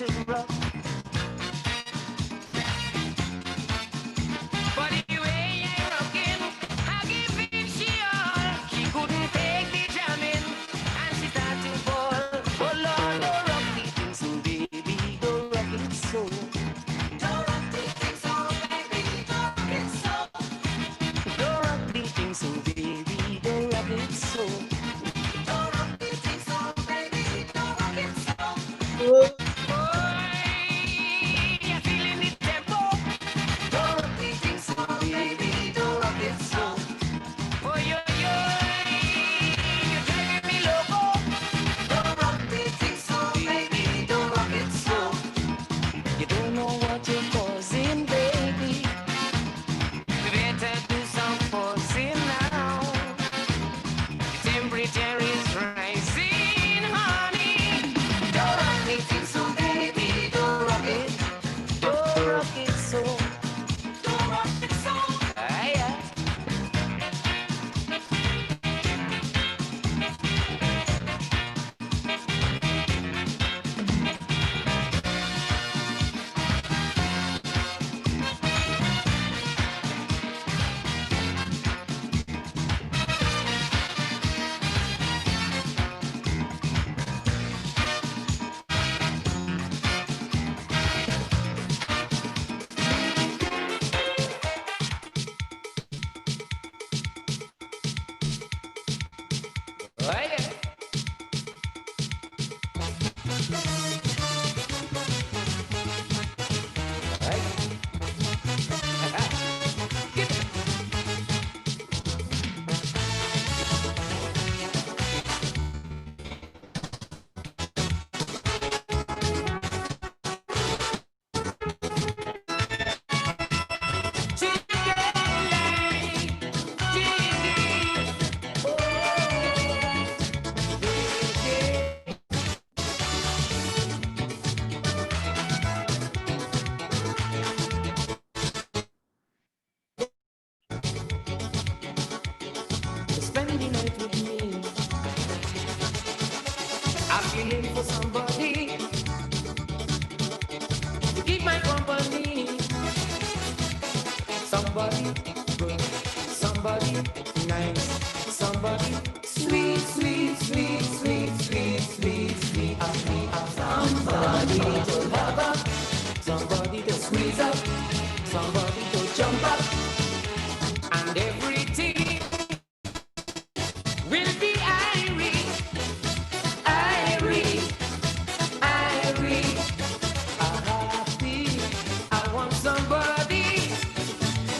and rough. But the way I rockin', I give it she all. She couldn't take the jamming, and she started to fall. Oh Lord, don't rock the thing so, baby, don't rock it so. Don't rock the thing so, baby, don't rock it so. Don't rock the thing so, baby, don't rock it so. Don't rock the thing so, baby, don't rock it so. You're feeling the tempo. Don't rock the thing so, baby, don't rock it so. Oh, you're driving me loco. Don't rock the thing so, baby, don't rock it so. You don't know what you're causing, baby. You better do some forcing now. The temperature is rising, honey. Don't rock the thing so, baby, don't rock it. Don't rock it so. Don't rock it so. Yeah. Oh, yeah. Spend the night with me. I'm feeling for somebody to keep my company. Somebody good, somebody nice, somebody sweet, sweet, sweet, sweet, sweet, sweet, sweet, sweet. Somebody to love up, somebody to squeeze up, somebody to jump up, and everything will be Irish, Irish, Irish. Happy. I want somebody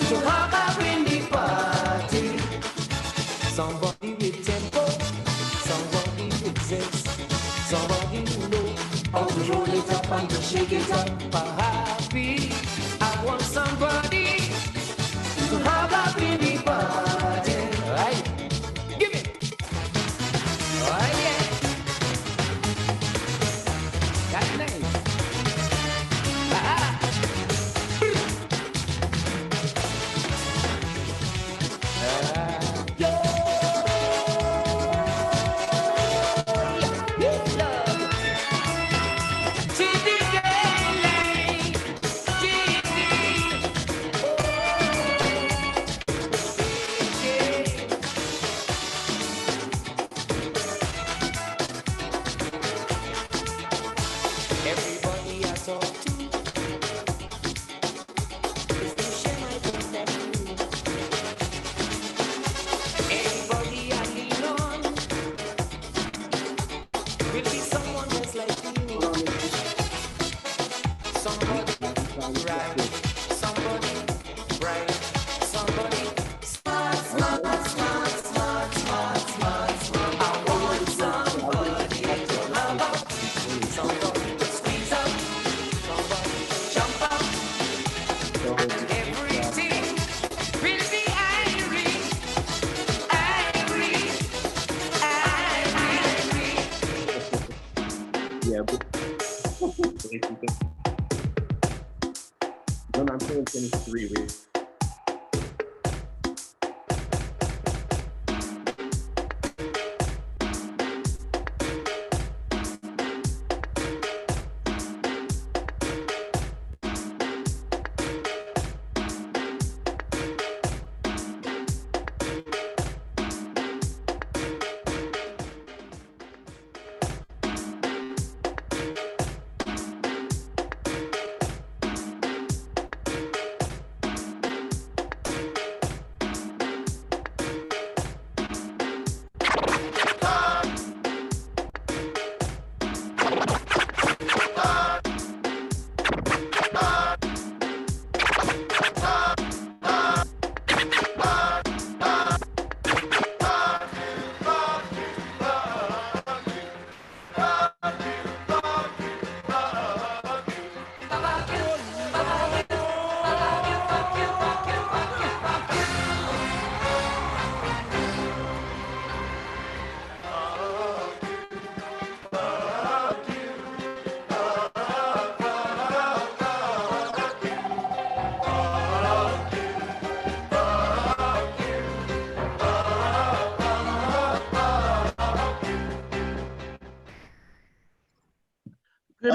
to hug up in the party. Somebody with tempo, somebody with zest, somebody who knows how to roll it up and to shake it up. Happy. I want somebody to hug up in the party. Right? Give it. Oh yeah. That's nice. Ah. Yo. Love. Chitty daylight. Chitty. Everybody I talk to is to share my perspective. Anybody I lean on will be someone just like you. Somebody right, somebody bright, somebody smart, smart, smart, smart, smart, smart, smart. I want somebody to love up, somebody to squeeze up, somebody to jump up, and everything will be Irish, Irish, Irish. Yeah, but no, I'm saying 23.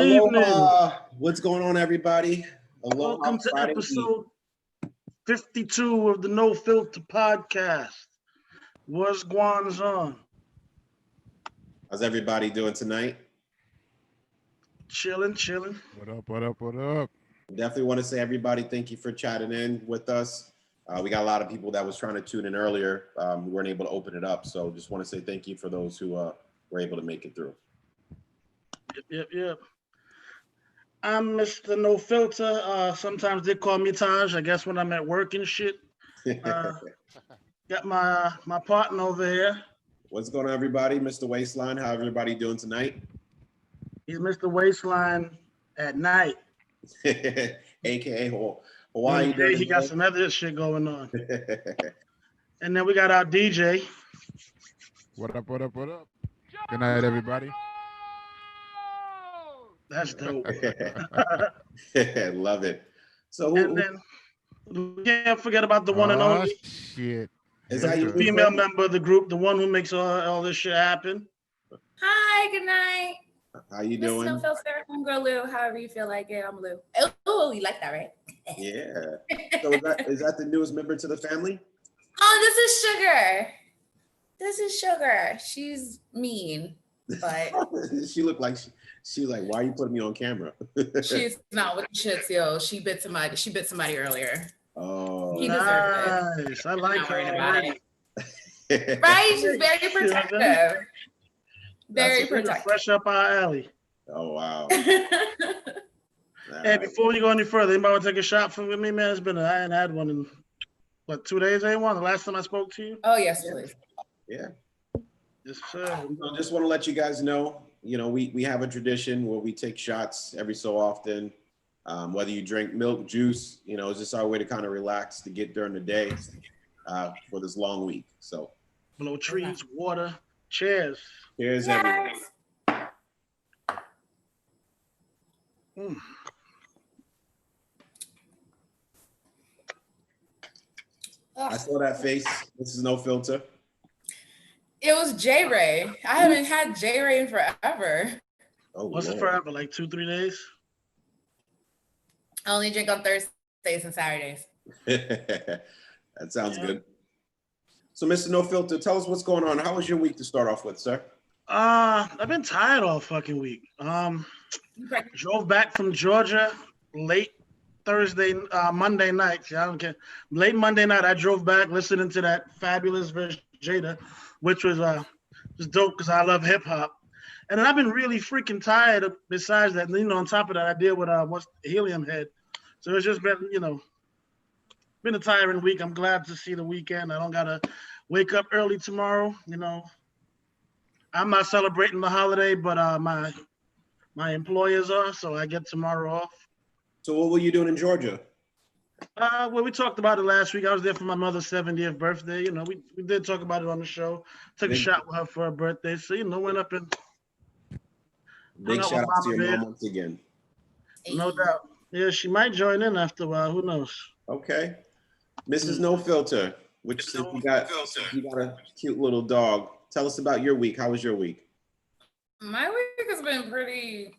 evening. Aloha. What's going on, everybody? Aloha Welcome to Friday episode 52 of the No Filter podcast. What's going on? How's everybody doing tonight? Chilling. What up? What up? What up? Definitely want to say, everybody, thank you for chatting in with us. We got a lot of people that was trying to tune in earlier. We weren't able to open it up, so just want to say thank you for those who were able to make it through. Yep. I'm Mr. No Filter. Sometimes they call me Taj. I guess when I'm at work and shit. Got my partner over here. What's going on, everybody? Mr. Waistline, how everybody doing tonight? He's Mr. Waistline at night. AKA Hawaii. Okay, he got some other shit going on. And then we got our DJ. What up? What up? What up? Good night, everybody. That's dope. Love it. So, And then we can't forget about the one and Oh, only. shit. is that your Female member of the group, the one who makes all this shit happen. Hi, good night. How you This is doing? No Filter. I'm girl Lou. However you feel like it, I'm Lou. Oh, you like that, right? Yeah. So is that the newest member to the family? Oh, this is Sugar. This is Sugar. She's mean, but She looked like she like, why are you putting me on camera? she's not with the shits, yo. She bit somebody earlier. Oh. He deserved Nice. I like Not worried her about already. it. Right? She's very protective. Very That's a protective. fresh up our alley. Oh wow. Hey, Alright. before we go any further, anybody want to take a shot with me, man? I ain't had one in 2 days. Anyone? The last time I spoke to you? Oh, yes, please. Yeah. Yes, sir. I just want to let you guys know, we have a tradition where we take shots every so often. Whether you drink milk, juice, it's just our way to kind of relax to get during the day for this long week. So Blow trees, water, cheers. here's everyone. Yes. Mm. I saw that face. This is No Filter. It was J Ray. I haven't had J Ray in forever. Oh, What's it Lord. forever? Like 2-3 days? I only drink on Thursdays and Saturdays. That sounds good. So, Mr. No Filter, tell us what's going on. How was your week to start off with, sir? I've been tired all fucking week. Drove back from Georgia late Monday night. See, I don't care. Late Monday night, I drove back listening to that fabulous verse Jada, which was just dope because I love hip hop. And then I've been really freaking tired. Besides that, on top of that, I deal with what's Helium Head. So it's just been, been a tiring week. I'm glad to see the weekend. I don't gotta wake up early tomorrow. I'm not celebrating the holiday, but my employers are, so I get tomorrow off. So, what were you doing in Georgia? Well, we talked about it last week. I was there for my mother's 70th birthday. We did talk about it on the show. Took a shot with her for her birthday. So, went up and Big hung out shout with out to your Mama Bear. mom once again. No doubt. Yeah, she might join in after a while. Who knows? Okay. Mrs. No Filter, which since you got a cute little dog. Tell us about your week. How was your week? My week has been pretty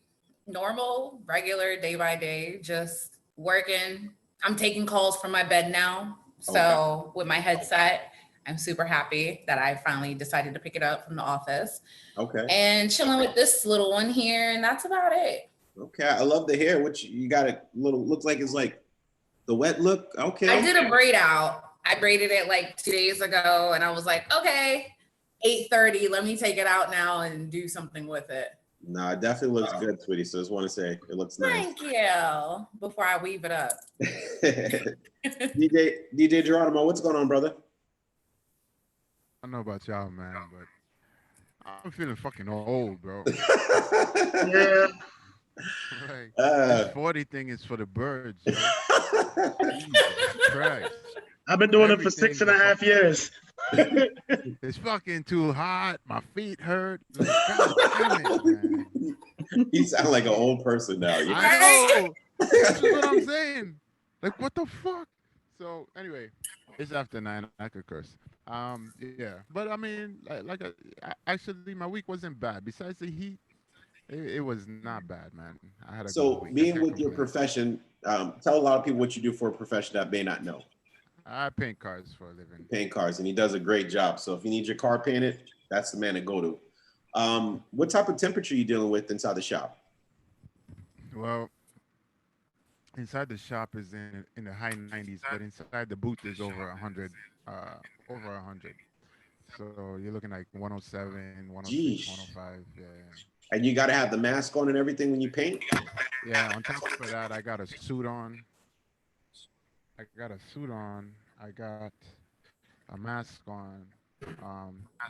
normal, regular, day by day, just working. I'm taking calls from my bed now. So with my headset, I'm super happy that I finally decided to pick it up from the office. Okay. And chilling with this little one here, and that's about it. Okay. I love the hair. Which you got a little, looks like it's like the wet look. Okay. I did a braid out. I braided it like 2 days ago, and I was like, okay, 8:30, let me take it out now and do something with it. No, it definitely looks good, sweetie. So I just want to say it looks nice. Thank you. Before I weave it up. DJ Geronimo, what's going on, brother? I don't know about y'all, man, but I'm feeling fucking old, bro. Yeah. Like, Uh. this 40 thing is for the birds, yo. Jesus Christ. I've been doing it for 6.5 years. It's fucking too hot. My feet hurt. Like, God damn it, man. You sound like an old person now. I know. That's what I'm saying. Like, what the fuck? So, anyway, it's after 9. I could curse. Yeah. But, I mean, actually, my week wasn't bad. Besides the heat, it was not bad, man. I had a good So week. I being can't with your complain. profession, tell a lot of people what you do for a profession that may not know. I paint cars for a living. Paint cars, and he does a great job. So if you need your car painted, that's the man to go to. What type of temperature are you dealing with inside the shop? Well, inside the shop is in the high 90s, but inside the booth is over 100, over 100. So you're looking like 107, 106, Geesh. 105. Yeah. And you got to have the mask on and everything when you paint. Yeah. On top of that, I got a suit on. I got a mask on.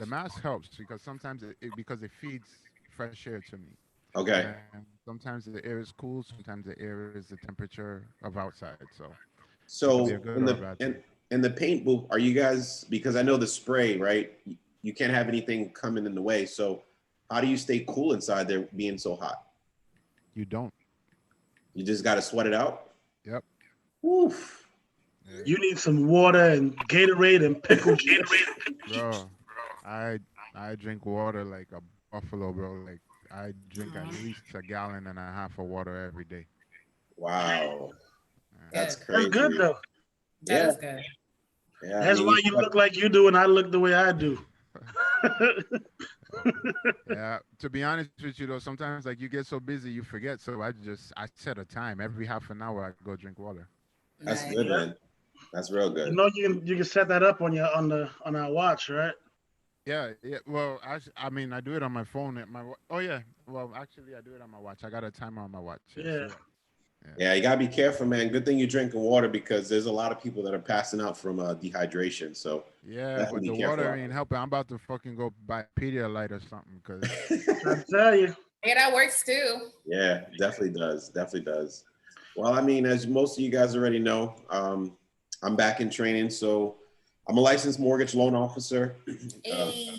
The mask helps because sometimes because it feeds fresh air to me. Okay. And sometimes the air is cool. Sometimes the air is the temperature of outside. So it could be So a good in or a the bad thing. in the paint booth, are you guys, because I know the spray, right? You can't have anything coming in the way. So how do you stay cool inside there being so hot? You don't. You just got to sweat it out. Yep. Oof. Yeah. You need some water and Gatorade and pickle juice. Bro, I drink water like a buffalo, bro. Like I drink at least a gallon and a half of water every day. Wow. That's Good. crazy. That's good though. That Yeah. is good. Yeah. I That's mean, why you look like you do and I look the way I do. Yeah. To be honest with you though, sometimes like you get so busy you forget. So I set a time every half an hour I go drink water. that's Nice. good, man. That's real You good. know you can set that up on your on our watch, right? Yeah, yeah. Well, I mean, I do it on my phone. Oh yeah. Well, actually, I do it on my watch. I got a timer on my watch. Yes, Yeah. you're right. Yeah, you gotta be careful, man. Good thing you're drinking water because there's a lot of people that are passing out from dehydration. So Yeah, but definitely the be careful. water ain't helping. I'm about to fucking go buy Pedialyte or something because I tell you. Yeah, that works too. Yeah, definitely does. Definitely does. Well, I mean, as most of you guys already know, I'm back in training. So I'm a licensed mortgage loan officer. Hey.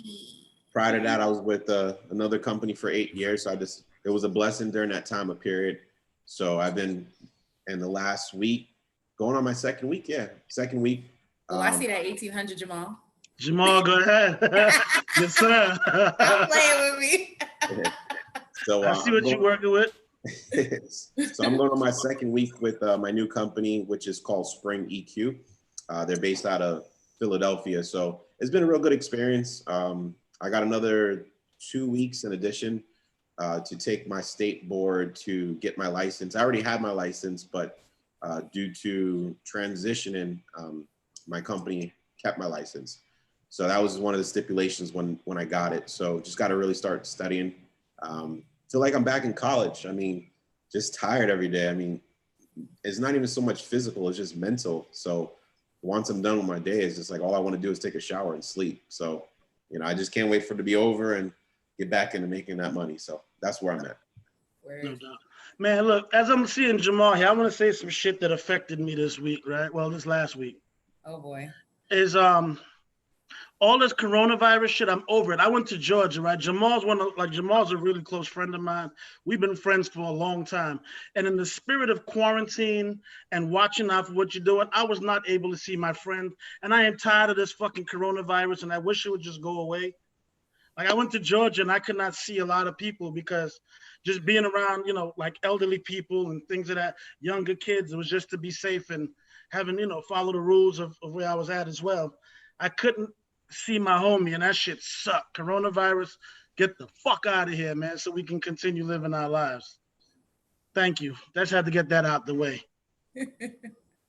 Prior to that, I was with another company for 8 years. So it was a blessing during that time of period. So I've been in the last week, going on my second week. Yeah, second week. Oh, I see that 1800 Jamal. Jamal, go ahead. Yes, sir. Stop playing with me. So I see what you're working with. So I'm going on my second week with my new company, which is called Spring EQ. They're based out of Philadelphia. So it's been a real good experience. I got another 2 weeks in addition to take my state board to get my license. I already had my license, but due to transitioning, my company kept my license. So that was one of the stipulations when I got it. So just got to really start studying. Feel like I'm back in college. I mean, just tired every day. I mean, it's not even so much physical, it's just mental. So once I'm done with my day, it's just like all I want to do is take a shower and sleep. So, I just can't wait for it to be over and get back into making that money. So that's where I'm at. No doubt. Man, look, as I'm seeing Jamal here, I want to say some shit that affected me this week, right? Well, this last week. Oh boy. Is all this coronavirus shit, I'm over it. I went to Georgia, right? Jamal's a really close friend of mine. We've been friends for a long time. And in the spirit of quarantine and watching out for what you're doing, I was not able to see my friend. And I am tired of this fucking coronavirus and I wish it would just go away. Like I went to Georgia and I could not see a lot of people because just being around, like elderly people and things of that, younger kids, it was just to be safe and having, follow the rules of where I was at as well. I couldn't see my homie and that shit sucked. Coronavirus, get the fuck out of here, man, so we can continue living our lives. Thank you. Just had to get that out the way.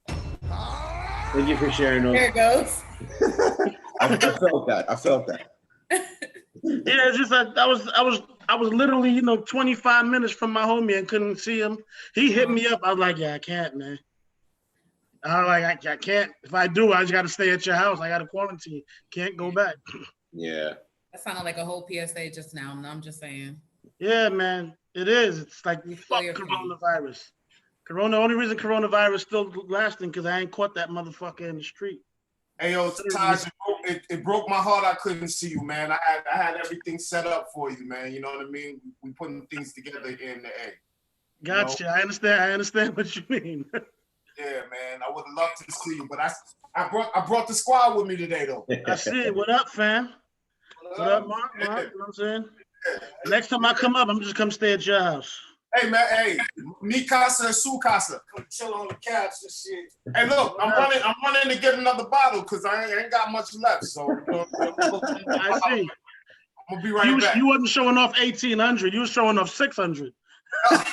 Thank you for sharing those. There it goes. I felt that. Yeah, it's just like I was literally, 25 minutes from my homie and couldn't see him. He hit me up. I was like, yeah, I can't, man. I can't. If I do, I just got to stay at your house. I got to quarantine. Can't go back. Yeah. That sounded like a whole PSA just now. I'm just saying. Yeah, man. It is. It's like, fuck coronavirus. Only reason coronavirus still lasting because I ain't caught that motherfucker in the street. Hey, yo, Taj, it broke my heart I couldn't see you, man. I had everything set up for you, man. You know what I mean? We putting things together in the egg. Gotcha. I understand what you mean. Yeah, man. I would have loved to see you, but I brought the squad with me today, though. I see it. What up, fam? What up, Mark? You know what I'm saying? Next time I come up, I'm just come stay at your house. Hey man, hey, mi casa and su casa. Come chill on the couch and shit. Hey, look, I'm running to get another bottle because I ain't got much left. So I see. I'm gonna be right back. You wasn't showing off 1,800. You was showing off 600. You gotta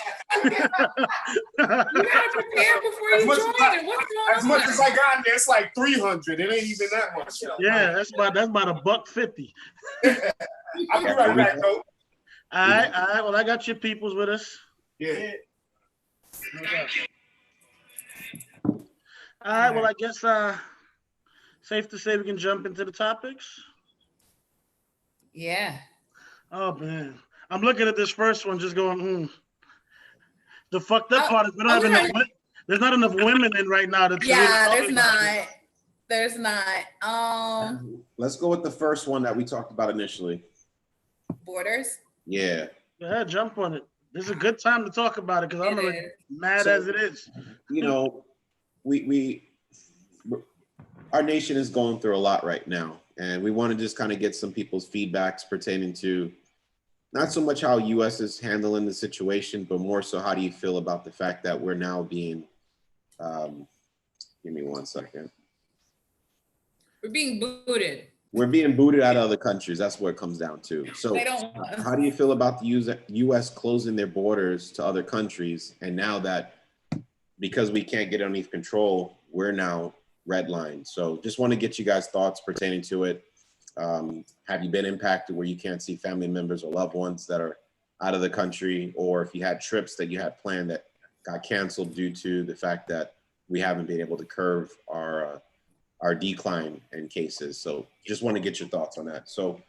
prepare before you join it. What's going on? As much as I got in there, it's like 300. It ain't even that much. Yeah, that's about $1.50. I'll be right back, though. All right. Well, I got your peoples with us. Yeah. All right. Well, I guess safe to say we can jump into the topics. Yeah. Oh man, I'm looking at this first one, just going, The fucked up part is we don't have enough. There's not enough women in right now. There's not. Let's go with the first one that we talked about initially. Borders. Yeah. Yeah, jump on it. This is a good time to talk about it because I'm already mad as it is. You know, our nation is going through a lot right now, and we want to just kind of get some people's feedbacks pertaining to not so much how U.S. is handling the situation, but more so how do you feel about the fact that we're now being, give me 1 second. We're being booted. We're being booted out of other countries. That's what it comes down to. So how do you feel about the U.S. closing their borders to other countries? And now that because we can't get underneath control, we're now redlined. So just want to get you guys' thoughts pertaining to it. Have you been impacted where you can't see family members or loved ones that are out of the country? Or if you had trips that you had planned that got canceled due to the fact that we haven't been able to curb our decline in cases. So just want to get your thoughts on that. So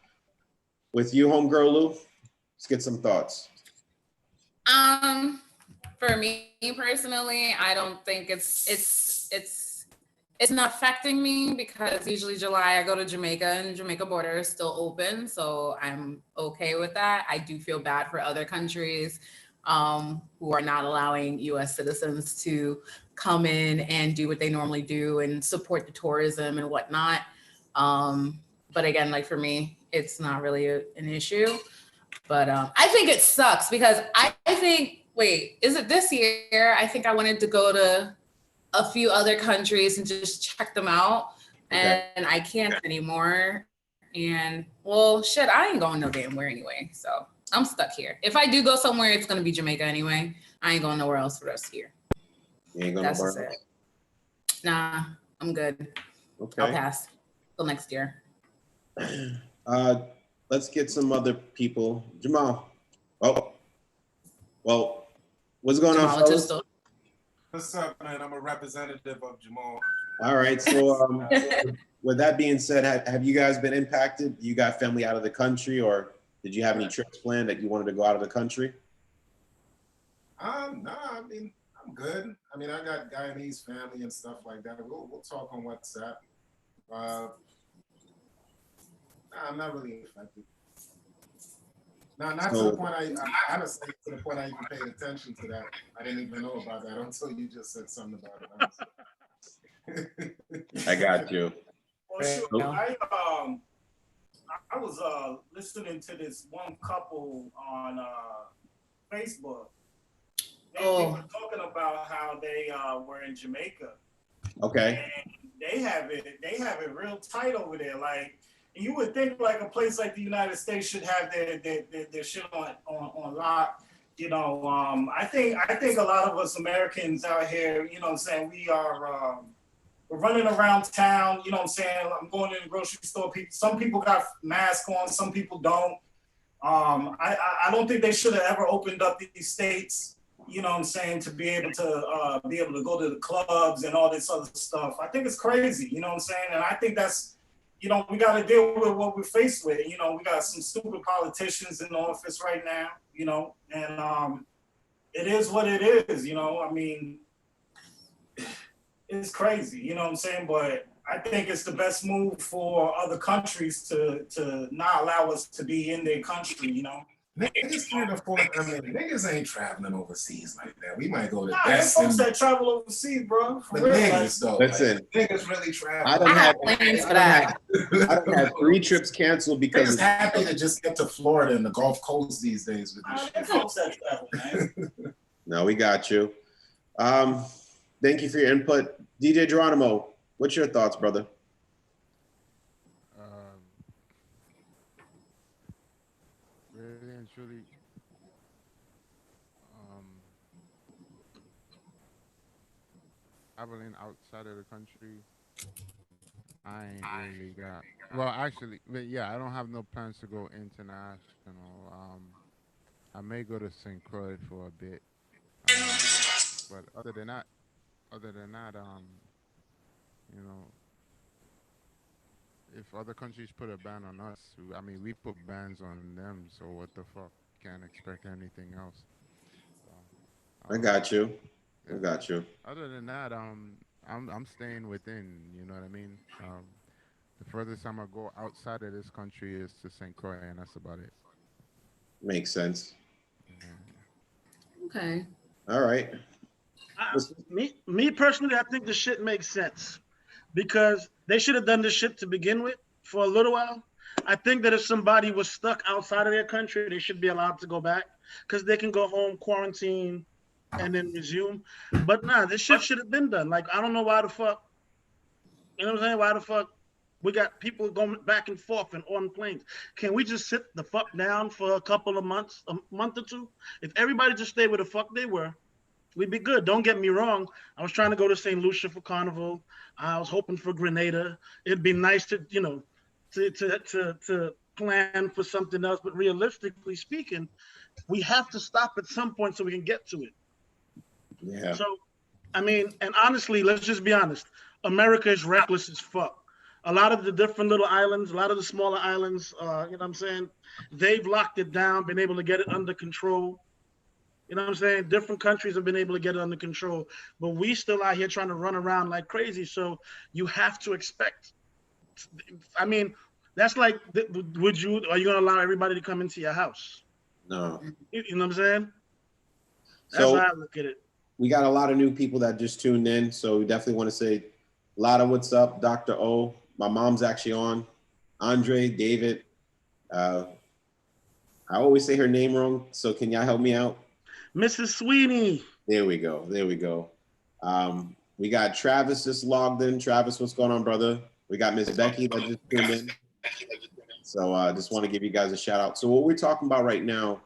with you, homegirl Lou, let's get some thoughts. For me personally, I don't think it's not affecting me because usually July I go to Jamaica and Jamaica border is still open. So I'm okay with that. I do feel bad for other countries who are not allowing US citizens to come in and do what they normally do and support the tourism and whatnot. But again, like for me, it's not really an issue. But I think it sucks because I think, wait, is it this year? I think I wanted to go to a few other countries and just check them out. And I can't anymore. And well, shit, I ain't going no damn where anyway. So I'm stuck here. If I do go somewhere, it's going to be Jamaica anyway. I ain't going nowhere else for the rest of the year. You ain't going nowhere else? Nah, I'm good. Okay. I'll pass till next year. Let's get some other people. Jamal. Oh, well, what's going on, fellas? What's up, man? I'm a representative of Jamal. All right. So with that being said, have you guys been impacted? You got family out of the country, or did you have any trips planned that you wanted to go out of the country? No, I mean, I'm good. I mean, I got Guyanese family and stuff like that. We'll talk on WhatsApp. I'm not really affected. No, not to the point I honestly, to the point I even paid attention to that. I didn't even know about that until you just said something about it. I got you. Well, sure. I was listening to this one couple on Facebook. They were talking about how they were in Jamaica. Okay. And they have it real tight over there. Like, you would think like a place like the United States should have their shit on lock. You know, I think a lot of us Americans out here, you know what I'm saying, we're running around town, you know what I'm saying? I'm going to the grocery store. Some people got masks on, some people don't. I don't think they should have ever opened up these states, you know what I'm saying, to be able to go to the clubs and all this other stuff. I think it's crazy, you know what I'm saying? And I think that's, you know, we got to deal with what we're faced with. You know, we got some stupid politicians in office right now, you know, and it is what it is, you know. I mean, it's crazy, you know what I'm saying? But I think it's the best move for other countries to not allow us to be in their country, you know. Niggas can't afford. I mean, niggas ain't traveling overseas like that. We might go to Nah, there's folks Destin. that travel overseas, bro. For But real, niggas though, Listen, like, niggas really travel. I I don't have have plans for I that. don't have 3 trips canceled because Niggas happy to just get to Florida and the Gulf Coast these days with this Nah, shit. there's folks that travel, man. No, we got you. Thank you for your input. DJ Geronimo, what's your thoughts, brother? Really and truly, traveling outside of the country, I ain't really got. Well, actually, but yeah, I don't have no plans to go international. I may go to St. Croix for a bit, but other than that, you know, if other countries put a ban on us, I mean, we put bans on them, so what the fuck? Can't expect anything else. So, I got you. I yeah. got you. Other than that, I'm staying within. You know what I mean? The furthest time I go outside of this country is to St. Croix, and that's about it. Makes sense. Okay. All right. Me personally, I think the shit makes sense because they should have done this shit to begin with for a little while. I think that if somebody was stuck outside of their country, they should be allowed to go back because they can go home, quarantine, and then resume. But nah, this shit should have been done. Like, I don't know why the fuck, you know what I'm saying? Why the fuck we got people going back and forth and on planes? Can we just sit the fuck down for a couple of months, a month or two? If everybody just stayed where the fuck they were, we'd be good. Don't get me wrong. I was trying to go to St. Lucia for Carnival. I was hoping for Grenada. It'd be nice to, you know, to plan for something else. But realistically speaking, we have to stop at some point so we can get to it. Yeah. So, I mean, and honestly, let's just be honest. America is reckless as fuck. A lot of the different little islands, a lot of the smaller islands, you know what I'm saying? They've locked it down, been able to get it under control. You know what I'm saying? Different countries have been able to get it under control, but we still out here trying to run around like crazy. So you have to expect. I mean, that's like, are you going to allow everybody to come into your house? No. You know what I'm saying? That's So how I look at it. we got a lot of new people that just tuned in. So we definitely want to say Lada, what's up? Dr. O, my mom's actually on. Andre, David. I always say her name wrong. So can y'all help me out? Mrs. Sweeney. There we go. There we go. We got Travis just logged in. Travis, what's going on, brother? We got Miss Becky that just tuned in. So I just want to give you guys a shout out. So what we're talking about right now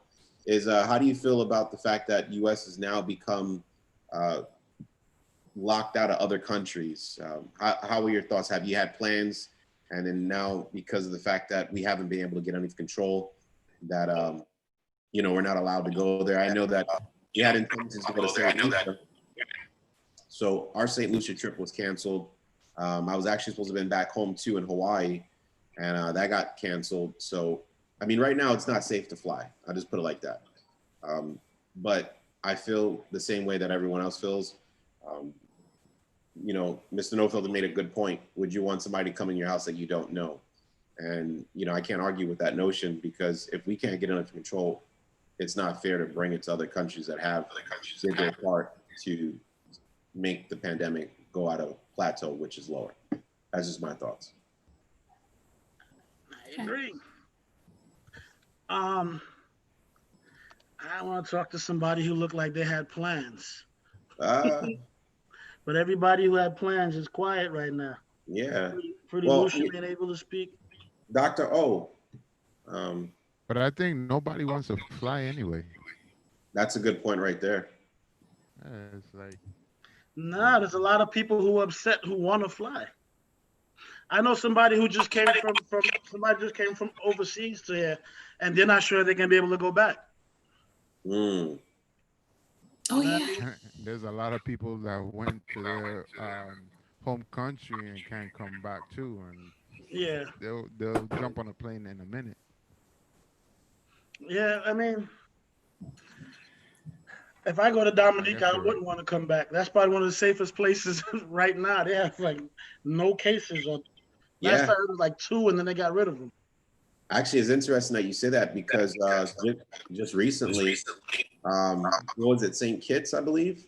is how do you feel about the fact that U.S. has now become locked out of other countries? How are your thoughts? Have you had plans? And then now, because of the fact that we haven't been able to get under control, that you know, we're not allowed to go there. I know that you had intentions to go to St. Lucia. So our St. Lucia trip was canceled. I was actually supposed to have been back home too in Hawaii, and that got canceled. So, I mean, right now it's not safe to fly. I'll just put it like that. But I feel the same way that everyone else feels. You know, Mr. Nofield made a good point. Would you want somebody to come in your house that you don't know? And, you know, I can't argue with that notion because if we can't get it under control, it's not fair to bring it to other countries that have did their part to make the pandemic go out of plateau, which is lower. That's just my thoughts. I agree. I want to talk to somebody who looked like they had plans. But everybody who had plans is quiet right now. Yeah. Pretty Well, Lucia being able to speak. Dr. O. But I think nobody wants to fly anyway. That's a good point right there. Yeah, it's like, Nah, there's a lot of people who are upset who want to fly. I know somebody who just came from overseas to here, and they're not sure they're gonna be able to go back. Oh yeah. there's a lot of people that went to their home country and can't come back too, and Yeah. they'll jump on a plane in a minute. Yeah, I mean, if I go to Dominica, I wouldn't want to come back. That's probably one of the safest places right now. They have like no cases. Last time it was like 2, and then they got rid of them. Actually, it's interesting that you say that because just recently, what was it, St. Kitts, I believe?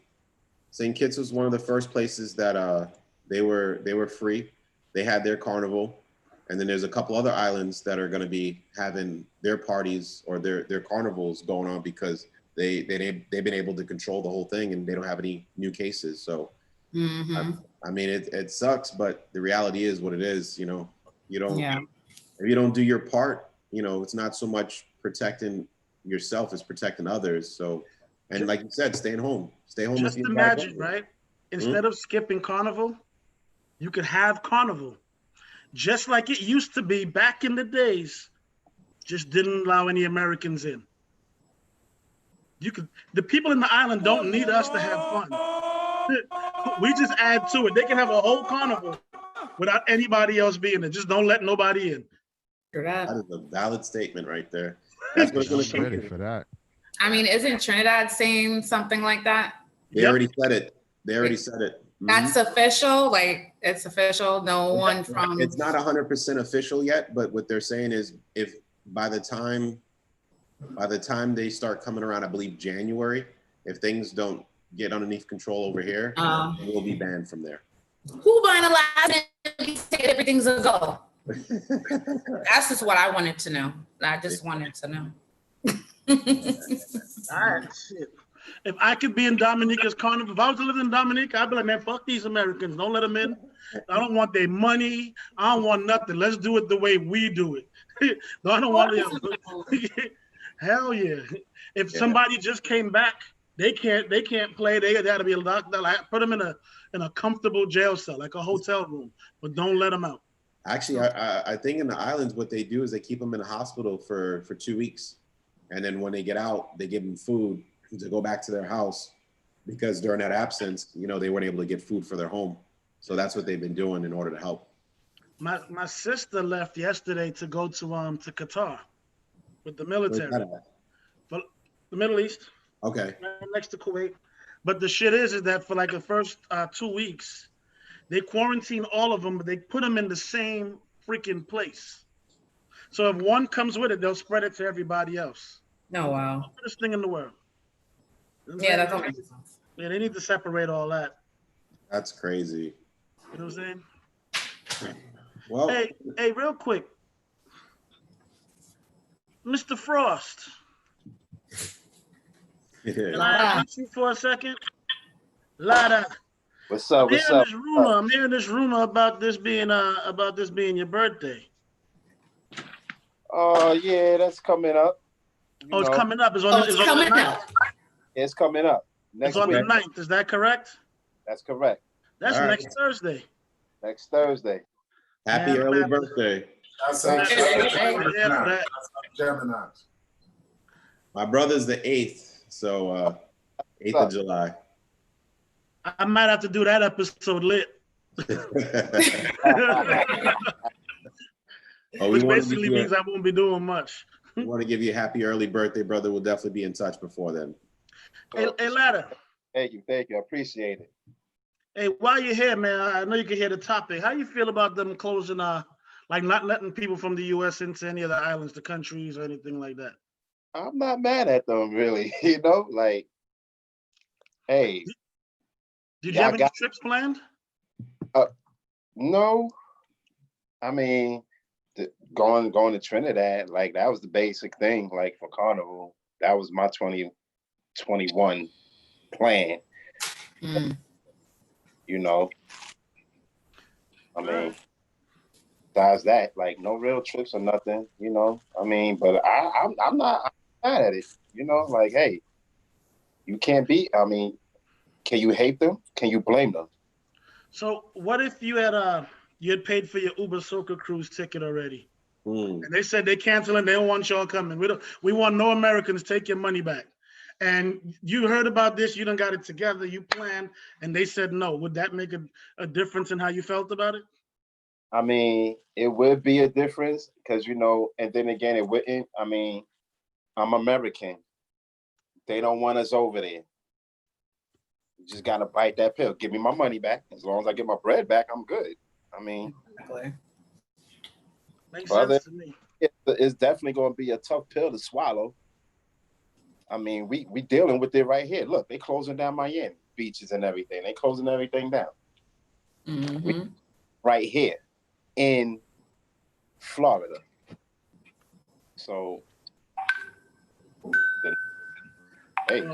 St. Kitts was one of the first places that they were free. They had their carnival, and then there's a couple other islands that are going to be having their parties or their carnivals going on because they've been able to control the whole thing and they don't have any new cases. So, I mean, it sucks, but the reality is what it is. You know, if you don't do your part, you know, it's not so much protecting yourself as protecting others. So, and like you said, stay home. Just imagine, right? Instead of skipping carnival, you could have carnival. Just like it used to be back in the days, just didn't allow any Americans in. The people in the island don't need us to have fun. We just add to it. They can have a whole carnival without anybody else being there. Just don't let nobody in. That is a valid statement right there. That's what it's going to come ready for that. I mean, isn't Trinidad saying something like that? They already said it. That's official. Like it's official. No one from. It's not 100% official yet, but what they're saying is, if by the time they start coming around, I believe January, if things don't get underneath control over here, we'll be banned from there. Who buying a last and say everything's a go? That's just what I wanted to know. I just wanted to know. All right, shit. If I could be in Dominica's carnival, if I was to live in Dominica, I'd be like, man, fuck these Americans. Don't let them in. I don't want their money. I don't want nothing. Let's do it the way we do it. No, I don't want it. Hell yeah. If somebody just came back, they can't play. They gotta be locked up. Like, put them in a comfortable jail cell, like a hotel room, but don't let them out. Actually, I think in the islands, what they do is they keep them in the hospital for 2 weeks. And then when they get out, they give them food to go back to their house, because during that absence, you know, they weren't able to get food for their home. So that's what they've been doing in order to help. My sister left yesterday to go to Qatar with the military. For the Middle East. Okay. Next to Kuwait. But the shit is that for like the first 2 weeks, they quarantine all of them, but they put them in the same freaking place. So if one comes with it, they'll spread it to everybody else. Oh, wow. First thing in the world. Yeah, that's all makes sense. Yeah, they need to separate all that. That's crazy. You know what I'm saying? Well, hey, real quick. Mr. Frost. Can I ask you for a second? Lada. What's up? I'm hearing this rumor about this being your birthday. Oh yeah, that's coming up. It's coming up. It's coming up. It's coming up. Next it's on week. the 9th. Is that correct? That's correct. That's all next Thursday. Next Thursday. Happy early birthday. Gemini. My brother's the 8th, so 8th of July. I might have to do that episode lit. Which basically means I won't be doing much. We want to give you a happy early birthday, brother. We'll definitely be in touch before then. Hey, Ladder. Thank you. I appreciate it. Hey, while you're here, man, I know you can hear the topic. How you feel about them closing, like not letting people from the U.S. into any of the islands, the countries, or anything like that? I'm not mad at them, really. You know, like, hey. Did you have any trips planned? No. I mean, going to Trinidad, like that was the basic thing. Like for Carnival, that was my 2021 plan. You know, I mean, besides that, like no real trips or nothing. You know, I mean, but I'm not mad at it. You know, like hey, you can't be. I mean, can you hate them? Can you blame them? So what if you had paid for your Uber Soca cruise ticket already? And they said they canceling, they don't want y'all coming. We want no Americans, take your money back. And you heard about this, you done got it together, you planned, and they said no. Would that make a difference in how you felt about it? I mean, it would be a difference because, you know, and then again, it wouldn't. I mean, I'm American. They don't want us over there. You just got to bite that pill. Give me my money back. As long as I get my bread back, I'm good. I mean, Makes sense to me. it's definitely going to be a tough pill to swallow. I mean, we dealing with it right here. Look, they closing down Miami beaches and everything. They closing everything down. Right here in Florida. So, hey.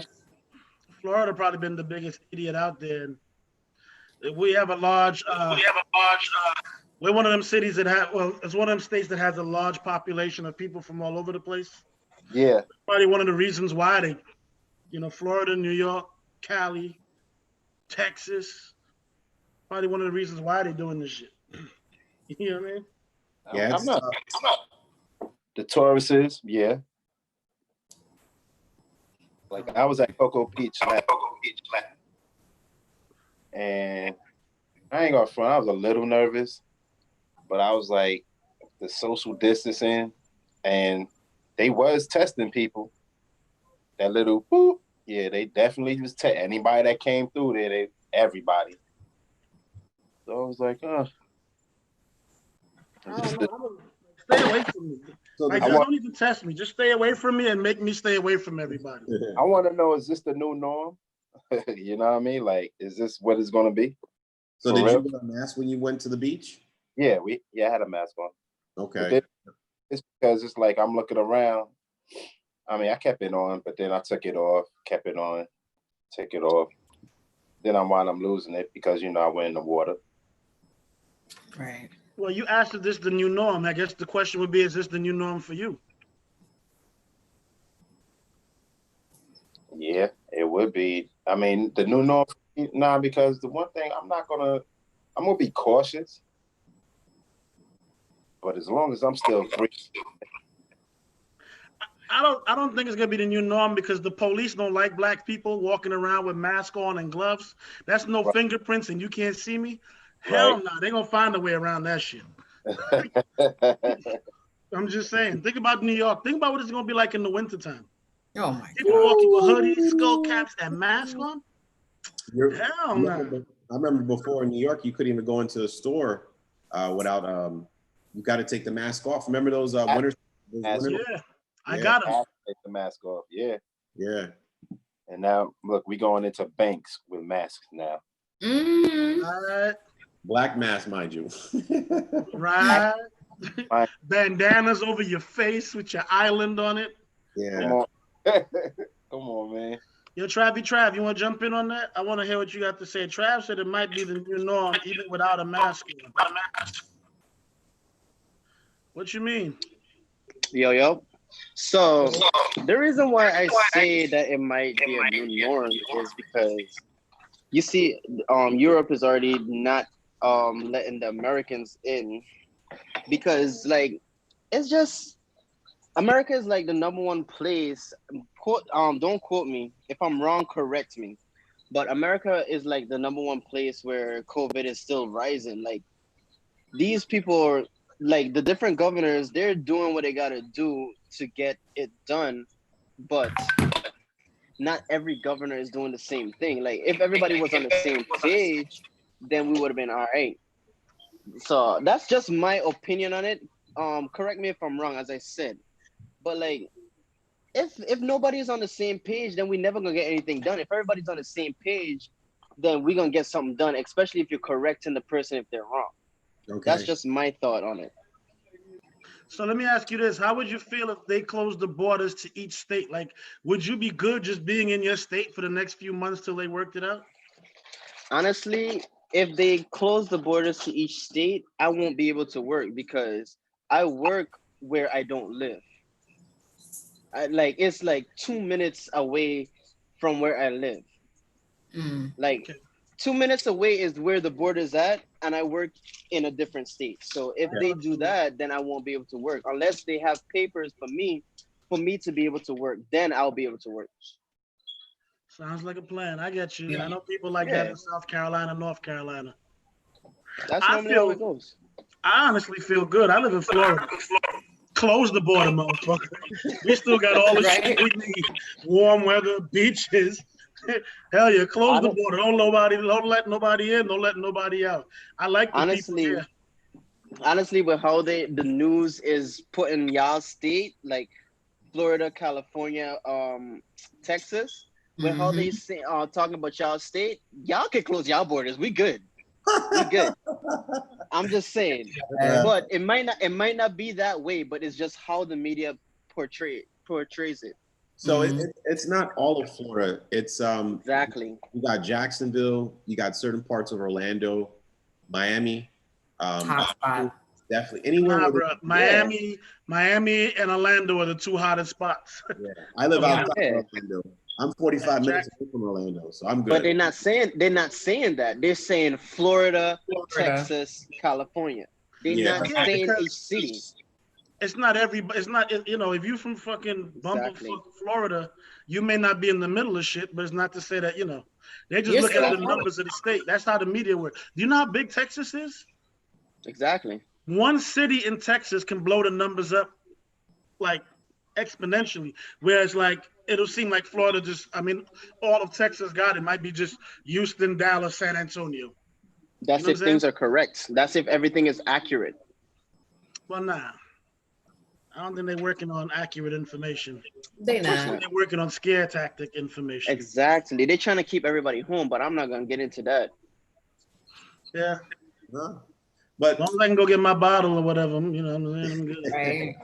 Florida probably been the biggest idiot out there. We have a large. We're one of them cities that have. Well, it's one of them states that has a large population of people from all over the place. Yeah. Probably one of the reasons why they, Florida, New York, Cali, Texas. Probably one of the reasons why they're doing this shit. You know what I mean? Yeah, I'm not. The tourists, yeah. Like I was at Cocoa Beach and I ain't gonna front, I was a little nervous, but I was like the social distancing and they was testing people. That little boop, yeah, they definitely was anybody that came through there, everybody. So I was like, Stay away from me. Like, don't even test me. Just stay away from me and make me stay away from everybody. I want to know, is this the new norm? You know what I mean? Like, is this what it's going to be? So did you wear a mask when you went to the beach? Yeah, I had a mask on. Okay. It's because it's like I'm looking around. I mean, I kept it on, but then I took it off, kept it on, took it off. Then I'm losing it because, I went in the water. Right. Well, you asked if this is the new norm. I guess the question would be, is this the new norm for you? Yeah, it would be. I mean, the new norm, because the one thing I'm going to be cautious. But as long as I'm still free. I don't think it's gonna be the new norm because the police don't like black people walking around with masks on and gloves. That's no fingerprints and you can't see me. Hell no, they're gonna find a way around that shit. I'm just saying. Think about New York. Think about what it's gonna be like in the wintertime. Oh my People walking with hoodies, skull caps, and masks on. Hell no. I remember before in New York, you couldn't even go into a store without you got to take the mask off. Remember those winters? Yeah, I got them. Take the mask off. Yeah. Yeah. And now, look, we going into banks with masks now. Right. Black mask, mind you. Right. Bandanas over your face with your island on it. Yeah. Come on. Come on, man. Yo, Trav, you want to jump in on that? I want to hear what you got to say. Trav said it might be the new norm even without a mask. What you mean? Yo. So the reason why I say that it might be a new norm is because you see, Europe is already not letting the Americans in because it's just America is like the number one place. Don't quote me if I'm wrong. Correct me, but America is like the number one place where COVID is still rising. Like these people are. Like the different governors, they're doing what they gotta do to get it done, but not every governor is doing the same thing. Like if everybody was on the same page, then we would have been all right. So that's just my opinion on it. Correct me if I'm wrong, as I said, but like if nobody's on the same page, then we never gonna get anything done. If everybody's on the same page, then we're gonna get something done, especially if you're correcting the person if they're wrong. Okay. That's just my thought on it. So let me ask you this. How would you feel if they closed the borders to each state? Like, would you be good just being in your state for the next few months till they worked it out? Honestly, if they close the borders to each state, I won't be able to work because I work where I don't live. It's like 2 minutes away from where I live. Like 2 minutes away is where the border's at, and I work in a different state. So if they do that, then I won't be able to work unless they have papers for me to be able to work. Then I'll be able to work. Sounds like a plan. I get you. Yeah. I know people like that in South Carolina, North Carolina. That's normally how it goes. I honestly feel good. I live in Florida. Close the border, motherfucker. We still got all the shit we need. Warm weather, beaches. Hell yeah, close the border. Don't let nobody in. Don't let nobody out. I like the honestly, people here. honestly, with how the news is putting y'all state, like Florida, California, Texas, with how they say talking about y'all state, y'all can close y'all borders. We good. We good. I'm just saying. But it might not be that way, but it's just how the media portrays it. So it's not all of Florida. It's exactly. You got Jacksonville, you got certain parts of Orlando, Miami. Definitely anywhere. Nah, bro. Miami and Orlando are the two hottest spots. Yeah. I live outside of Orlando. I'm 45 minutes away from Orlando, so I'm good. But they're not saying that. They're saying Florida. Texas, California. They're not saying a city. It's not everybody. It's not, you know, if you from fucking Bumblefuck, Florida, you may not be in the middle of shit, but it's not to say that, you know, they just look at the numbers of the state. That's how the media works. Do you know how big Texas is? Exactly. One city in Texas can blow the numbers up like exponentially, whereas like it'll seem like Florida just, I mean, all of Texas got it. Might be just Houston, Dallas, San Antonio. That's if things are correct. That's if everything is accurate. Well, nah. I don't think they're working on accurate information. They're not. They're working on scare tactic information. Exactly. They're trying to keep everybody home, but I'm not gonna get into that. Yeah. But as long as I can go get my bottle or whatever, you know, I'm good. Right.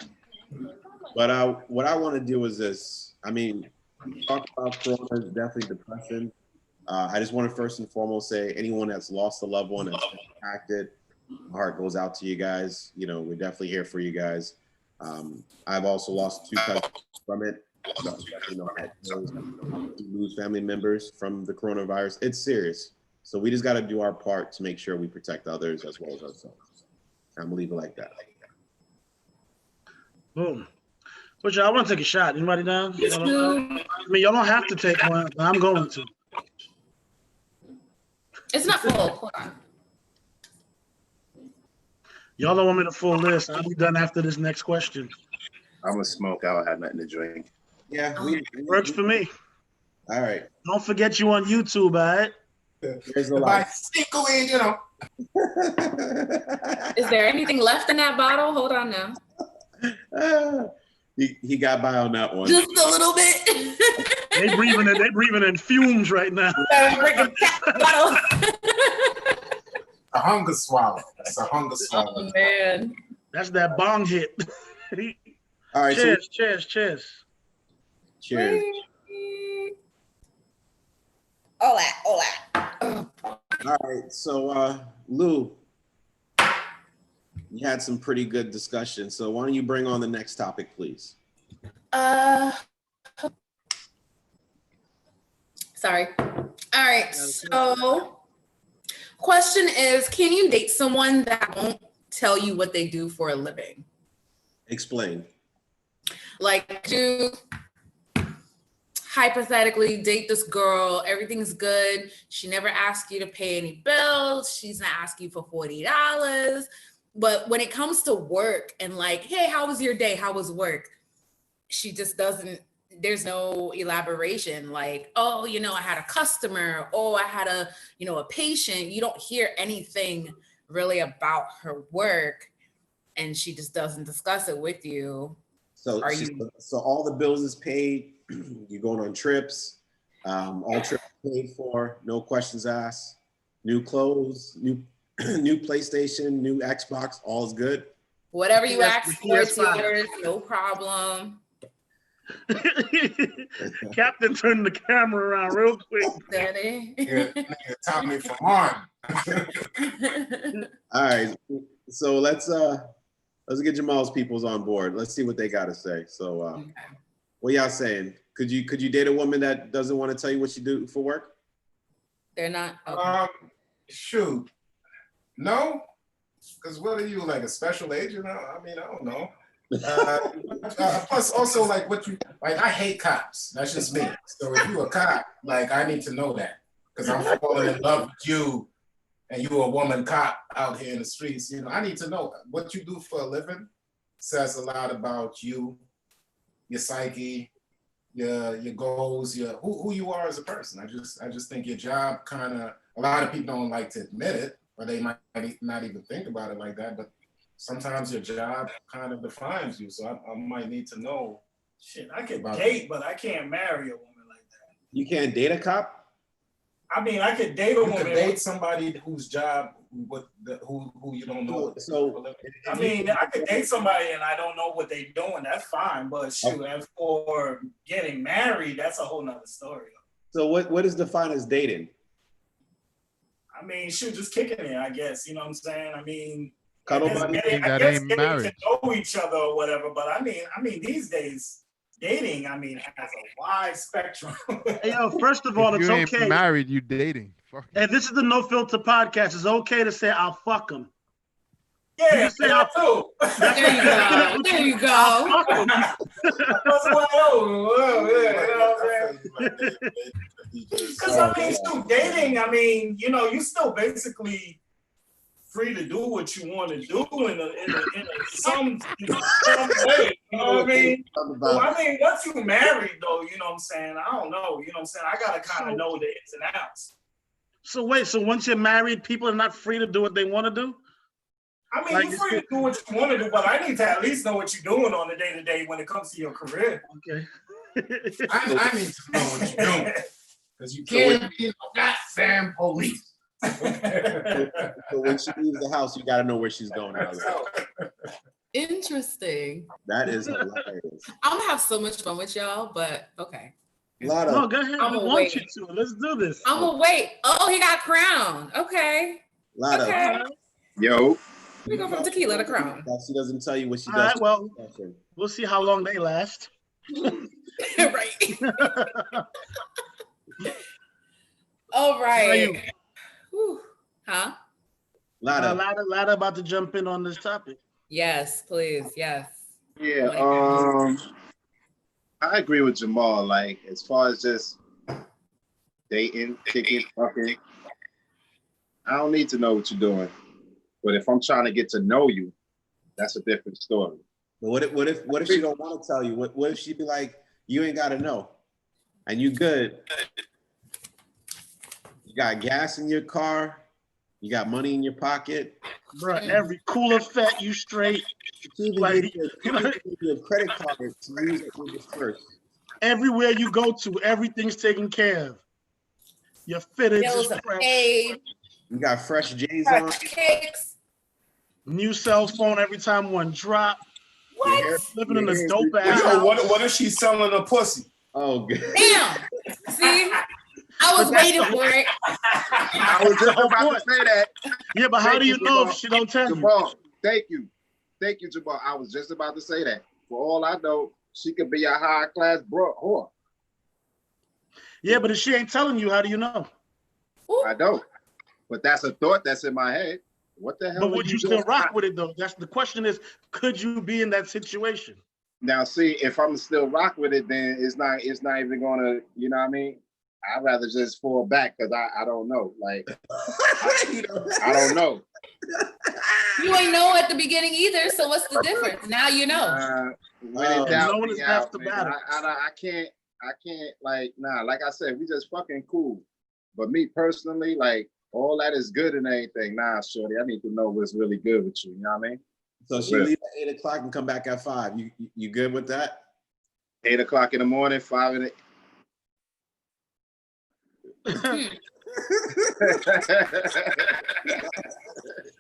But what I want to do is this. I mean, talk about Corona is definitely depression. I just want to first and foremost say anyone that's lost a loved one that's impacted, my heart goes out to you guys. You know, we're definitely here for you guys. I've also lost 2 cousins from it. So, you know, I lose family members from the coronavirus. It's serious. So we just got to do our part to make sure we protect others as well as ourselves. I'm gonna leave it like that. Boom. But y'all, I want to take a shot. Anybody down? I mean, y'all don't have to take one, but I'm going to. It's not full. Hold on. Y'all don't want me to full this. I'll be done after this next question. I'm gonna smoke. I don't have nothing to drink. Yeah, works for me. All right. Don't forget you on YouTube, all right? There's a lot. You know. Is there anything left in that bottle? Hold on now. He got by on that one. Just a little bit. They breathing in fumes right now. A hunger swallow. That's a hunger swallow. Oh man. That's that bong hit. All right. Cheers. Cheers. Hola. All right. So, Lou, you had some pretty good discussion. So why don't you bring on the next topic, please? Sorry. All right. So, question is, can you date someone that won't tell you what they do for a living? Explain. Like, hypothetically date this girl, everything's good. She never asks you to pay any bills. She's not asking you for $40. But when it comes to work and like, hey, how was your day? How was work? She just doesn't, there's no elaboration. Like, oh, you know, I had a customer. Oh, I had a patient. You don't hear anything really about her work. And she just doesn't discuss it with you. So all the bills is paid. You're going on trips. All trips paid for. No questions asked. New clothes. New PlayStation. New Xbox. All is good. Whatever you ask for, it's yours. No problem. Captain turned the camera around real quick. Daddy. Tommy from on. All right. So let's get Jamal's peoples on board. Let's see what they got to say. So what y'all saying? Could you date a woman that doesn't want to tell you what you do for work? They're not. Okay. Shoot. No. Because what are you, like a special agent? I mean, I don't know. Plus also like I hate cops. That's just me. So if you're a cop, like I need to know that. Because I'm falling in love with you and you're a woman cop out here in the streets. You know, I need to know what you do for a living. Says a lot about you, your psyche, your goals, who you are as a person. I just think your job kind of, a lot of people don't like to admit it, or they might not even think about it like that, but sometimes your job kind of defines you. So I might need to know. Shit, I could About date, but I can't marry a woman like that. You can't date a cop? I mean, I could date a You woman. could date somebody whose job, who you don't know. So I mean, I could date somebody and I don't know what they're doing. That's fine. But shoot, as for getting married, that's a whole nother story. So what is defined as dating? I mean, shoot, just kicking it, I guess. You know what I'm saying? I mean, Cuddle I guess buddy? getting, That I guess ain't getting marriage. to know each other or whatever. But I mean, these days, dating, I mean, has a wide spectrum. Hey, yo, first of all, If it's you ain't okay. married, you dating. Fuck. And this is the No Filter podcast. It's okay to say I'll fuck him. Yeah, say that too. There you go. There you go. That's what Because I mean, shoot, dating, I mean, you know, you still basically free to do what you want to do in some way. You know what I mean? Well, I mean, once you married, though, you know what I'm saying? I don't know. You know what I'm saying? I gotta kind of know the ins and outs. So wait, so once you're married, people are not free to do what they want to do? I mean, Like, you're free to do what you want to do, but I need to at least know what you're doing on the day to day when it comes to your career. Okay. I need to know what you're doing. Because you can't be no goddamn police. So when she leaves the house, you got to know where she's going. Interesting. That is hilarious. I'm gonna have so much fun with y'all, but okay. Lot of, No, go ahead. I'm We gonna want wait. you to. Let's do this. I'm gonna wait. Oh, he got crowned. Okay. lot Okay. Yo, We go from tequila to crown. that she doesn't tell you what she All does. right, well, we'll see how long they last. Right. All How are you? right. Whew. Huh? Lot Lada about to jump in on this topic. Yes, please. Yes. yeah, I agree with Jamal. Like, as far as just dating, kicking, fucking, I don't need to know what you're doing. But if I'm trying to get to know you, that's a different story. But what if she don't want to tell you? What if she be like, you ain't got to know, and you good? You got gas in your car, you got money in your pocket. Bro, every cooler fat, you straight. She even Like, give you a credit card to use it with this first. everywhere you go to, everything's taken care of. Your fitteds Bills is are fresh. paid. You got fresh J's on. Fresh cakes. New cell phone every time one drop. What? Living in a dope ass Yo, house. what if she's selling a pussy? Oh, good. Damn. See? I was waiting for it. I was just about to say that. Yeah, but how Thank do you you, know Jamal. if she don't tell you? Jamal, thank you. Thank you, Jamal. I was just about to say that. For all I know, she could be a high class bro whore. Yeah, but if she ain't telling you, how do you know? I don't. But that's a thought that's in my head. What the hell? But are would you doing? still rock with it though? That's the question is, could you be in that situation? Now, see, if I'm still rock with it, then it's not even gonna, you know what I mean? I'd rather just fall back because I don't know. Like, I don't know. You ain't know at the beginning either, so what's the difference? Now you know. When in doubt, knowing is be half out, the man. battle. I can't, like, nah, like I said, we just fucking cool. But me personally, like, all that is good and everything. Nah, shorty, I need to know what's really good with you. You know what I mean? So she leave at 8 o'clock and come back at 5. You good with that? 8 o'clock in the morning, 5 in the.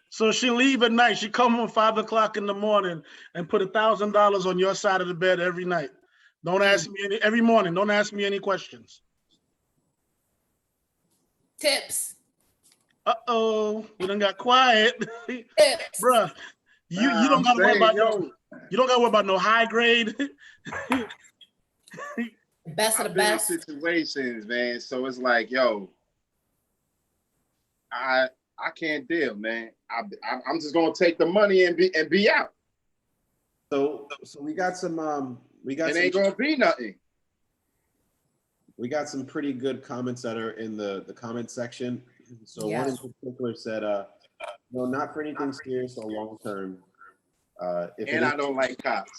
So she leave at night. She come home 5 o'clock in the morning and put $1,000 on your side of the bed every night. Don't ask me every morning. Don't ask me any questions. Tips. Uh-oh, we done got quiet. Tips. Bruh, you don't gotta worry about you don't gotta worry about no high grade. Best of the best situations, man. So it's like, yo, I can't deal, man. I'm just gonna take the money and be out. So we got some it ain't gonna be nothing. We got some pretty good comments that are in the comment section. So one in particular said, no, not for anything serious or long term. And I don't like cops.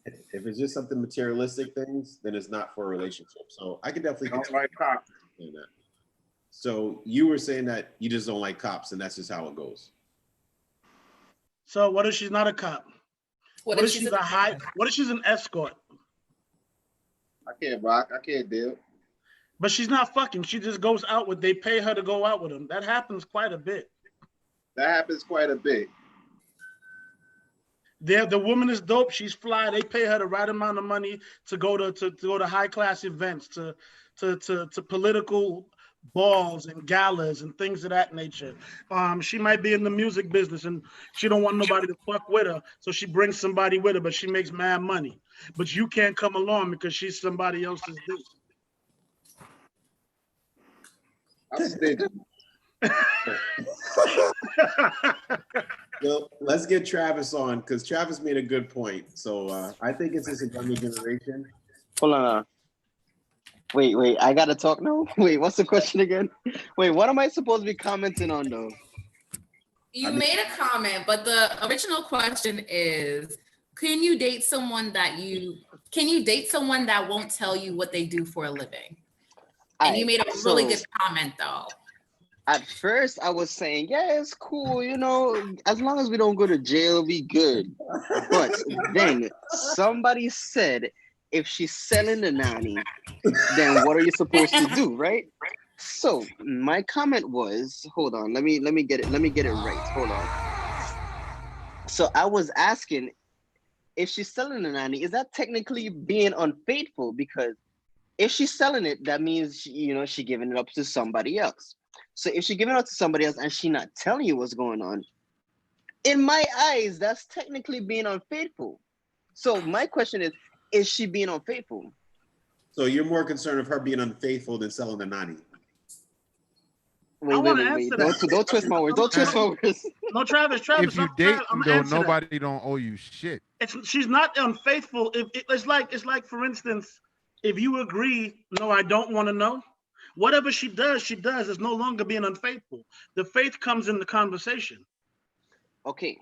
If it's just something materialistic things, then it's not for a relationship. So I could definitely don't like cops. That. So you were saying that you just don't like cops, and that's just how it goes. So what if she's not a cop? What What if if she's she's a- a high? What if she's an escort? I can't rock. I can't deal. But she's not fucking. She just goes out with. They pay her to go out with them. That happens quite a bit. That happens quite a bit. The woman is dope. She's fly. They pay her the right amount of money to go to high class events, to political balls and galas and things of that nature. She might be in the music business and she don't want nobody to fuck with her, so she brings somebody with her, but she makes mad money. But you can't come along because she's somebody else's dude. I'm stingy. Well, let's get Travis on because Travis made a good point. So I think it's just a younger generation. Hold on. Wait. I gotta talk now. Wait, what's the question again? Wait, what am I supposed to be commenting on though? You made a comment, but the original question is, can you date someone that won't tell you what they do for a living? And you made a really good comment though. At first, I was saying, yeah, it's cool, you know, as long as we don't go to jail, we good. But then somebody said, if she's selling the nanny, then what are you supposed to do, right? So my comment was, hold on, let me get it right. Hold on. So I was asking, if she's selling the nanny, is that technically being unfaithful? Because if she's selling it, that means she giving it up to somebody else. So if she giving it up to somebody else and she not telling you what's going on, in my eyes, that's technically being unfaithful. So my question is she being unfaithful? So you're more concerned of her being unfaithful than selling the nanny. Wait. Don't twist my words. Don't twist my words. No, Travis. If you date them, though, nobody don't owe you shit. She's not unfaithful. It's like, for instance, if you agree, no, I don't want to know. Whatever she does is no longer being unfaithful. The faith comes in the conversation. Okay.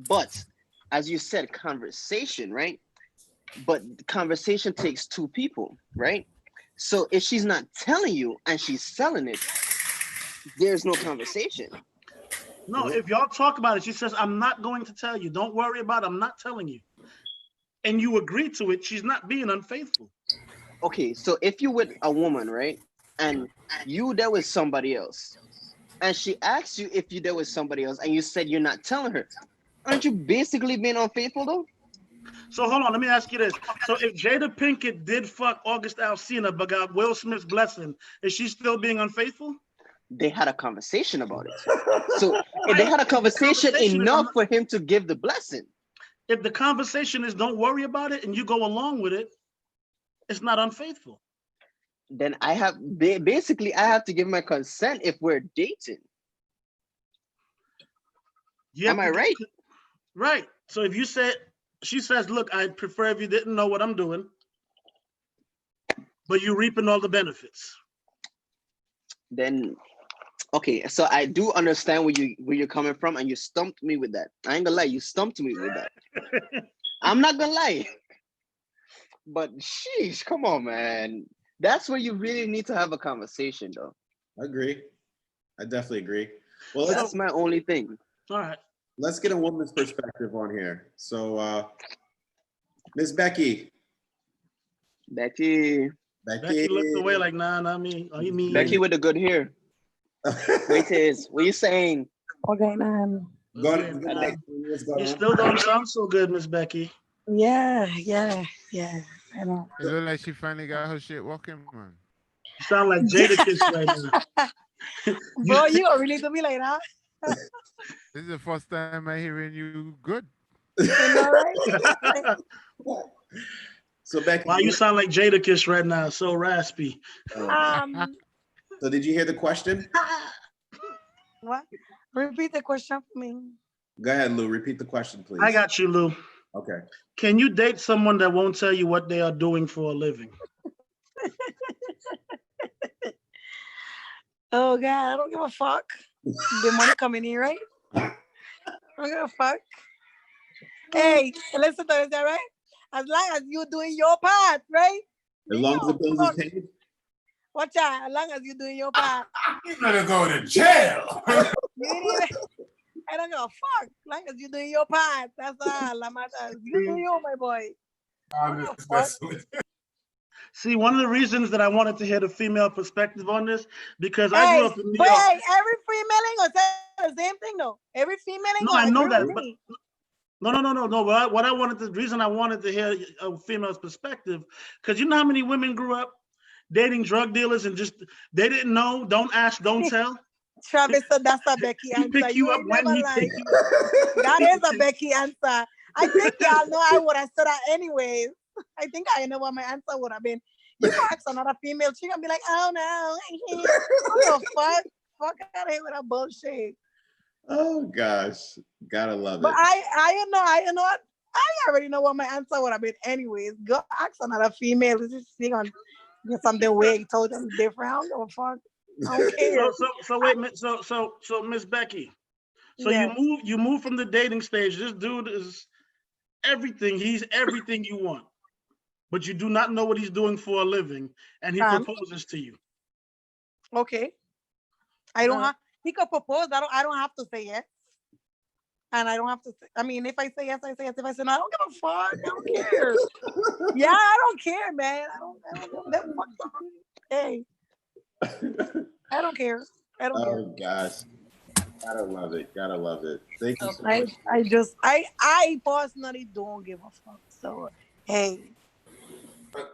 But as you said, conversation, right? But conversation takes two people, right? So if she's not telling you and she's selling it, there's no conversation. No, if y'all talk about it, she says, I'm not going to tell you. Don't worry about it. I'm not telling you. And you agree to it, she's not being unfaithful. Okay, so if you with a woman, right? And you there with somebody else, and she asks you if you there with somebody else, and you said you're not telling her, aren't you basically being unfaithful though? So hold on, let me ask you this. So if Jada Pinkett did fuck August Alsina but got Will Smith's blessing, is she still being unfaithful? They had a conversation about it. So if they had a conversation enough for him to give the blessing. If the conversation is don't worry about it and you go along with it, it's not unfaithful. Then I have to give my consent if we're dating. Am I right? Right. So if you said, she says, look, I'd prefer if you didn't know what I'm doing, but you're reaping all the benefits. Then, okay, so I do understand where you're coming from, and you stumped me with that. I ain't gonna lie, you stumped me with that. I'm not gonna lie. But sheesh, come on, man. That's where you really need to have a conversation, though. I agree. I definitely agree. Well, that's my only thing. All right. Let's get a woman's perspective on here. So, Miss Becky. Becky looked away like, nah, not me. Oh, you mean Becky with the good hair. Wait, what are you saying? Okay, You still don't sound so good, Miss Becky. Yeah. I know. It looks like she finally got her shit walking, man. You sound like Jadakiss right now. Bro, you gonna really do me like that? This is the first time I'm hearing you good. You know, right? So Becky, why you sound like Jadakiss right now? So raspy. So did you hear the question? What? Repeat the question for me. Go ahead, Lou. Repeat the question, please. I got you, Lou. Okay. Can you date someone that won't tell you what they are doing for a living? Oh God, I don't give a fuck. The money coming in, right? I don't give a fuck. Hey, listen to that, right? As long as you're doing your part, right? As long as the bills are paid. Watch out. As long as you're doing your part. You're gonna go to jail. And don't give a fuck. Long as you doing your part, that's all that matters. You do you, my boy. I don't give a fuck. See, one of the reasons that I wanted to hear the female perspective on this, because I Hey, grew up in New but York. hey, every female ain't gonna say the same thing though. Every female ain't No, gonna I know agree that, with but me. no. What I wanted, the reason I wanted to hear a female's perspective, because you know how many women grew up dating drug dealers and just they didn't know, don't ask, don't tell. Travis said that's a Becky He answer. pick you up ain't when never he lied. pick you up. That is a Becky answer. I think y'all know I would have said that anyways. I think I know what my answer would have been. You can ask another female chick and be like, oh no, what the fuck out of here with that bullshit. Oh gosh, gotta love But it. I know what I already know what my answer would have been anyways. Go ask another female. Just see on get something weird. Told them different. I don't give a fuck. I don't care. So wait, so Miss Becky. So Yeah. you move from the dating stage. This dude is everything. He's everything you want, but you do not know what he's doing for a living, and he proposes to you. Okay. I don't have. He could propose. I don't have to say yes, and I don't have to. I mean, if I say yes, I say yes. If I say no, I don't give a fuck. I don't care. Yeah, I don't care, man. I don't give a fuck. Hey, I don't care. I don't care. Oh gosh, gotta love it. Gotta love it. Thank you so much. I personally don't give a fuck. So, hey.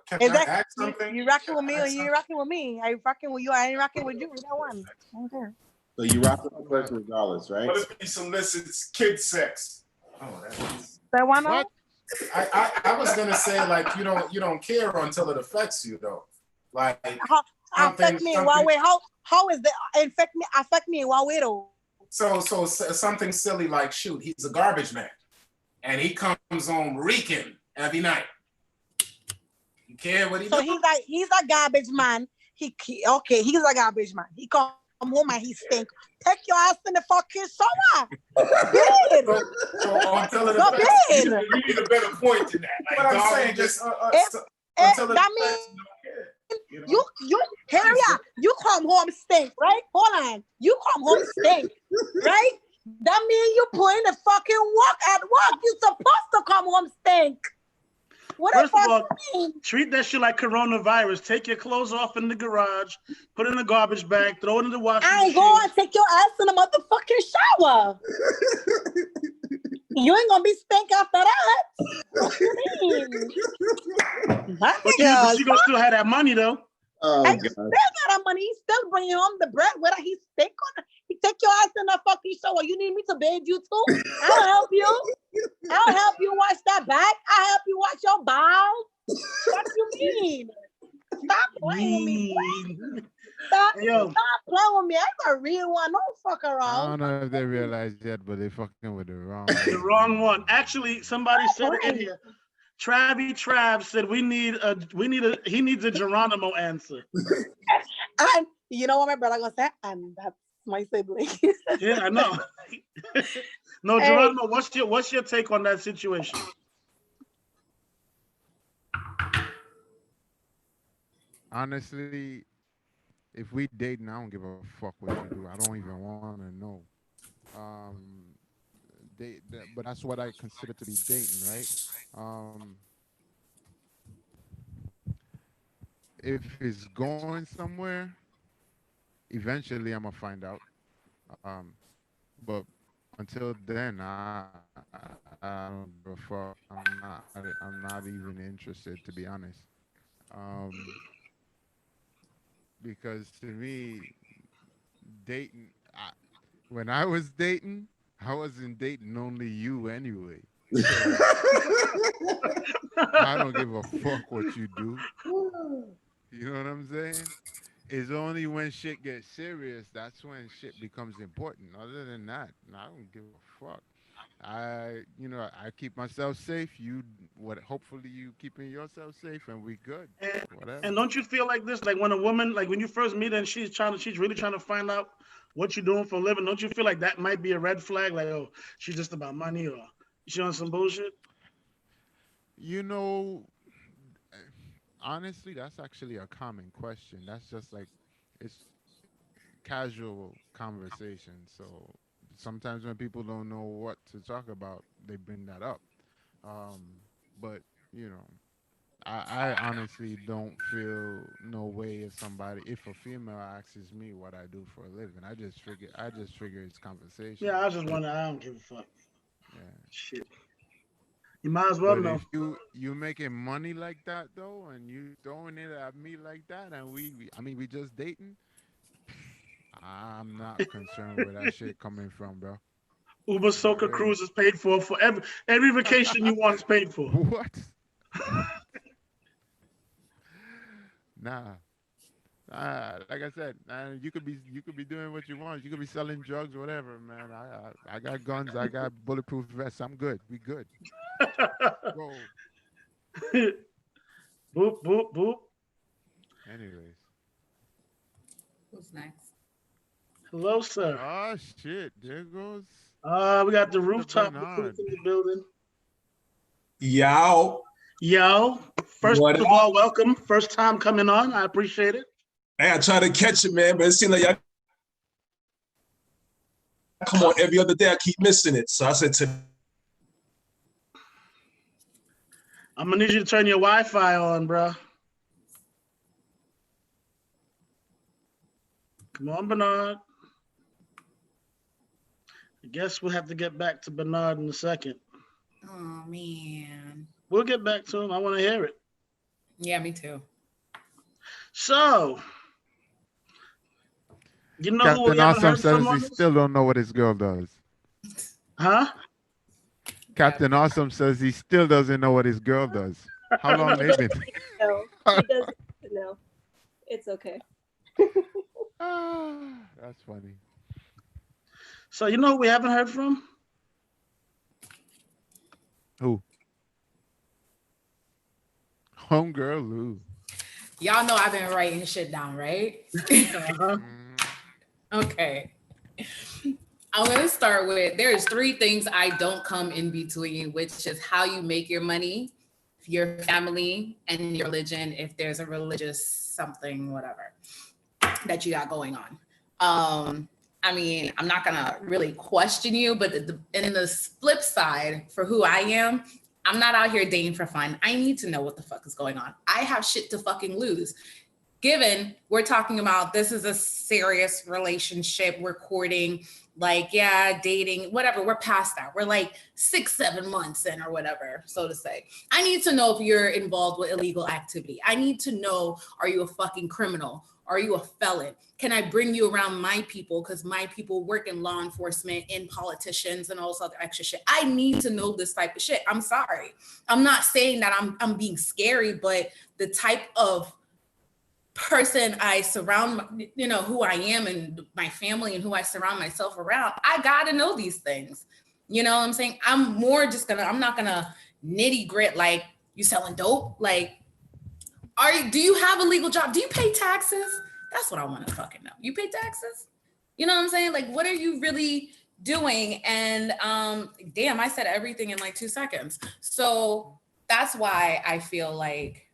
Can I ask something? You rocking with me or you ain't rocking with me? I rocking with you. I ain't rocking with you. That one. I don't care. So you rock with the person regardless, right? What if he solicits kid sex? Oh, that one. What? I was gonna say like you don't care until it affects you though. Like affect me in what way? How is that affect me in what way though? So something silly like shoot, he's a garbage man, and he comes home reeking every night. You care what he? So he's a garbage man. He's a garbage man. He come home and he stink. Take your ass in the fucking shower. So until it affects you, you need a better point than that. Like, what I'm saying, just until it affects you. You Harriet, you come home stink, right? Hold on. You come home stink, right? That means you put in the fucking work at work. You supposed to come home stink. What First of all, treat that shit like coronavirus. Take your clothes off in the garage, put it in a garbage bag, throw it in the washing machine. I ain't going to take your ass in the motherfucking shower. You ain't gonna be stink after that. What you mean? But you gonna still have that money though. Oh, I still got that money. He's still bringing home the bread, whether he stink or not. He take your ass in the fucking shower. You need me to bathe you too? I'll help you. I'll help you wash that back. I'll help you wash your bowels. What you mean? Stop playing with me. Stop playing with me. I'm a real one. Don't fuck around. I don't know if they realize yet, but they fucking with the wrong one. The wrong one. Actually, somebody said it in here. Trav said he needs a Geronimo answer. And you know what my brother gonna say? And that's my sibling. Yeah, I know. No, hey. Geronimo, what's your take on that situation? Honestly, if we dating, I don't give a fuck what you do. I don't even want to know. But that's what I consider to be dating, right? If it's going somewhere, eventually I'm gonna find out. But until then, I don't give a fuck. I'm not even interested, to be honest. Because to me, dating, when I was dating, I wasn't dating only you anyway. So I don't give a fuck what you do. You know what I'm saying? It's only when shit gets serious, that's when shit becomes important. Other than that, I don't give a fuck. I keep myself safe. Hopefully you keeping yourself safe, and we good. Whatever. And don't you feel like this? Like when a woman, like when you first meet her and she's really trying to find out what you're doing for a living. Don't you feel like that might be a red flag? Like, oh, she's just about money, or she on some bullshit? You know, honestly, that's actually a common question. That's just like, it's casual conversation. So sometimes when people don't know what to talk about, they bring that up. Um, but you know, I honestly don't feel no way if somebody, if a female asks me what I do for a living, I just figure it's conversation. Yeah, I was just wondering. I don't give a fuck. Yeah. Shit. You might as well But know. if you making money like that though, and you throwing it at me like that, and I mean we just dating, I'm not concerned where that shit coming from, bro. Uber Not Soca really. Cruise is paid for every vacation you want is paid for. What? Nah. Like I said, you could be doing what you want. You could be selling drugs, whatever, man. I got guns. I got bulletproof vests. I'm good. We good. Whoa. Boop boop boop. Anyways. Who's next? Hello, sir. Oh shit! There goes. We got the Mr. rooftop Bernard. in the building. Yo, Yo, first what of up? all, welcome. First time coming on. I appreciate it. Hey, I try to catch it, man, but it seems like y'all come on every other day. I keep missing it. So I said to I'm gonna need you to turn your Wi-Fi on, bro. Come on, Bernard. I guess we'll have to get back to Bernard in a second. Oh man. We'll get back to him. I want to hear it. Yeah, me too. So, you know who we Captain haven't Awesome heard says from he on this? still don't know what his girl does. Huh? Captain Awesome says he still doesn't know what his girl does. How long they been? No, he doesn't know. It's okay. That's funny. So you know who we haven't heard from? Who? Homegirl Lou. Y'all know I've been writing shit down, right? Uh-huh. Okay. I'm going to start with there's 3 things I don't come in between, which is how you make your money, your family, and your religion, if there's a religious something, whatever, that you got going on. I mean, I'm not going to really question you, but in the flip side, for who I am, I'm not out here dating for fun. I need to know what the fuck is going on. I have shit to fucking lose. Given we're talking about this is a serious relationship, we're courting, like, yeah, dating, whatever, we're past that. We're like 6-7 months in or whatever, so to say. I need to know if you're involved with illegal activity. I need to know, are you a fucking criminal? Are you a felon? Can I bring you around my people? Because my people work in law enforcement, in politicians, and all this other extra shit. I need to know this type of shit. I'm sorry. I'm not saying that I'm being scary, but the type of person I surround, you know, who I am and my family and who I surround myself around, I gotta know these things. You know what I'm saying? I'm not gonna nitty grit like, you selling dope? Like, do you have a legal job? Do you pay taxes? That's what I want to fucking know. You pay taxes? You know what I'm saying? Like, what are you really doing? And damn, I said everything in like 2 seconds. So that's why I feel like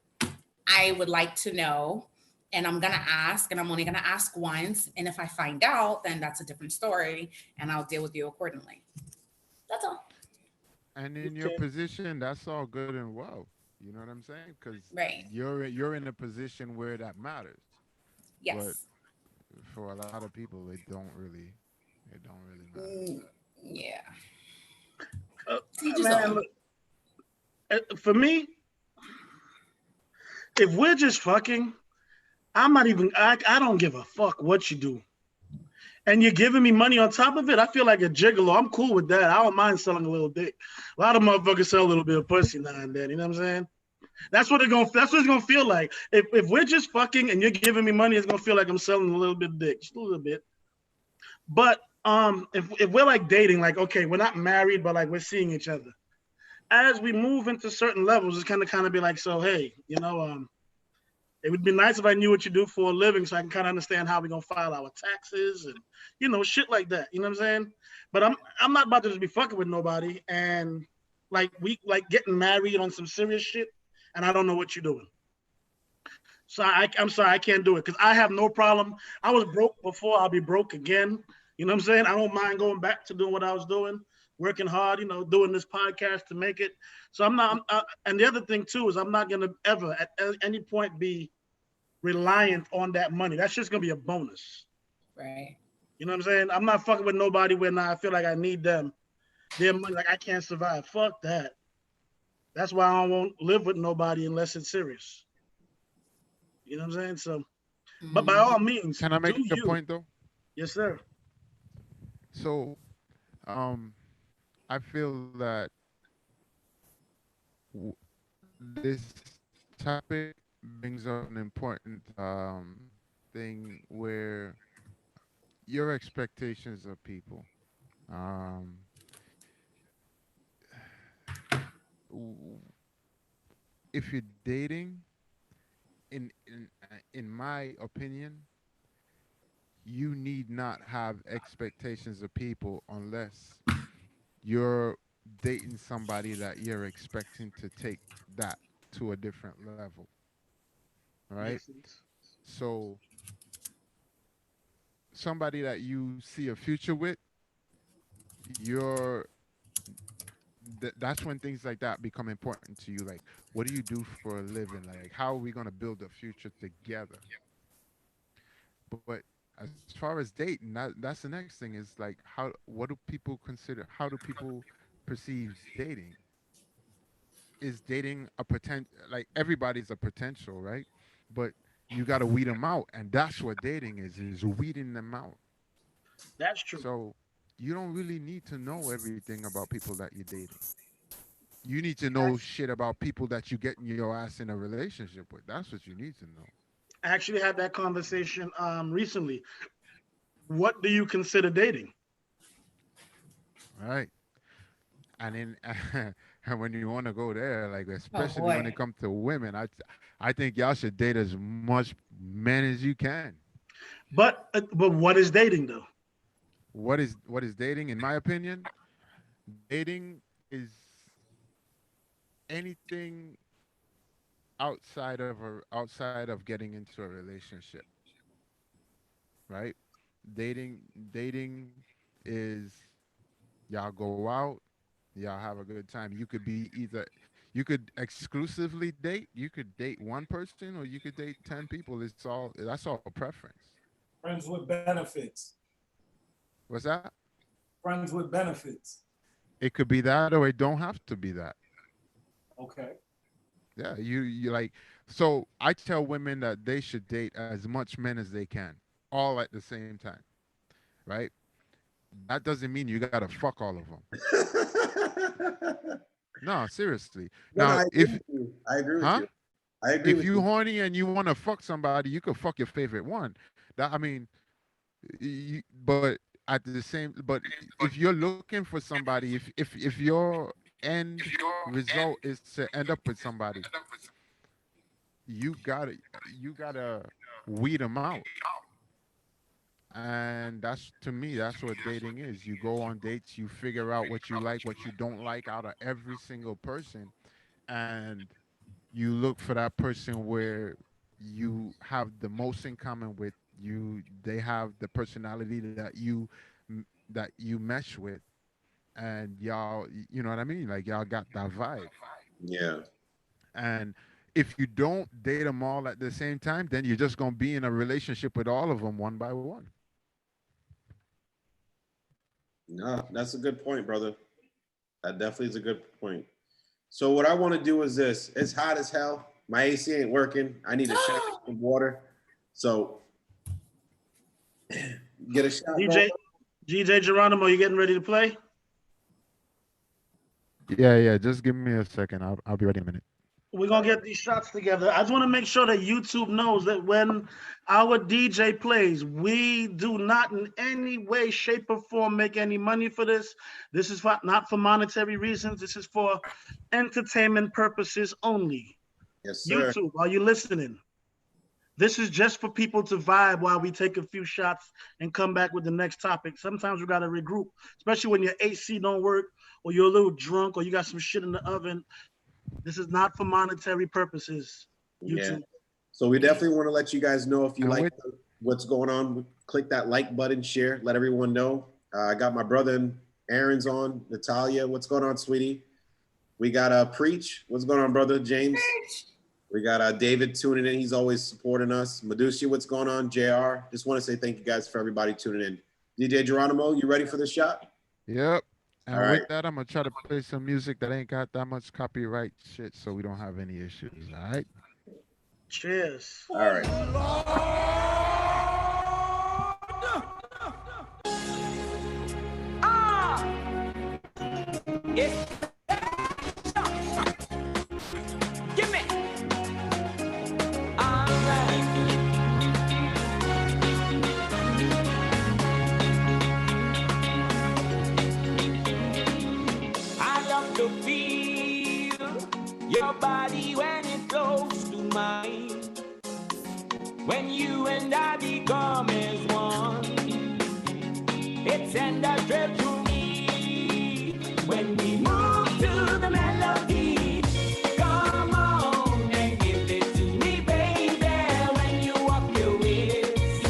I would like to know, and I'm gonna ask, and I'm only gonna ask once. And if I find out, then that's a different story, and I'll deal with you accordingly. That's all. And in your position, that's all good and well. You know what I'm saying? Because right, you're in a position where that matters. Yes. But for a lot of people, it don't really matter. Yeah. Man, look, for me, if we're just fucking, I'm not even, I don't give a fuck what you do. And you're giving me money on top of it, I feel like a gigolo. I'm cool with that. I don't mind selling a little dick. A lot of motherfuckers sell a little bit of pussy now and then, you know what I'm saying? That's what it's gonna feel like. If we're just fucking and you're giving me money, it's gonna feel like I'm selling a little bit of dick, just a little bit. But if we're like dating, like, okay, we're not married, but like we're seeing each other. As we move into certain levels, it's kind of be like, so hey, you know, it would be nice if I knew what you do for a living so I can kind of understand how we're gonna file our taxes and, you know, shit like that. You know what I'm saying? But I'm not about to just be fucking with nobody and like we like getting married on some serious shit and I don't know what you're doing. So I'm sorry, I can't do it because I have no problem. I was broke before, I'll be broke again. You know what I'm saying? I don't mind going back to doing what I was doing, working hard, you know, doing this podcast to make it. So I'm not, and the other thing too is I'm not going to ever at any point be reliant on that money. That's just going to be a bonus. Right. You know what I'm saying? I'm not fucking with nobody when I feel like I need them. Their money, like I can't survive. Fuck that. That's why I won't live with nobody unless it's serious. You know what I'm saying? So, but by all means, can I make do a you. point though? Yes, sir. So, I feel that this topic brings up an important thing where your expectations of people. If you're dating, in my opinion, you need not have expectations of people unless you're dating somebody that you're expecting to take that to a different level. Right? Yes. So somebody that you see a future with, that's when things like that become important to you. Like, what do you do for a living? Like, how are we going to build a future together? But as far as dating, that's the next thing is like, what do people consider? How do people perceive dating? Is dating a potential? Like, everybody's a potential, right? But you got to weed them out. And that's what dating is weeding them out. That's true. So you don't really need to know everything about people that you're dating. You need to know shit about people that you get your ass in a relationship with. That's what you need to know. I actually had that conversation recently. What do you consider dating? Right. And then and when you want to go there, like especially when it comes to women, I think y'all should date as much men as you can. But what is dating though? What is dating? In my opinion, dating is anything outside of getting into a relationship, right? Dating is y'all go out, y'all have a good time. You could exclusively date. You could date one person, or you could date 10 people. That's all a preference. Friends with benefits. What's that? Friends with benefits. It could be that, or it don't have to be that. Okay. Yeah, you like. So I tell women that they should date as much men as they can, all at the same time, right? That doesn't mean you gotta fuck all of them. No, seriously. No, Now, I agree with you. I agree with you. I agree if with you horny and you want to fuck somebody, you could fuck your favorite one. That I mean, but at the same, but if you're looking for somebody, if your end result is to end up with somebody, you gotta weed them out. And to me, that's what dating is. You go on dates, you figure out what you like, what you don't like out of every single person, and you look for that person where you have the most in common with you. They have the personality that you mesh with, and y'all, you know what I mean? Like y'all got that vibe. Yeah. And if you don't date them all at the same time, then you're just gonna be in a relationship with all of them one by one. No, that's a good point, brother. That definitely is a good point. So what I want to do is this. It's hot as hell. My AC ain't working. I need a shot of water. So get a shot. DJ Geronimo, you getting ready to play? Yeah. Just give me a second. I'll be ready in a minute. We're gonna get these shots together. I just want to make sure that YouTube knows that when our DJ plays, we do not in any way, shape, or form make any money for this. This is not for monetary reasons. This is for entertainment purposes only. Yes, sir. YouTube, are you listening? This is just for people to vibe while we take a few shots and come back with the next topic. Sometimes we gotta regroup, especially when your AC don't work or you're a little drunk or you got some shit in the oven. This is not for monetary purposes. YouTube. Yeah. So we definitely want to let you guys know if you like what's going on. Click that like button, share, let everyone know. I got my brother Aaron's on, Natalia. What's going on, sweetie? We got Preach. What's going on, brother James? We got David tuning in. He's always supporting us. Medusi, what's going on? JR. Just want to say thank you guys for everybody tuning in. DJ Geronimo, you ready for the shot? Yep. And All with right. that, I'm gonna try to play some music that ain't got that much copyright shit, so we don't have any issues. All right. Cheers. All right. Yes. Give me. All right. I love to feel your body when it's close to mine. When you and I become as one, it sends a thrill to me when we move to the melody. Come on and give it to me, baby. When you walk your ways,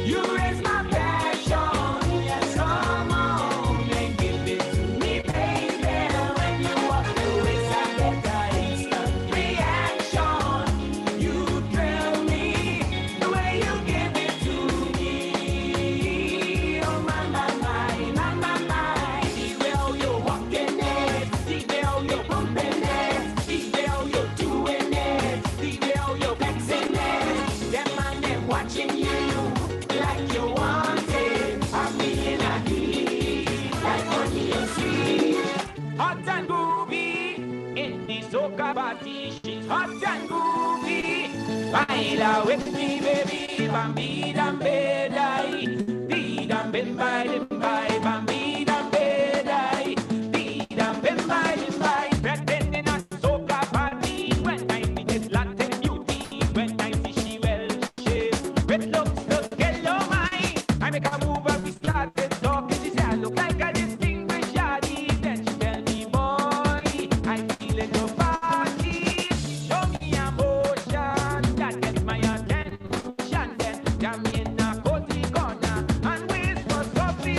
you raise my passion. Yes, come on and give it to me, baby. When you walk your ways, I get an instant reaction. You thrill me the way you give it to me. Oh my, my, my, my, my, my. The way you're walking it, the way you're pumping it, the way you're doing it, the way you're flexing it. Them man, them watching you like you want it. I'm feeling a heat like honey and sweet. Hot and groovy in the soca party. She's hot and groovy. Baila with me, baby. Bambi dam bedai, be dam bim by dim by, bambi dam bedai, be dam bim by dim by. Pretend in a soca party when I see this Latin beauty, when I see she well shaped, with looks to get your mind. I make a move and we started talking. She said I look like a distinguished yardie. Then she tell me, boy, I'm feeling your body. Show me emotion that gets my attention. Then jam me in a cozy corner and whisper softly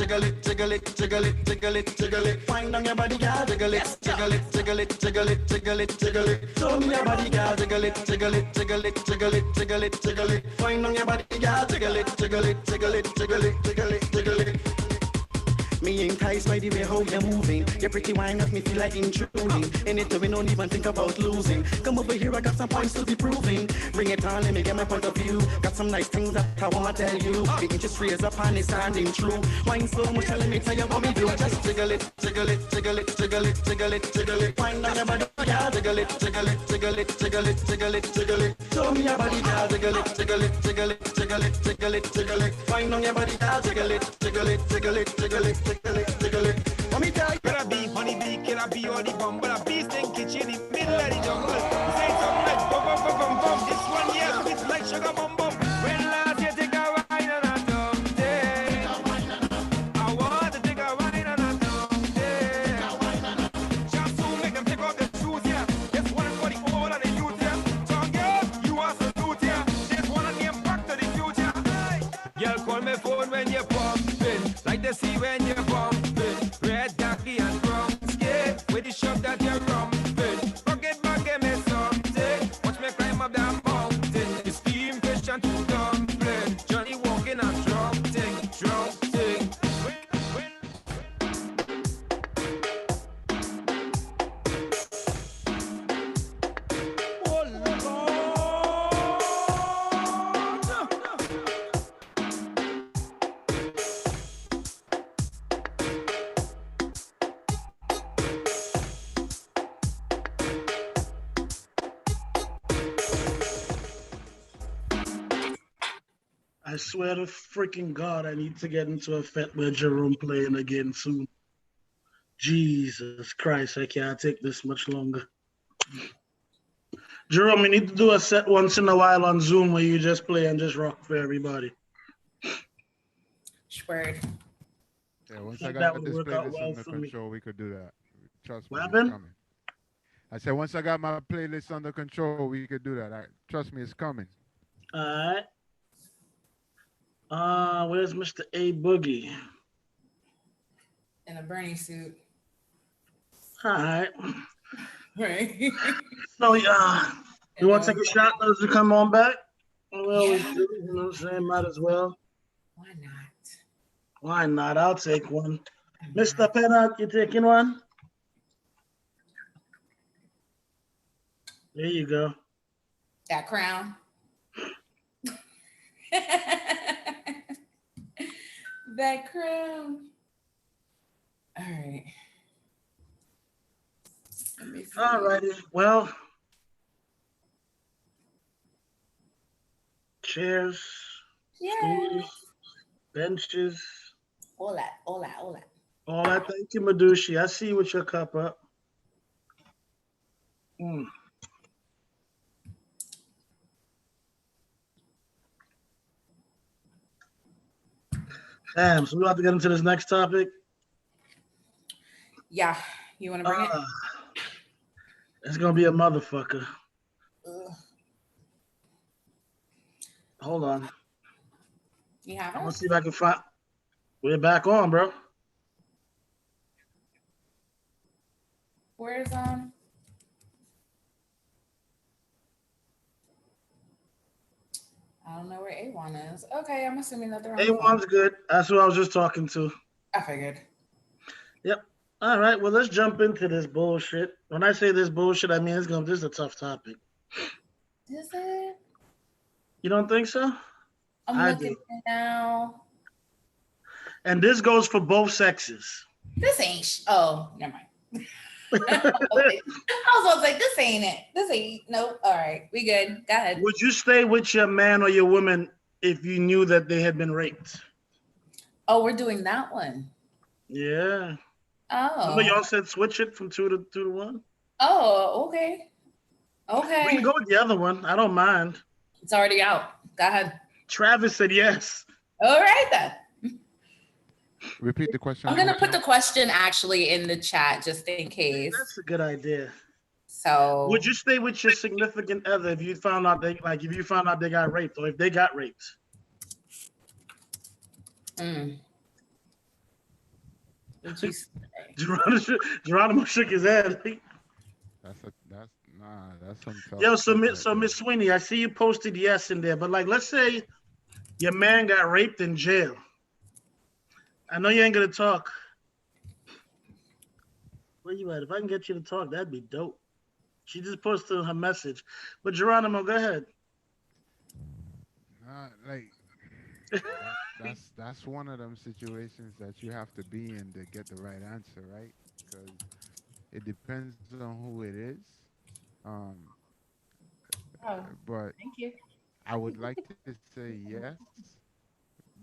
jiggle it, jiggle it, jiggle it, jiggle it, jiggle it. Find on your body, girl, jiggle it, jiggle it, jiggle it, jiggle it, jiggle it, jiggle it. Show me your body, girl, jiggle it, jiggle it, jiggle it, jiggle it, jiggle it, jiggle it. Find on your body, girl, jiggle it, jiggle it, jiggle it, jiggle it, jiggle it, jiggle it. Me enticed by the way how you're moving. Your pretty wine make me feel like intruding. In it, we don't even think about losing. Come over here, I got some points to be proving. Bring it on, let me get my point of view. Got some nice things that I wanna tell you. The interest rates up and it's standing true. Wine so much, let me tell you what me do. Just jiggle it, jiggle it, jiggle it, jiggle it, jiggle it, jiggle it. Find on your body, yeah, jiggle it, jiggle it, jiggle it, jiggle it, jiggle it, jiggle it. Show me your body, yeah, jiggle it, jiggle it, jiggle it, jiggle it, jiggle it, jiggle it. Find on your body, yeah, jiggle it, jiggle it, jiggle it, jiggle it, jiggle it, jiggle it. Let me tell you. Better be honey bee, killer bee, or the bumble. A beast in kitchen in middle of the jungle. Say something like bum bum bum bum bum. This one here sweet like sugar bum bum. When last you take a wine and a someday, I want to take a wine and a someday. Just to make them take off their shoes, yeah. This one is for the old and the youth, yeah. Some girls, you are salute, yeah. This one is name back to the future. Girl, call me phone when you're pumping, like the sea when you're pumping. Red, khaki, and brown skin with the shop that you're rumping. Forget back, give me something. Watch me climb up that mountain. The steam fish and two dumpling. Johnny walking and drum ting, drum ting. I swear to freaking God, I need to get into a fet where Jerome playing again soon. Jesus Christ, I can't take this much longer. Jerome, we need to do a set once in a while on Zoom where you just play and just rock for everybody. Word. Yeah, once I I think got that this would work out playlist well under for me. control, we could do that. Trust me, What it's happened? coming. I said once I got my playlist under control, we could do that. Trust me, it's coming. All right. Where's Mr. A Boogie? In a Bernie suit. All right. Right. So, you want to take a shot as we come on back? We always do, you know what I'm saying? Might as well. Why not? Why not? I'll take one. Mr. Pennock, you taking one? There you go. That crown. That crown. All right. All righty. Well, chairs, stools, benches, all that. all that. Thank you, Madushi. I see you with your cup up. Damn, so we have to get into this next topic. Yeah, you want to bring it? It's gonna be a motherfucker. Ugh. Hold on. You have I'm gonna it? see if I can find. We're back on, bro. Where's I don't know where A1 is. Okay, I'm assuming that they're on the phone. A1's good. That's who I was just talking to. I figured. Yep. All right. Well, let's jump into this bullshit. When I say this bullshit, I mean this is a tough topic. Is it? You don't think so? I'm I looking do. now. And this goes for both sexes. This ain't. Oh, never mind. I was gonna say this ain't it. This ain't. Nope. All right, we good. Go ahead. Would you stay with your man or your woman if you knew that they had been raped? Oh, we're doing that one. Yeah. Oh. Remember y'all said switch it from 2 to 1? Oh, okay. Okay. We can go with the other one. I don't mind. It's already out. Go ahead. Travis said yes. All right then. Repeat the question. I'm gonna put the question actually in the chat just in case. That's a good idea. So would you stay with your significant other if you found out they got raped or if they got raped? What you say? Geronimo shook his head. That's some tough Yo, shit right so there. Miss Sweeney, I see you posted yes in there, but like, let's say your man got raped in jail. I know you ain't gonna talk. Where you at? If I can get you to talk, that'd be dope. She just posted her message. But Geronimo, go ahead. Like that's one of them situations that you have to be in to get the right answer, right? Because it depends on who it is. Um, Oh, but thank you. I would like to say yes,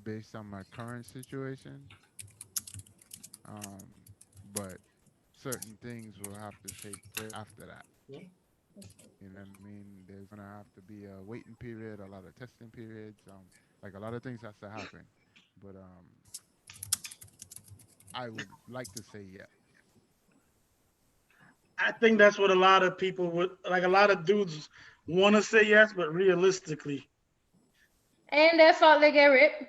based on my current situation. Um, but certain things will have to take place after that. You know what I mean? There's gonna have to be a waiting period, a lot of testing periods. Like a lot of things has to happen. But I would like to say yes. I think that's what a lot of people would like. A lot of dudes want to say yes, but realistically, And their fault they get raped.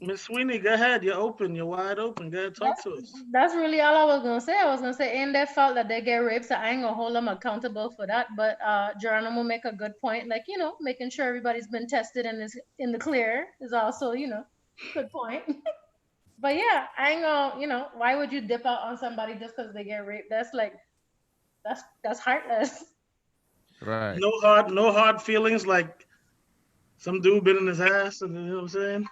Miss Sweeney, go ahead. You're open. You're wide open. Go ahead, talk That's, to us. that's really all I was gonna say. I was gonna say, ain't their fault that they get raped, so I ain't gonna hold them accountable for that. But Geronimo make a good point, like making sure everybody's been tested and is in the clear is also good point. But yeah, I ain't gonna why would you dip out on somebody just because they get raped? That's like that's heartless. Right. No hard feelings. Like some dude been in his ass, and you know what I'm saying.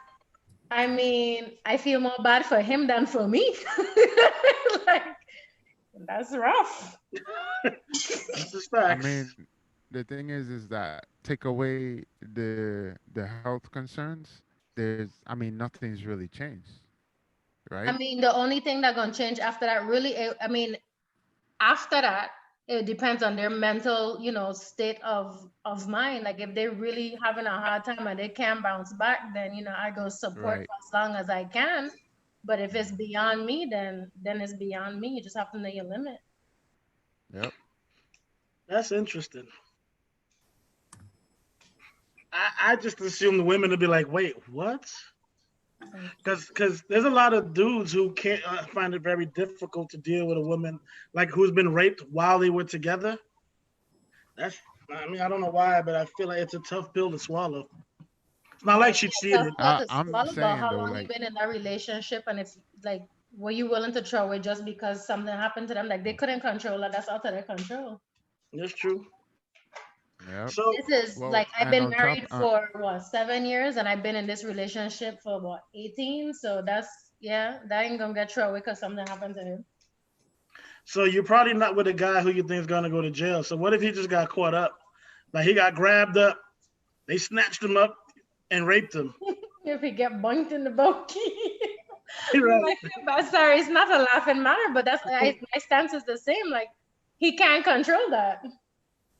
I mean, I feel more bad for him than for me. Like, that's rough. That's just I facts. mean, the thing is that take away the health concerns. Nothing's really changed, right? I mean, the only thing that's gonna change after that, really, after that, it depends on their mental, state of mind. Like if they're really having a hard time and they can't bounce back, then I go support Right. for as long as I can. But if it's beyond me, then it's beyond me. You just have to know your limit. Yep. That's interesting. I just assume the women would be like, wait, what? Because there's a lot of dudes who can't find it very difficult to deal with a woman like who's been raped while they were together. I don't know why, but I feel like it's a tough pill to swallow. It's not like she cheated. I'm But saying how though, long like you been in that relationship, and if like were you willing to throw away just because something happened to them? Like they couldn't control it. That's out of their control. That's true. Yep. So This is Well, like I've and been on top, married for 7 years, and I've been in this relationship for 18. So that ain't gonna get thrown away because something happened to him. So you're probably not with a guy who you think is gonna go to jail. So what if he just got caught up? Like he got grabbed up, they snatched him up and raped him. If he get bunked in the bokeh. Right. But sorry, it's not a laughing matter, but my stance is the same. Like he can't control that.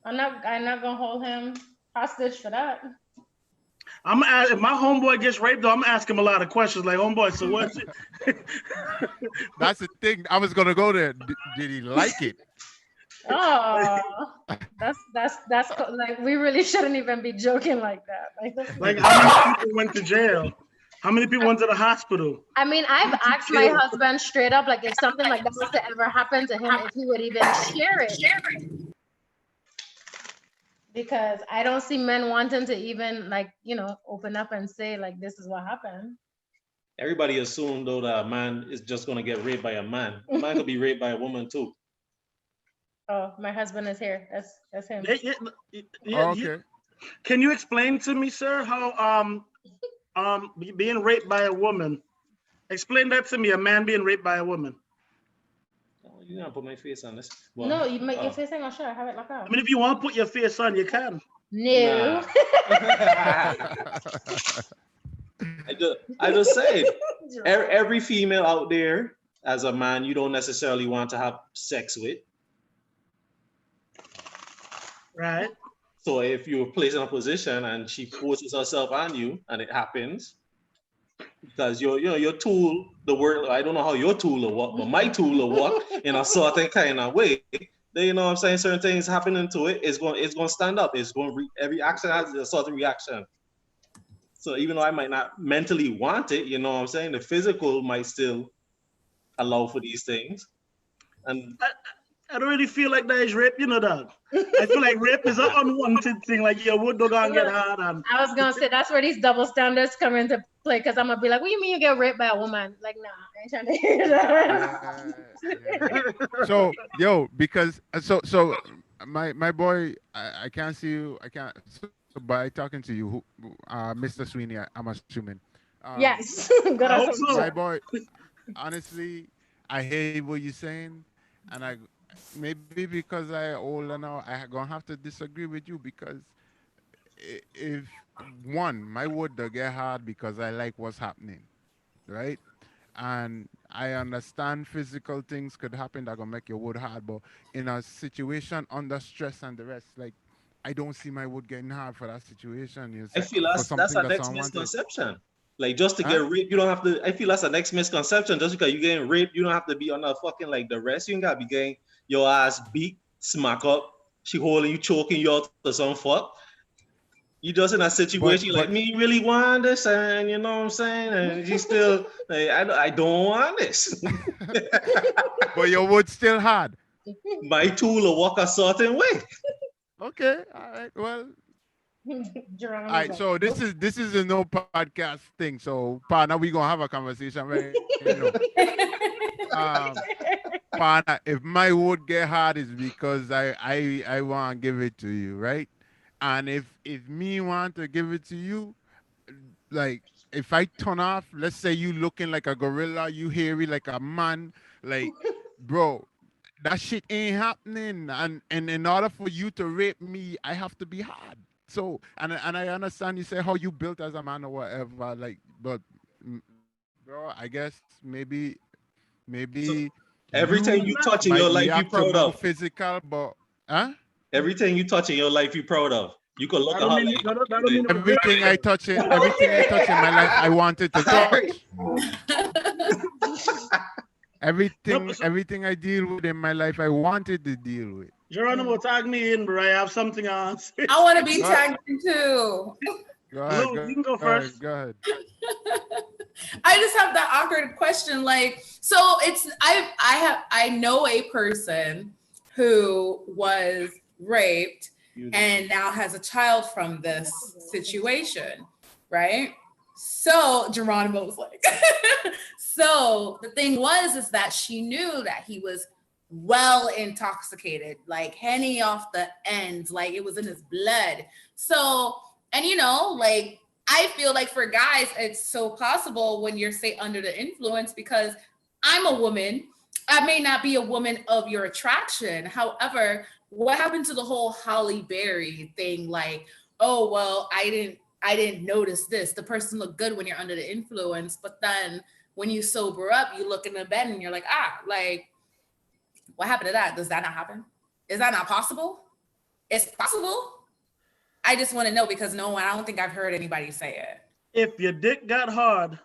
I'm not gonna hold him hostage for that. If my homeboy gets raped, though, I'm asking him a lot of questions. Like, homeboy, so what's it? that's the thing. I was gonna go there. Did he like it? Oh, that's like we really shouldn't even be joking like that. Like how many people went to jail? How many people went to the hospital? I mean, I've asked my husband straight up, like if something like that was to ever happen to him, if he would even share it. Because I don't see men wanting to even open up and say like this is what happened. Everybody assumed though that a man is just gonna get raped by a man. A man could be raped by a woman too. Oh, my husband is here. That's him. Okay. Can you explain to me, sir, how being raped by a woman? Explain that to me. A man being raped by a woman. You're gonna put my face on this. No, you make your face ain't gonna show. I have it like that. I mean, if you want to put your face on, you can. No. I just say every female out there, as a man, you don't necessarily want to have sex with. Right. So if you're placed in a position and she forces herself on you, and it happens, because your tool, the word, I don't know how your tool will work, but my tool will work in a certain kind of way. Then you know what I'm saying, certain things happening to it, it's going to stand up. It's going every action has a certain reaction. So even though I might not mentally want it, you know what I'm saying, the physical might still allow for these things. And I don't really feel like that is rape, you know, dog. I feel like rape is an unwanted thing. Like, your wood dog and get hard. And I was gonna say that's where these double standards come into play, because I'm gonna be like, what do you mean you get raped by a woman? Like, nah, I ain't trying to hear that. So, yo, because so my boy, I can't see you. I can't. So by talking to you, Mr. Sweeney, I'm assuming. Yes. Good assumption. My boy, honestly, I hear what you're saying, and I maybe because I older now, I gonna have to disagree with you, because if one, my wood do get hard because I like what's happening, right? And I understand physical things could happen that gonna make your wood hard, but in a situation under stress and the rest, like, I don't see my wood getting hard for that situation. You I feel that's a next misconception. Like, just to get raped, you don't have to. I feel that's a next misconception. Just because you're getting raped, you don't have to be on a fucking like the rest. You ain't gotta be getting your ass beat, smack up, she holding you, choking you out to some fuck. You just in a situation like, me really want this, and you know what I'm saying, and you still like, I don't want this. But your wood still hard. My tool will walk a certain way. Okay, all right, well. All right, so this is a no podcast thing. So, partner, we gonna have a conversation, right? Partner, if my wood get hard, is because I want to give it to you, right? And if me want to give it to you, like, if I turn off, let's say you looking like a gorilla, you hairy like a man, like, bro, that shit ain't happening. And in order for you to rape me, I have to be hard. So, and I understand you say how you built as a man or whatever, like, but bro, I guess maybe so everything you touch in your life you proud of. Physical, but everything you touch in your life you proud of. You could look at everything I touch in my life I wanted to touch. Everything I deal with in my life I wanted to deal with. Geronimo, tag me in, bro. I have something on. I want to be tagged in too. Go ahead, you can go first. Go ahead. I just have that awkward question. Like, so it's I know a person who was raped and now has a child from this situation, right? So Geronimo was like, so the thing is that she knew that he was well intoxicated, like Henny off the ends, like it was in his blood. So, and you know, like, I feel like for guys, it's so possible when you're, say, under the influence, because I'm a woman. I may not be a woman of your attraction. However, what happened to the whole Halle Berry thing? Like, oh, well, I didn't notice this. The person looked good when you're under the influence, but then when you sober up, you look in the bed and you're like, like, what happened to that? Does that not happen? Is that not possible? It's possible. I just want to know, because I don't think I've heard anybody say it. If your dick got hard,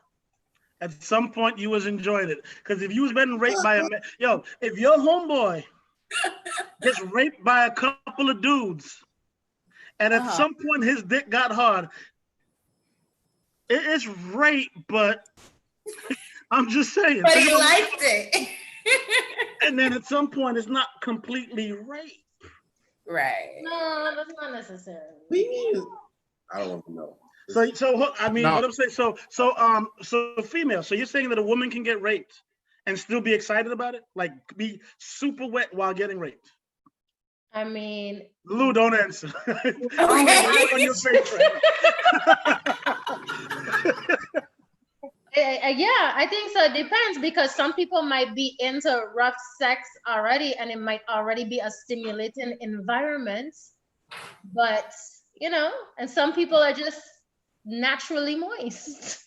at some point you was enjoying it. Because if you was been raped by a man, if your homeboy gets raped by a couple of dudes, and at some point his dick got hard, it's rape, but I'm just saying. But he liked it. And then at some point it's not completely rape. Right. No, that's not necessary. I don't want to know. So I mean, what I'm saying. So female. So you're saying that a woman can get raped and still be excited about it, like be super wet while getting raped? I mean, Lou, don't answer. On your face yeah, I think so. It depends, because some people might be into rough sex already, and it might already be a stimulating environment. But, you know, and some people are just naturally moist.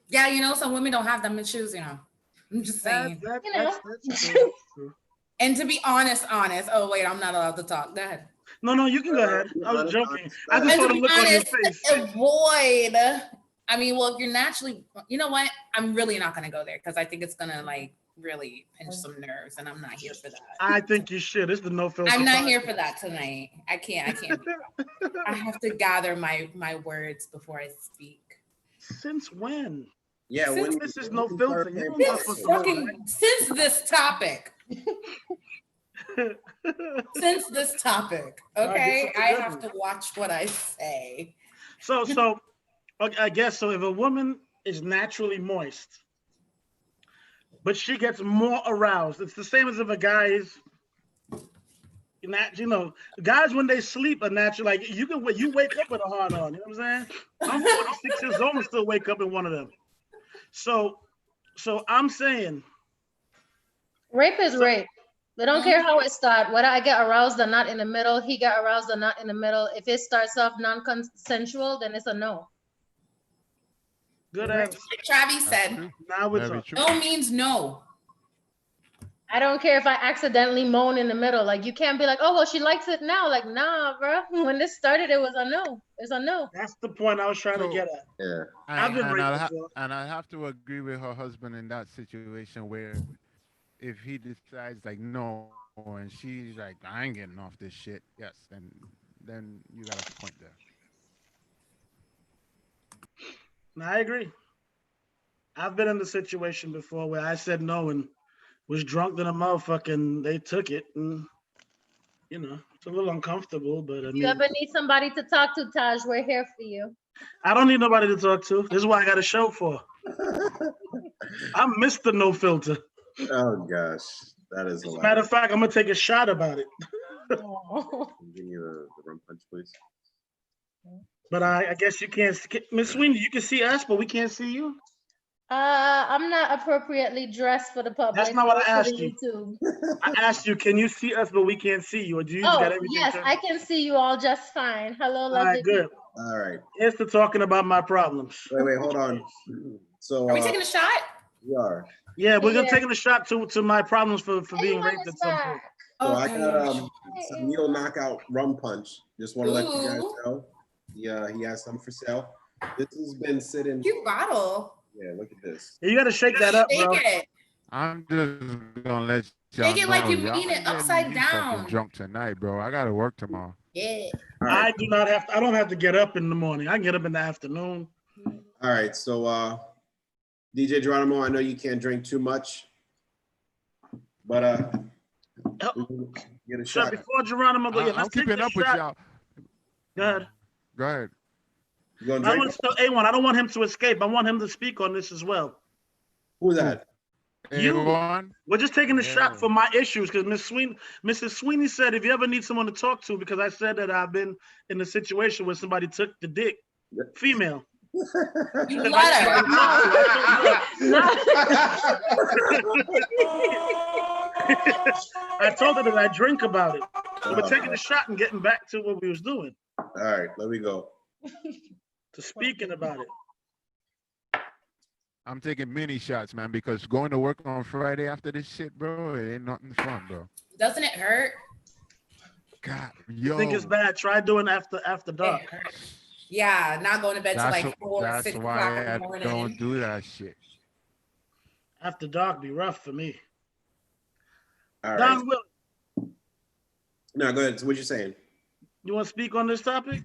Yeah, you know, some women don't have them issues, you know. I'm just saying. That's true. And to be honest, oh wait, I'm not allowed to talk. Go ahead. No, you can go ahead. I was joking. I just want to look on your face. Avoid. I mean, well, if you're naturally, you know what? I'm really not gonna go there, because I think it's gonna like really pinch some nerves, and I'm not here for that. I think you should. It's the no filter. I'm not here for that tonight. I can't. I have to gather my words before I speak. Since when? Yeah, Since- when This is no filter. You don't know Since what's since this topic. Since this topic, okay, I have to watch what I say. So okay, I guess so. If a woman is naturally moist, but she gets more aroused, it's the same as if a guy is not. You know, guys when they sleep are natural. Like you wake up with a hard on. You know what I'm saying? I'm 46 years old and still wake up in one of them. So I'm saying Rape is rape. They don't care how it starts. Whether I get aroused or not in the middle, he got aroused or not in the middle. If it starts off non-consensual, then it's a no. Good answer. Like Travis said, Now it's no means no. I don't care if I accidentally moan in the middle. Like you can't be like, oh well, she likes it now. Like nah, bro. When this started, it was a no. It's a no. That's the point I was trying to get at. Yeah. I've been raped And I have to agree with her husband in that situation where if he decides like no, and she's like, I ain't getting off this shit, yes, then you got a point there. No, I agree. I've been in the situation before where I said no and was drunk than a motherfucker and they took it, and you know, it's a little uncomfortable, but I If mean, you ever need somebody to talk to, Taj, we're here for you. I don't need nobody to talk to. This is what I got a show for. I'm Mr. No Filter. Oh gosh, that is As a hilarious. matter of fact, I'm gonna take a shot about it. Give me the rum punch, please. But I guess you can't, Miss Sweeney, you can see us, but we can't see you. I'm not appropriately dressed for the public. That's not what I for asked the you. YouTube. I asked you, can you see us, but we can't see you, or do you just got Oh, everything? yes, turned I on? can see you all just fine. Hello, All lovely right, good. people. All right. Here's to talking about my problems. Wait, hold on. So Are we taking a shot? We are. Yeah, we're gonna Yeah. take a shot to my problems for being Anyone raped is at some point. back. So I Okay. got some needle knockout rum punch. Just want to let you guys Ooh. know. Yeah, he has some for sale. This has been sitting. Cute bottle. Yeah, look at this. You gotta shake that up, Shake bro. it. I'm just gonna let y'all Shake it like know, you y'all mean it, getting upside me down. fucking drunk tonight, bro. I gotta work tomorrow. Yeah. All right. I do not have to, I don't have to get up in the morning. I can get up in the afternoon. All right. So DJ Geronimo, I know you can't drink too much, but we can get a So shot. before Geronimo go, yeah, I'm let's take keeping the up with shot. y'all. Go ahead. Go ahead. You gonna I drink? want to A1. I don't want him to escape. I want him to speak on this as well. Who's that? You. A1? We're just taking a shot Yeah. for my issues because Mrs. Sweeney said if you ever need someone to talk to, because I said that I've been in a situation where somebody took the dick, female. You Said, let her. I told her that I drink about it. So we're taking a shot and getting back to what we was doing, All right, let me go. to speaking about it. I'm taking mini shots, man, because going to work on Friday after this shit, bro, it ain't nothing fun, bro. Doesn't it hurt? God, You yo. think it's bad? Try doing after dark. Yeah, not going to bed till That's, like 4 or that's 6 o'clock in why the I morning. don't do that shit. After dark be rough for me. All right. Don Will, No, go ahead. So what you saying? you want to speak on this topic?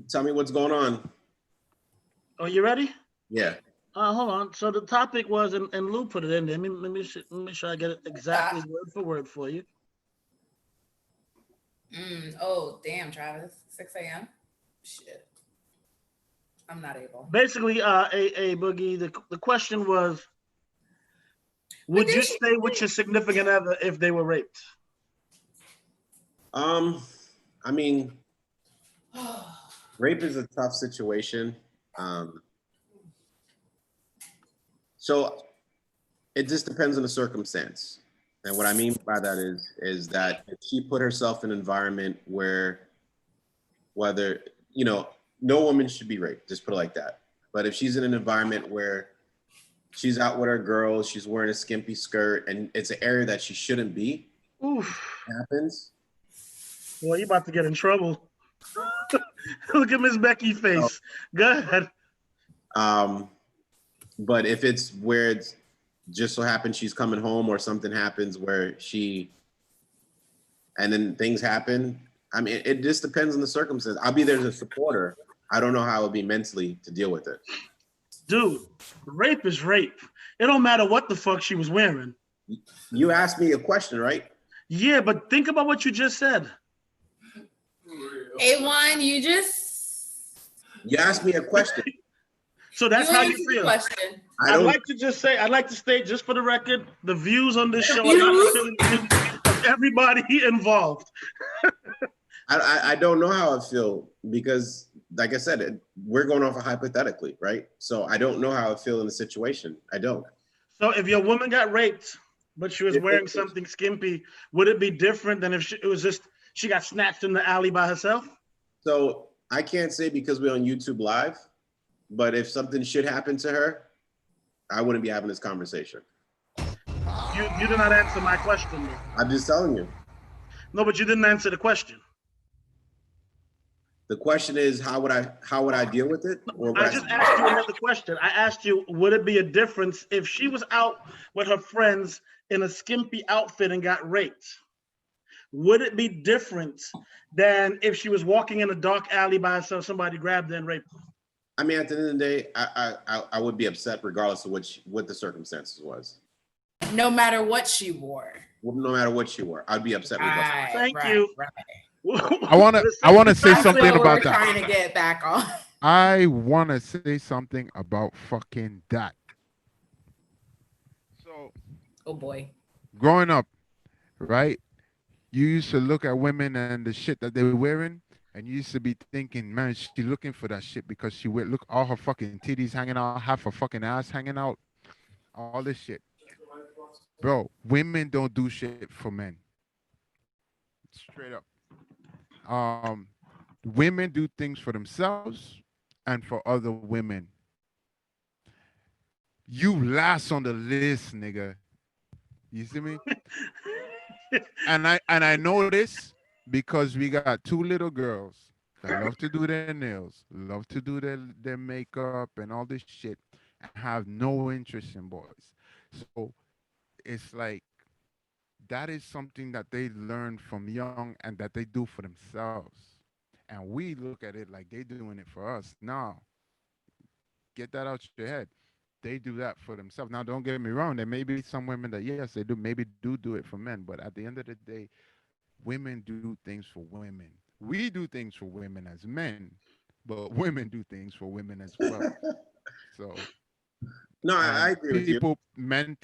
Tell me what's going on. Are you ready? Yeah. Hold on. So the topic was, and Lou put it in there. Let me make sure I get it exactly word for word for you. Oh, damn, Travis. 6 a.m. Shit. I'm not able. Basically, a Boogie. The question was, would you stay with your significant other if they were raped? I mean, rape is a tough situation. So it just depends on the circumstance. And what I mean by that is that if she put herself in an environment where whether, you know, no woman should be raped, just put it like that. But if she's in an environment where she's out with her girls, she's wearing a skimpy skirt, and it's an area that she shouldn't be, Oof. happens. Boy, you about to get in trouble. Look at Miss Becky's face. Go ahead. But if it's where it's just so happens she's coming home or something happens where and then things happen, I mean, it just depends on the circumstance. I'll be there to support her. I don't know how it would be mentally to deal with it. Dude, rape is rape. It don't matter what the fuck she was wearing. You asked me a question, right? Yeah, but think about what you just said. A1, You asked me a question. So that's you how you answered the feel. question. I'd like to state, just for the record, the views on this show are not necessarily of everybody involved. I don't know how I feel because, like I said, we're going off of hypothetically, right? So I don't know how I feel in the situation. I don't. So if your woman got raped, but she was wearing something skimpy, would it be different than if it was just she got snatched in the alley by herself? So I can't say because we're on YouTube Live, but if something should happen to her, I wouldn't be having this conversation. You did not answer my question, though. I'm just telling you. No, but you didn't answer the question. The question is, how would I deal with it? Or I just asked you another question. I asked you, would it be a difference if she was out with her friends in a skimpy outfit and got raped? Would it be different than if she was walking in a dark alley by herself, somebody grabbed her and raped her? I mean, at the end of the day, I would be upset regardless of what the circumstances was. No matter what she wore. No matter what she wore, I'd be upset regardless. Thank you. I want to say That's something what we're about that. trying to get back on. I want to say something about fucking that. So, oh boy, growing up, right? You used to look at women and the shit that they were wearing, and you used to be thinking, man, she's looking for that shit because she wear look all her fucking titties hanging out, half her fucking ass hanging out, all this shit. Bro, women don't do shit for men. Straight up. Women do things for themselves and for other women. You last on the list, nigga. You see me? and I know this because we got two little girls that love to do their nails, love to do their makeup and all this shit, and have no interest in boys. So it's like that is something that they learn from young and that they do for themselves. And we look at it like they doing it for us. Now, get that out your head. They do that for themselves. Now, don't get me wrong. There may be some women that, yes, they do, maybe do it for men. But at the end of the day, women do things for women. We do things for women as men, but women do things for women as well. So, no, I agree with you. Men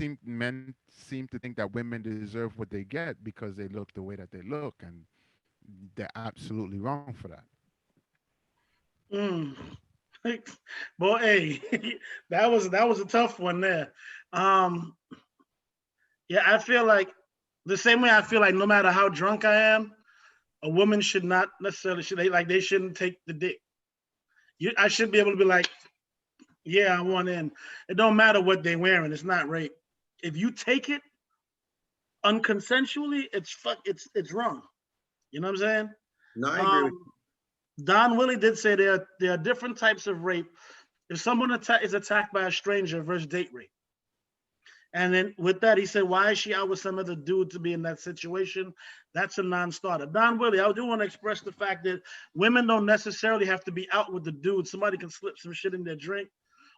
seem to think that women deserve what they get because they look the way that they look, and they're absolutely wrong for that. Boy, hey, that was a tough one there. Yeah, I feel like the same way I feel like no matter how drunk I am, a woman should not necessarily they shouldn't take the dick. I should be able to be like, yeah, I want in. It don't matter what they're wearing. It's not rape. If you take it unconsensually, it's wrong. You know what I'm saying? No, I agree with you. Don Willie did say there are different types of rape. If someone is attacked by a stranger versus date rape. And then with that, he said, why is she out with some other dude to be in that situation? That's a non-starter. Don Willie, I do want to express the fact that women don't necessarily have to be out with the dude. Somebody can slip some shit in their drink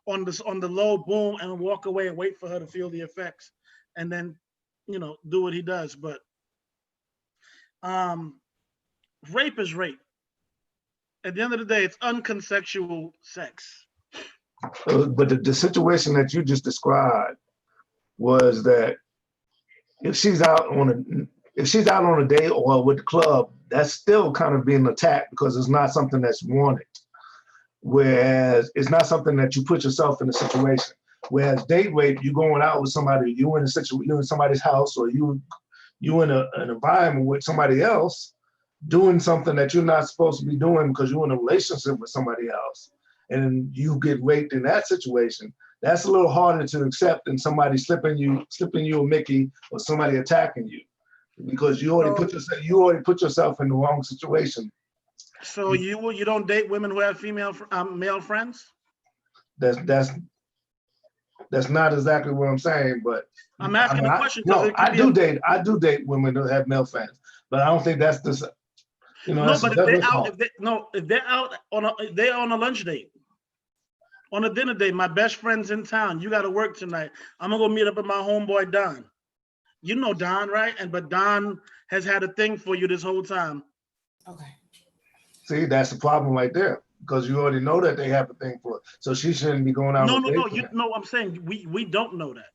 on the low, boom, and walk away and wait for her to feel the effects and then, do what he does. But rape is rape. At the end of the day, it's unconsensual sex. But the situation that you just described was that if she's out on a date or with the club, that's still kind of being attacked because it's not something that's wanted. Whereas it's not something that you put yourself in a situation. Whereas date rape, you going out with somebody, you in somebody's house, or you in an environment with somebody else, doing something that you're not supposed to be doing because you're in a relationship with somebody else, and you get raped in that situation. That's a little harder to accept than somebody slipping you a Mickey or somebody attacking you, because you already put yourself in the wrong situation. So you don't date women who have male friends? That's not exactly what I'm saying, but I'm asking a question. No, I do date women who have male friends, but I don't think that's the. No, but if they're out on a lunch date, On a dinner date, my best friend's in town. You got to work tonight. I'm gonna go meet up with my homeboy Don. You know Don, right? But Don has had a thing for you this whole time. Okay. See, that's the problem right there, because you already know that they have a thing for it. So she shouldn't be going out. No, on no, dates no. with You him. know, I'm saying we don't know that.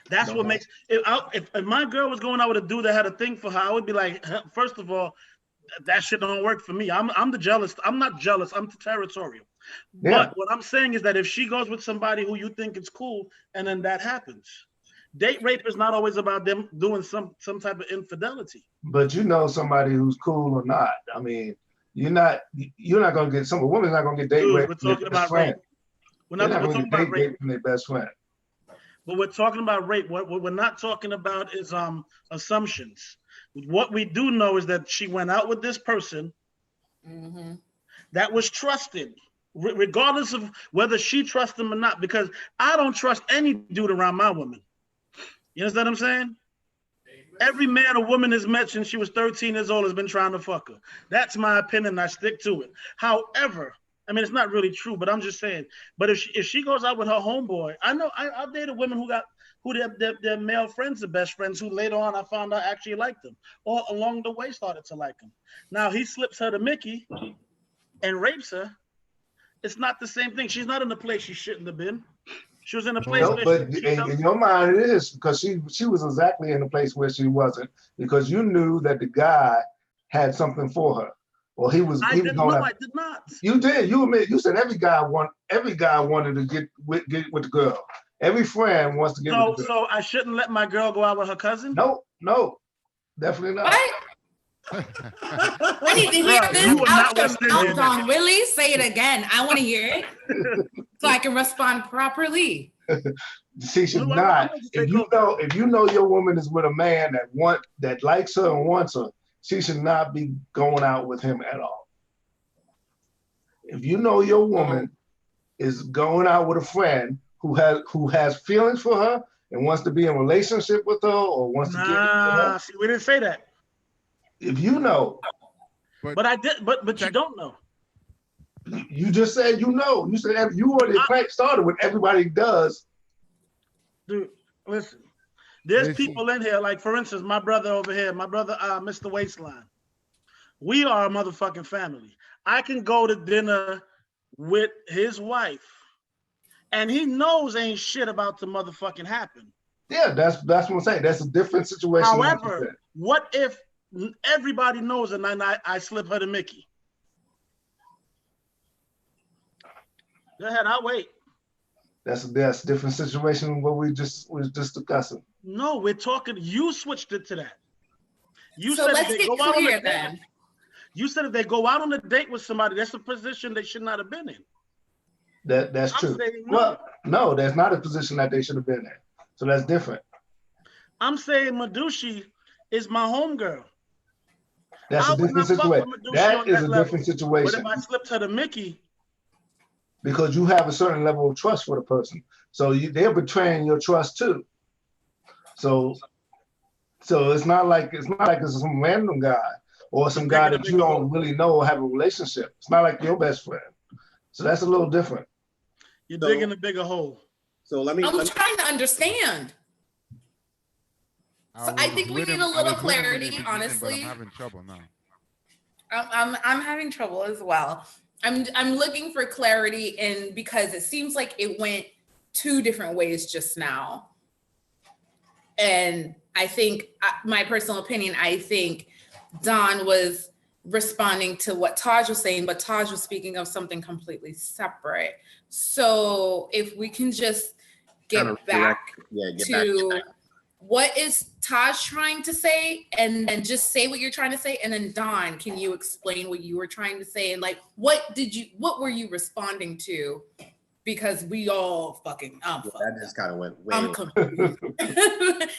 That's what makes if my girl was going out with a dude that had a thing for her, I would be like, first of all, that shit don't work for me. I'm the jealous. I'm not jealous. I'm territorial. Yeah. But what I'm saying is that if she goes with somebody who you think is cool, and then that happens, date rape is not always about them doing some type of infidelity. But you know somebody who's cool or not. I mean, you're not gonna get a woman's not gonna get date Dude, raped we're from their talking best about friend. rape. We're They're not not we're gonna talking get about date rape. raped from their best friend. But we're talking about rape. What we're not talking about is assumptions. What we do know is that she went out with this person that was trusted, regardless of whether she trusts him or not, because I don't trust any dude around my woman. You understand what I'm saying? Every man or woman has met since she was 13 years old has been trying to fuck her. That's my opinion. I stick to it. However, I mean, it's not really true, but I'm just saying. But if she goes out with her homeboy, I know I've dated women who their male friends are best friends, who later on I found out actually liked them, or along the way started to like him. Now he slips her to Mickey and rapes her. It's not the same thing. She's not in the place she shouldn't have been. She was in a place No, where but in your mind it is, because she was exactly in a place where she wasn't, because you knew that the guy had something for her. Well, he was going to. I did not. You did. You admit. You said every guy wanted to get with the girl. Every friend wants to get with the girl. So I shouldn't let my girl go out with her cousin? No, definitely not. I need to hear this out your mouth, Don Willie. Say it again. I want to hear it so I can respond properly. She should not. If you know your woman is with a man that likes her and wants her, she should not be going out with him at all. If you know your woman is going out with a friend who has feelings for her and wants to be in a relationship with her or wants to get with her, see, we didn't say that. If you know, but I did, but you don't know. You just said you know. You said you already started with everybody does. Dude, listen. There's people in here, like for instance, my brother over here, my brother, Mr. Waistline. We are a motherfucking family. I can go to dinner with his wife, and he knows ain't shit about to motherfucking happen. Yeah, that's what I'm saying. That's a different situation. However, what if everybody knows and I slip her to Mickey? Go ahead, I'll wait. That's a different situation than what we just discussing. No, we're talking. You switched it to that. You So said let's if they get go out on clear a then. date. You said if they go out on a date with somebody, that's a position they should not have been in. That's true. Well, no, that's not a position that they should have been in. So that's different. I'm saying Madushi is my homegirl. That's a different situation. That is a different situation. But if I slipped her to Mickey, because you have a certain level of trust for the person, so they're betraying your trust too. So it's not like it's some random guy or some guy that you don't really know or have a relationship. It's not like your best friend. So that's a little different. You're digging a bigger hole. So I'm trying to understand. So I think we need a little clarity, honestly. I'm having trouble now. I'm having trouble as well. I'm looking for clarity because it seems like it went two different ways just now. And I think, my personal opinion, I think Don was responding to what Taj was saying, but Taj was speaking of something completely separate. So if we can just get back to what is Taj trying to say, and then just say what you're trying to say, and then Don, can you explain what you were trying to say, and like what were you responding to? Because we all fucking that just kind of went way. I'm confused.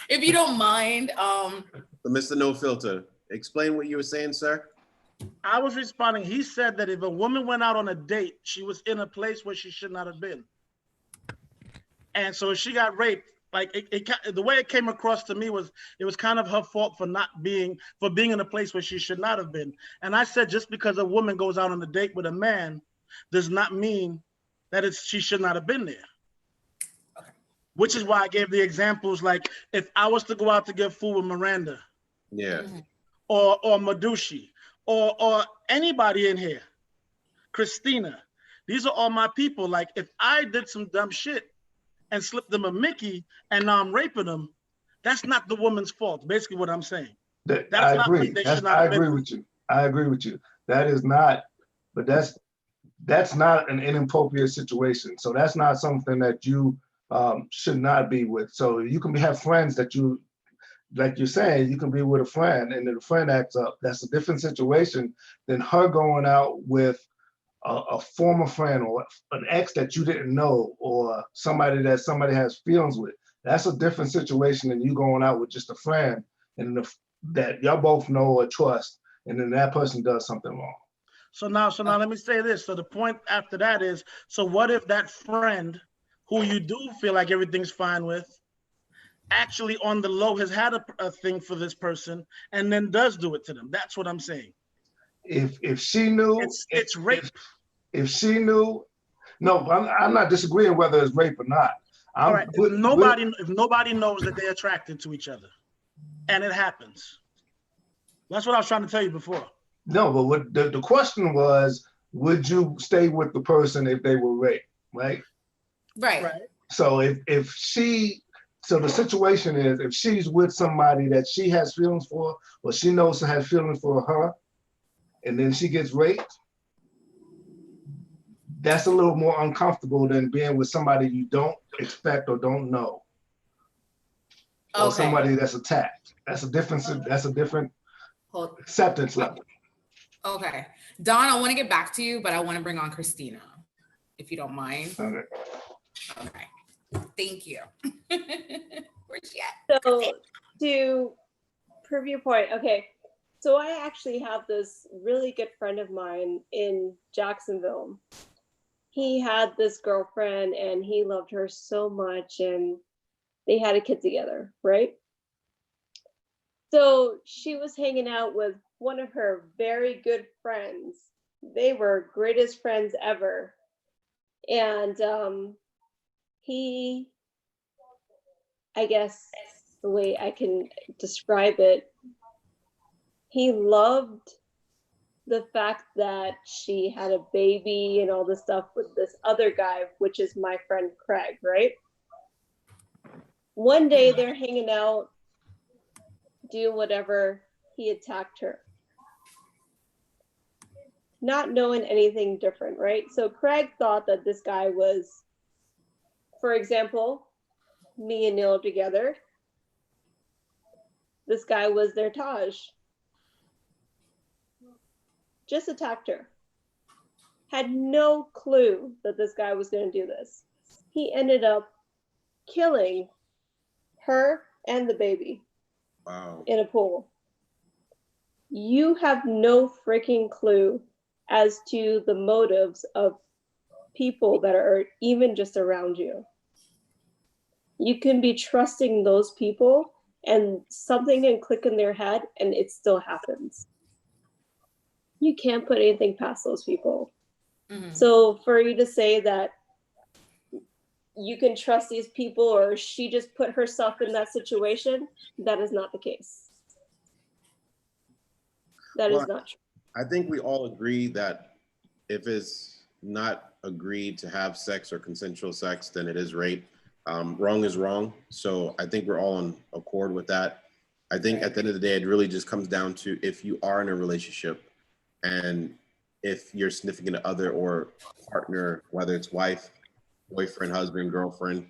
If you don't mind, So Mr. No Filter, explain what you were saying, sir. I was responding. He said that if a woman went out on a date, she was in a place where she should not have been. And so if she got raped, like the way it came across to me was it was kind of her fault for being in a place where she should not have been. And I said, just because a woman goes out on a date with a man, does not mean that she should not have been there. Which is why I gave the examples, like if I was to go out to get food with Miranda, Yeah. or Madushi, or anybody in here, Christina, these are all my people. Like if I did some dumb shit and slipped them a Mickey and now I'm raping them, that's not the woman's fault. Basically what I'm saying. I That's not agree. what they should not I have been agree with you. I agree with you. That is not, but that's not an inappropriate situation. So that's not something that you should not be with. So you can have friends that you, like you're saying, you can be with a friend and then the friend acts up. That's a different situation than her going out with a former friend or an ex that you didn't know or somebody that somebody has feelings with. That's a different situation than you going out with just a friend and that y'all both know or trust, and then that person does something wrong. So now let me say this. So the point after that is, so what if that friend who you do feel like everything's fine with, actually on the low has had a thing for this person and then does do it to them? That's what I'm saying. If she knew, it's rape. If she knew, no, I'm not disagreeing whether it's rape or not. All right. If nobody knows that they're attracted to each other, and it happens, that's what I was trying to tell you before. No, but what the question was, would you stay with the person if they were raped, right? Right. So so the situation is, if she's with somebody that she has feelings for, or she knows to have feelings for her, and then she gets raped, that's a little more uncomfortable than being with somebody you don't expect or don't know, or somebody that's attacked. That's a different acceptance level. Okay, Don, I want to get back to you, but I want to bring on Christina, if you don't mind. Okay. Thank you. Where's she at? So to prove your point, okay. So I actually have this really good friend of mine in Jacksonville. He had this girlfriend and he loved her so much and they had a kid together, right? So she was hanging out with one of her very good friends. They were greatest friends ever. And he, I guess the way I can describe it, he loved the fact that she had a baby and all this stuff with this other guy, which is my friend Craig, right? One day they're hanging out, doing whatever, he attacked her. Not knowing anything different, right? So Craig thought that this guy was, for example, me and Neil together. This guy was their Taj. Just attacked her. Had no clue that this guy was going to do this. He ended up killing her and the baby. Wow. In a pool. You have no freaking clue as to the motives of people that are even just around you. You can be trusting those people and something can click in their head and it still happens. You can't put anything past those people. Mm-hmm. So for you to say that you can trust these people or she just put herself in that situation, that is not the case. That is not true. I think we all agree that if it's not agreed to have sex or consensual sex, then it is rape. Wrong is wrong. So I think we're all on accord with that. I think at the end of the day, it really just comes down to if you are in a relationship and if your significant other or partner, whether it's wife, boyfriend, husband, girlfriend,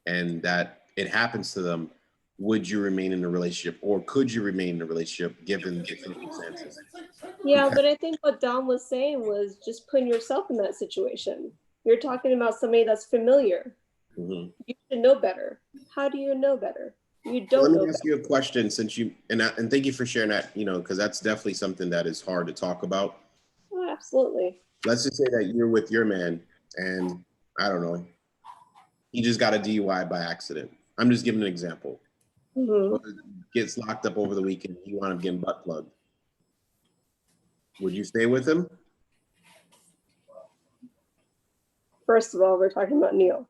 and that it happens to them, would you remain in a relationship or could you remain in a relationship given the circumstances? Yeah, but I think what Don was saying was just putting yourself in that situation. You're talking about somebody that's familiar. Mm-hmm. You should know better. How do you know better? You don't know. Let me ask you a question, since you and thank you for sharing that. Because that's definitely something that is hard to talk about. Oh, absolutely. Let's just say that you're with your man, and I don't know, he just got a DUI by accident. I'm just giving an example. Mm-hmm. Gets locked up over the weekend. You want him getting butt plugged. Would you stay with him? First of all, we're talking about Neil.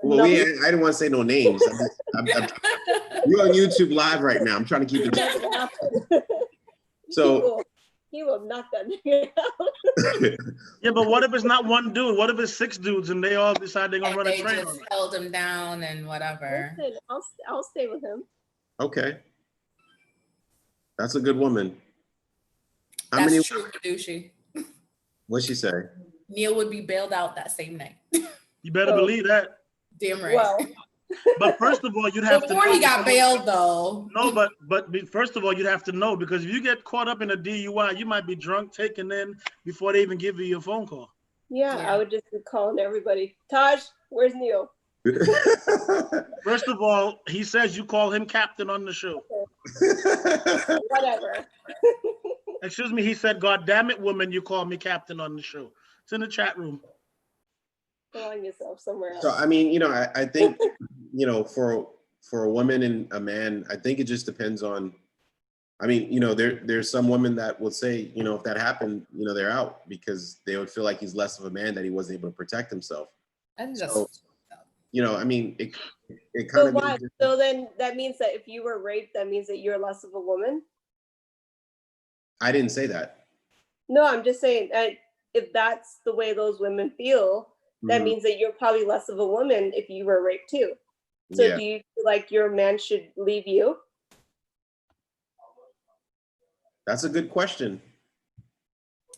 Well, I didn't want to say no names. You're on YouTube Live right now. I'm trying to keep it. So he will knock that nigga out. Yeah, but what if it's not one dude? What if it's 6 dudes and they all decide they're gonna run a They train just on it? held him down and whatever. Listen, I'll stay with him. Okay. That's a good woman. How That's many? true, Kadushi. What'd she say? Neil would be bailed out that same night. You better believe that. Damn right. Well, But first of all, you'd have Before to know. he got bailed, though. No, but first of all, you'd have to know, because if you get caught up in a DUI, you might be drunk, taken in before they even give you your phone call. yeah, I would just be calling everybody. Taj, where's Neil? First of all, he says you call him captain on the show. Whatever. Excuse me, he said, God damn it, woman, you call me captain on the show. It's in the chat room. Go on yourself somewhere else. So I mean, I think, for a woman and a man, I think it just depends on. I mean, there's some women that will say, if that happened, they're out because they would feel like he's less of a man, that he wasn't able to protect himself. And just So, I mean, it So kind of. why? So then that means that if you were raped, that means that you're less of a woman? I didn't say that. No, I'm just saying that if that's the way those women feel, that Mhm. means that you're probably less of a woman if you were raped too. So Yeah. do you feel like your man should leave you? That's a good question.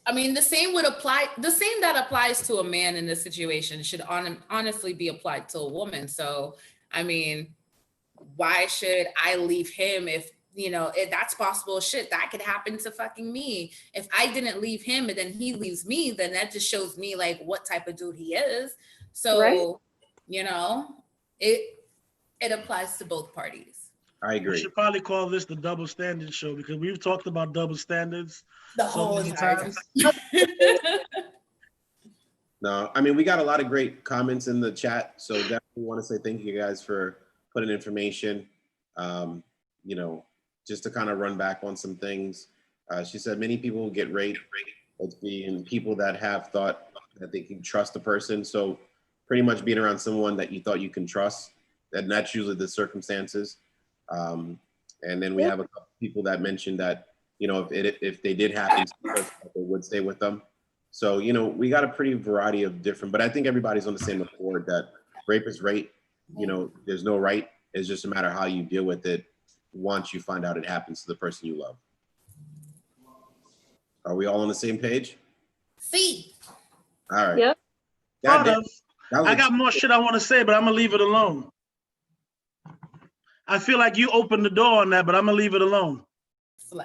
I mean, the same that applies to a man in this situation should honestly be applied to a woman. So, I mean, why should I leave him if that's possible shit that could happen to fucking me? If I didn't leave him and then he leaves me, then that just shows me like what type of dude he is. So, Right. it applies to both parties. I We agree. should probably call this the double standard show, because we've talked about double standards The so whole many entire times. No, I mean, we got a lot of great comments in the chat, so definitely want to say thank you guys for putting information. Just to kind of run back on some things. She said many people get raped. It's being people that have thought that they can trust a person. So pretty much being around someone that you thought you can trust, and that's usually the circumstances. And then we have a couple people that mentioned that, if they did happen, they would stay with them. So, we got a pretty variety of different, but I think everybody's on the same accord that rape is rape. There's no right. It's just a matter of how you deal with it once you find out it happens to the person you love. Are we all on the same page? See. All right. Yep. Sort Goddamn. of. That was I a- got more shit I want to say, but I'm gonna leave it alone. I feel like you opened the door on that, but I'm gonna leave it alone.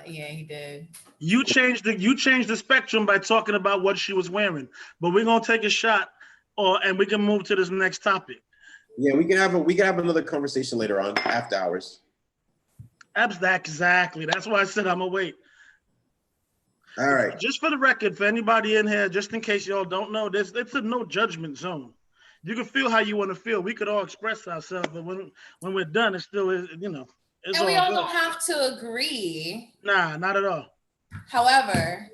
Yeah, he did. You changed the spectrum by talking about what she was wearing, but we're gonna take a shot, and we can move to this next topic. Yeah, we can have another conversation later on after hours. Exactly. That's why I said I'm gonna wait. All right. Just for the record, for anybody in here, just in case y'all don't know, it's a no judgment zone. You can feel how you want to feel. We could all express ourselves, but when we're done, it still is, it's And all we all good. don't have to agree. Nah, not at all. However,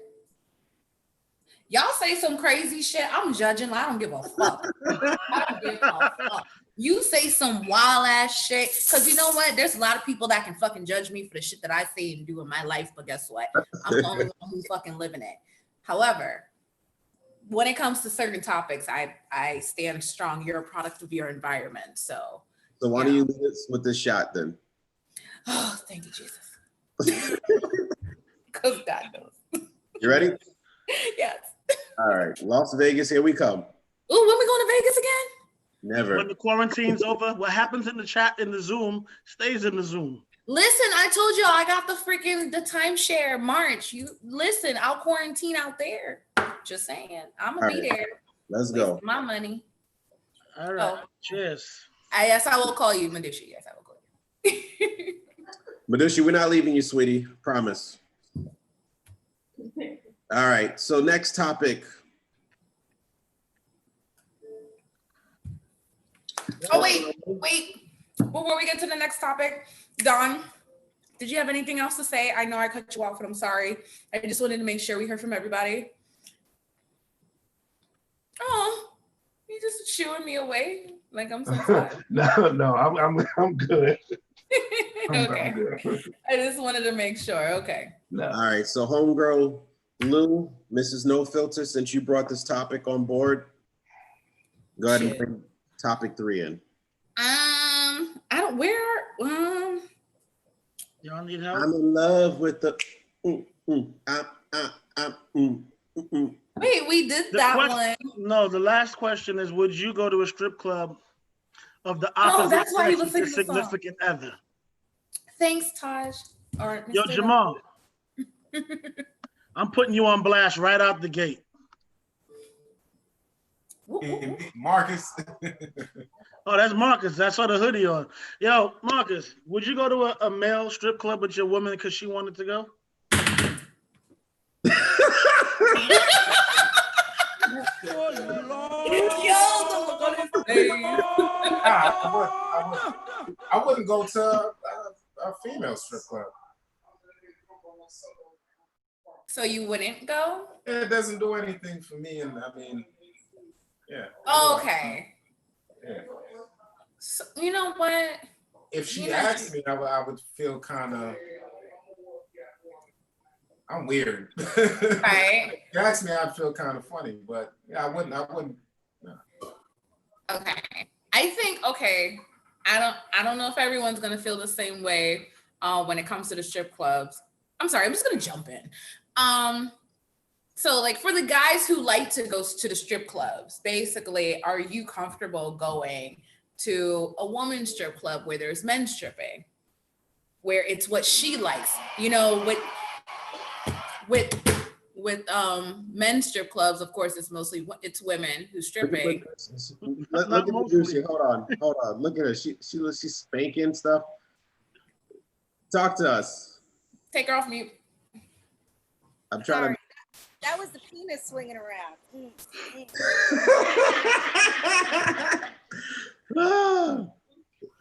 y'all say some crazy shit, I'm judging. I don't give a fuck. I don't give a fuck. You say some wild ass shit, because you know what? There's a lot of people that can fucking judge me for the shit that I say and do in my life, but guess what? I'm the only one who's fucking living it. However, when it comes to certain topics, I stand strong. You're a product of your environment. So why don't you leave us with this shot then? oh, thank you, Jesus. Because God knows. You ready? Yes. All right. Las Vegas, here we come. Ooh, when we going to Vegas again? Never. When the quarantine's over, what happens in the chat in the Zoom stays in the Zoom. Listen, I told y'all I got the timeshare March. You listen, I'll quarantine out there. Just saying. I'm gonna be All right. there. Let's go. Wasting my money. All right. Cheers. Yes, I will call you, Medici. Yes, I will call you. Medushi, we're not leaving you, sweetie. Promise. All right. So next topic. Oh, wait. Before we get to the next topic, Don, did you have anything else to say? I know I cut you off, but I'm sorry. I just wanted to make sure we heard from everybody. Oh, he's just shooing me away like I'm some slut? No, I'm good. Okay. I'm good. I just wanted to make sure. Okay. No. All right, so homegirl Lou, Mrs. No Filter, since you brought this topic on board, go ahead and bring topic 3 in. I don't Y'all need help? I'm in love with the. Wait, we did that one. No, the last question is: would you go to a strip club of the Oh, opposite that's why he sex was with your singing the song. significant other? Thanks, Taj. Or Yo, Mr. Jamal, I'm putting you on blast right out the gate. Marcus. Oh, that's Marcus. I saw the hoodie on. Yo, Marcus, would you go to a male strip club with your woman because she wanted to go? I wouldn't go to a female strip club. So you wouldn't go? It doesn't do anything for me, and I mean, yeah. Okay. Yeah. So, you know what? If she You know- asked me, I would feel kind of. I'm weird. Right. If she asked me, I'd feel kind of funny, but yeah, I wouldn't. No. Okay. I think I don't know if everyone's gonna feel the same way when it comes to the strip clubs. I'm sorry, I'm just gonna jump in. So like for the guys who like to go to the strip clubs, basically, are you comfortable going to a woman's strip club where there's men stripping, where it's what she likes? You know, with men's strip clubs, of course, it's women who's stripping. Look at the juicy. Hold on. Look at her. She's spanking stuff. Talk to us. Take her off mute. I'm trying That was the penis swinging around. to.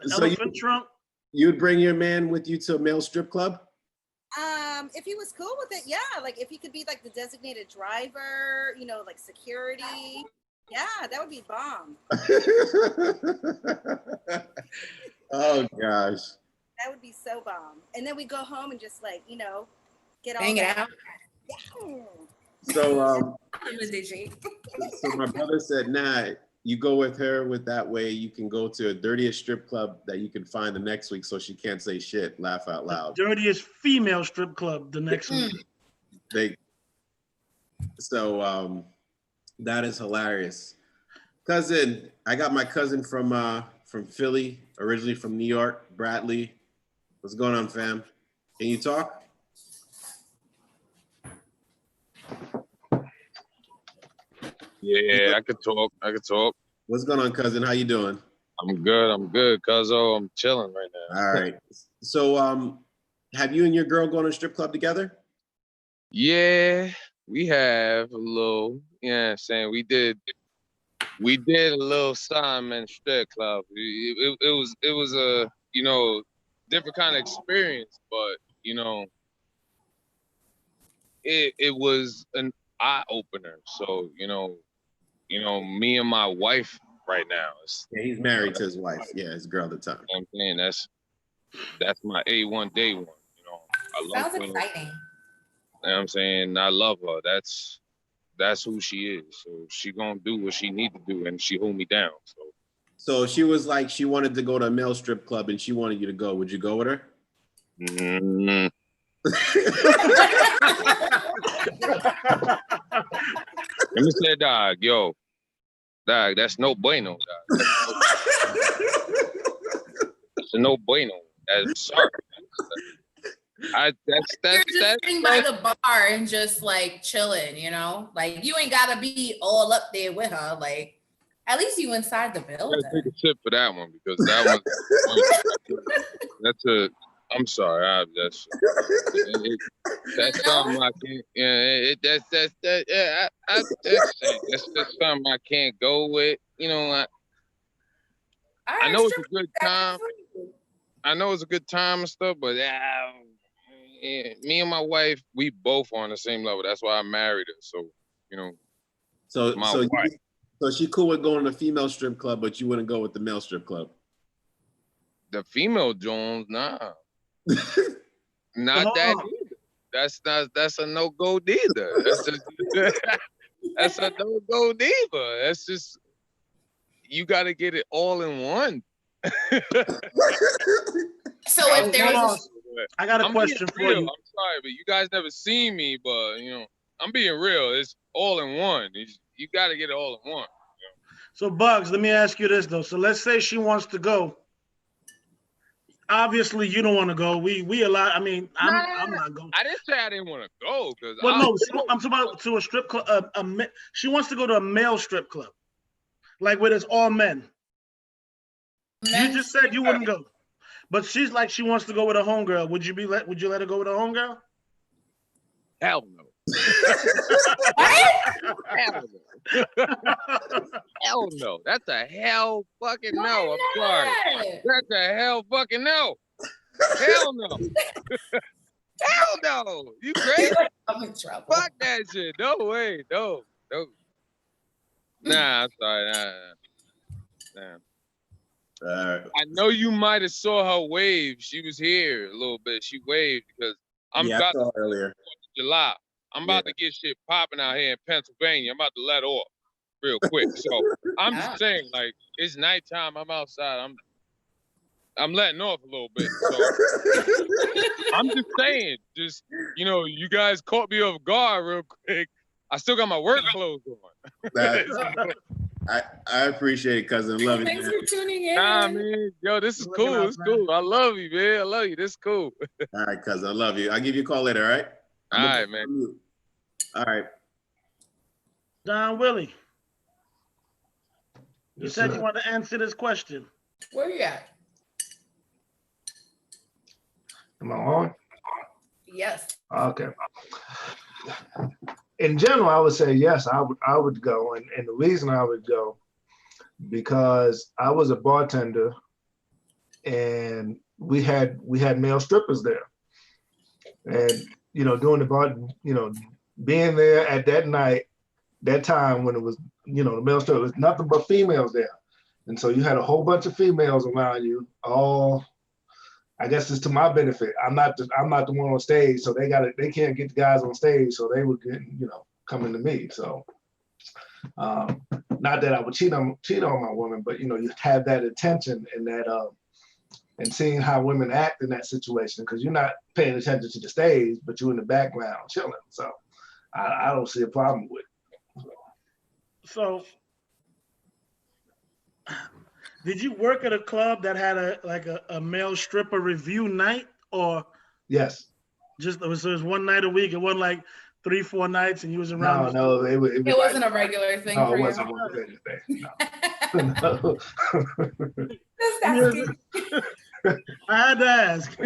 So Elephant trunk? You'd bring your man with you to a male strip club? If he was cool with it, yeah. Like if he could be like the designated driver, you know, like security. Yeah, that would be bomb. Oh gosh. That would be so bomb. And then we go home and just like, you know, get all Bang it that. out. Yeah. So so my brother said, nah, you go with her with that way you can go to a dirtiest strip club that you can find the next week so she can't say shit, laugh out loud. Dirtiest female strip club the next week. So that is hilarious. Cousin, I got my cousin from Philly, originally from New York, Bradley. What's going on, fam? Can you talk? Yeah, I could talk. What's going on, cousin? How you doing? I'm good, cuzzo. I'm chilling right now. All right. So, have you and your girl gone to a strip club together? Yeah, we have a little, you know what I'm saying? We did a little Simon strip club. It was a, you know, different kind of experience, but you know, it was an eye opener. So, you know, me and my wife right now. Yeah, he's married to his wife. Yeah, his girl at the time. You know what I'm saying? That's my A1 day one. You know, I love Sounds her. exciting. You know what I'm saying? I love her. That's who she is. So she gonna do what she need to do, and she hold me down. So she was like, she wanted to go to a male strip club, and she wanted you to go. Would you go with her? Mm-hmm. Let me say, dog, that's no bueno, dog. That's a no bueno. That's sorry. You're just sitting by the bar and just like chilling, you know? Like you ain't gotta be all up there with her. Like at least you inside the building. Take a sip for that one because that one. I'm sorry. That's something I can't. Yeah, that's something I can't go with. You know, I know it's a good time. I know it's a good time and stuff, but yeah, me and my wife, we both on the same level. That's why I married her. So, you know, my wife. So she cool with going to the female strip club, but you wouldn't go with the male strip club. The female Jones, nah. Not that either. That's a no-go neither. That's just that's a no-go neither. That's just you gotta get it all in one. So if there's I got a I'm question being for real. you. I'm sorry, but you guys never seen me, but I'm being real. It's all in one. You gotta get it all in one. So Bugs, let me ask you this though. So let's say she wants to go. Obviously, you don't want to go. We allow. I mean, I'm not going. I didn't say I didn't want to go because Well, no, I'm talking about to a strip club. She wants to go to a male strip club, like where it's all men. You just said you wouldn't go, but she's like she wants to go with a homegirl. Would you let her go with a homegirl? Hell no. Hell no. Hell no. That's a hell fucking no. I'm sorry. That's a hell fucking no. Hell no. Hell no. You crazy? I'm in trouble. Fuck that shit. No way. No. Nah, I'm sorry. Nah. I know you might have saw her wave. She was here a little bit. She waved because I'm about I saw her earlier. July. I'm about to get shit popping out here in Pennsylvania. I'm about to let off real quick. So I'm just saying, like, it's nighttime. I'm outside. I'm letting off a little bit. So I'm just saying, you guys caught me off guard real quick. I still got my work clothes on. I appreciate it, cousin. Love you. Thanks for tuning in. Nah, man. Yo, this is cool. It's cool. I love you, man. I love you. This is cool. All right, cousin. I love you. I'll give you a call later, all right? All right, man. All right. Don Willie, you Yes, said sir. you wanted to answer this question. Where you at? Am I on? Yes. Okay. In general, I would say yes, I would go. And the reason I would go, because I was a bartender and we had male strippers there. And, doing the bar, being there at that night, that time when it was, the male stripper, was nothing but females there. And so you had a whole bunch of females around you, all, I guess it's to my benefit. I'm not the one on stage, so they can't get the guys on stage, so they would get, coming to me. So not that I would cheat on my woman, but you have that attention and that and seeing how women act in that situation, because you're not paying attention to the stage, but you're in the background chilling. So I don't see a problem with it. So, did you work at a club that had a male stripper review night, or Yes. just it was one night a week? It wasn't like 3-4 nights, and you was around. No, it wasn't a regular thing No, for it you. wasn't a regular thing. No. Just asking. I had to ask.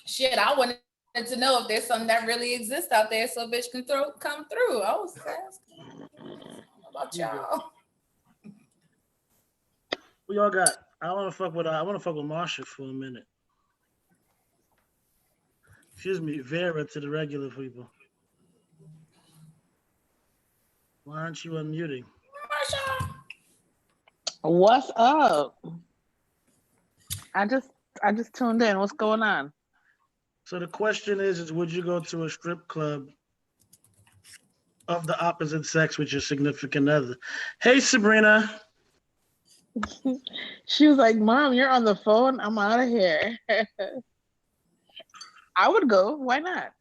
Shit, I wanted to know if there's something that really exists out there so bitch can come through. I was asking. How about y'all? What y'all got? I want to fuck with Marsha for a minute. Excuse me, Vera to the regular people. Why aren't you unmuting? What's up? I just tuned in. What's going on? So the question is would you go to a strip club of the opposite sex with your significant other? Hey, Sabrina. She was like, Mom, you're on the phone. I'm out of here. I would go. Why not?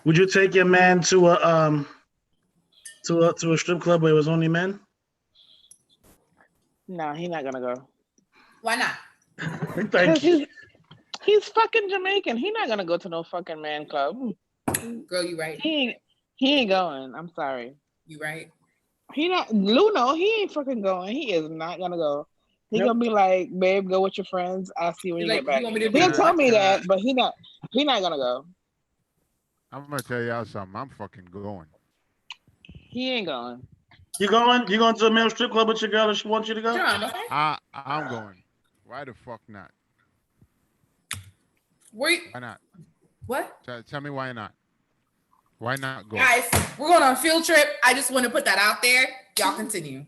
Would you take your man to a strip club where it was only men? No, he's not gonna go. Why not? Thank you. He's fucking Jamaican. He's not gonna go to no fucking man club. Girl, you right. He ain't going. I'm sorry. You right. He ain't fucking going. He is not gonna go. He gonna be like, babe, go with your friends. I'll see you when you get back. He'll tell me that, but he not gonna go. I'm gonna tell y'all something. I'm fucking going. He ain't going. You going to a male strip club with your girl and she wants you to go? I'm going. Why the fuck not? Wait. Why not? What? Tell me why not. Why not go? Guys, we're going on a field trip. I just want to put that out there. Y'all continue.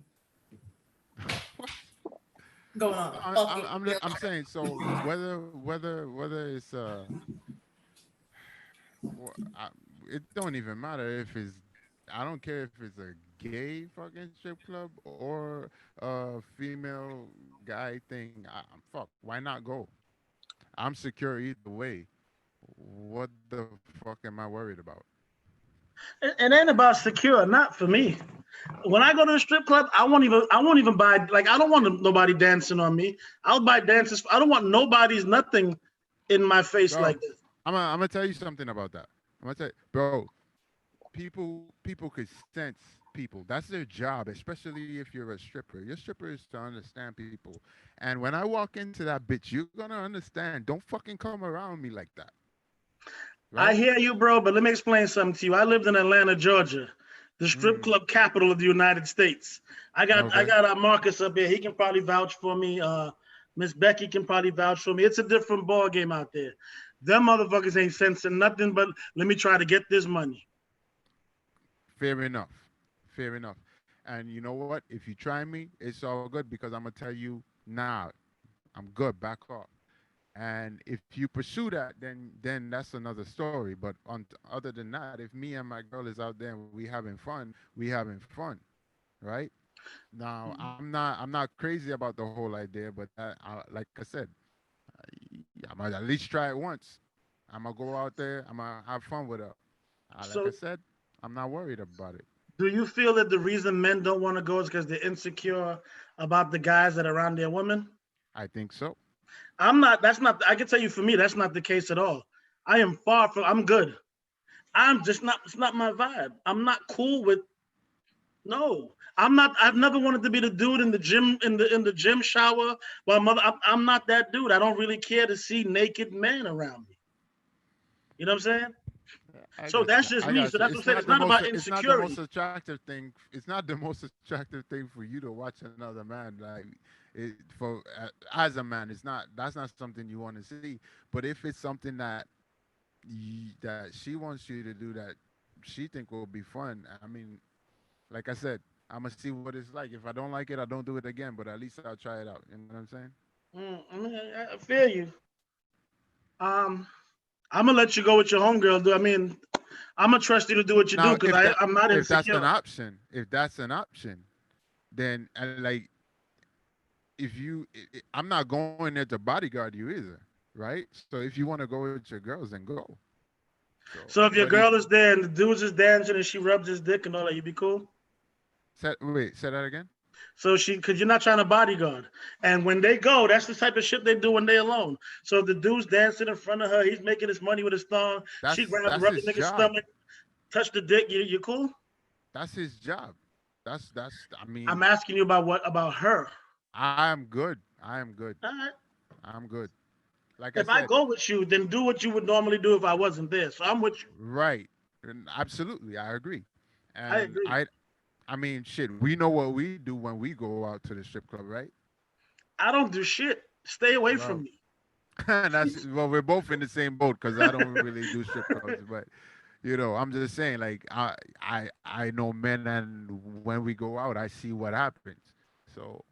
Going on. I'm saying, so whether it's it don't even matter if it's, I don't care if it's a gay fucking strip club or a female guy thing. Fuck, why not go? I'm secure either way. What the fuck am I worried about? It ain't about secure, not for me. When I go to a strip club, I won't even buy, like, I don't want nobody dancing on me. I'll buy dances. I don't want nobody's nothing in my face like this. I'm gonna tell you something about that. I'm gonna tell you, bro. People could sense people. That's their job, especially if you're a stripper. Your stripper is to understand people. And when I walk into that bitch, you're gonna understand. Don't fucking come around me like that. I hear you, bro, but let me explain something to you. I lived in Atlanta, Georgia, the strip club capital of the United States. I got Marcus up here. He can probably vouch for me. Miss Becky can probably vouch for me. It's a different ball game out there. Them motherfuckers ain't sensing nothing but let me try to get this money. Fair enough. Fair enough. And you know what? If you try me, it's all good because I'm gonna tell you, nah, I'm good. Back off. And if you pursue that, then that's another story. But other than that, if me and my girl is out there and we having fun, right? Now I'm not crazy about the whole idea, but like I said, I'm gonna at least try it once. I'm gonna go out there. I'm gonna have fun with her. Like I said, I'm not worried about it. Do you feel that the reason men don't want to go is because they're insecure about the guys that are around their women? I think so. I can tell you for me, that's not the case at all. I'm good. It's not my vibe. I'm not cool with, no. I've never wanted to be the dude in the gym, in the gym shower. I'm not that dude. I don't really care to see naked men around me. You know what I'm saying? So that's just me. So that's what I'm saying. It's not about insecurity. It's not the most attractive thing. It's not the most attractive thing for you to watch another man like. As a man, that's not something you want to see. But if it's something that she wants you to do that she think will be fun, I mean, like I said, I'm gonna see what it's like. If I don't like it, I don't do it again. But at least I'll try it out. You know what I'm saying? I feel you. I'm gonna let you go with your homegirl. I mean, I'm gonna trust you to do what you do because I'm not insecure. If that's an option, then like. I'm not going there to bodyguard you either, right? So if you want to go with your girls, then go. So if your girl is there and the dude's just dancing and she rubs his dick and all that, you be cool? Say that again? So because you're not trying to bodyguard. And when they go, that's the type of shit they do when they're alone. So if the dude's dancing in front of her, he's making his money with his thumb, she grabs, rub the nigga's stomach, touch the dick, you cool? That's his job. I mean. I'm asking you about her. I'm good. All right. I'm good. Like if I go with you, then do what you would normally do if I wasn't there. So I'm with you. Right. Absolutely. I agree. And I agree. I mean, shit, we know what we do when we go out to the strip club, right? I don't do shit. Stay away from me. Well, we're both in the same boat because I don't really do strip clubs, but you know, I'm just saying, like, I know men, and when we go out, I see what happens. So.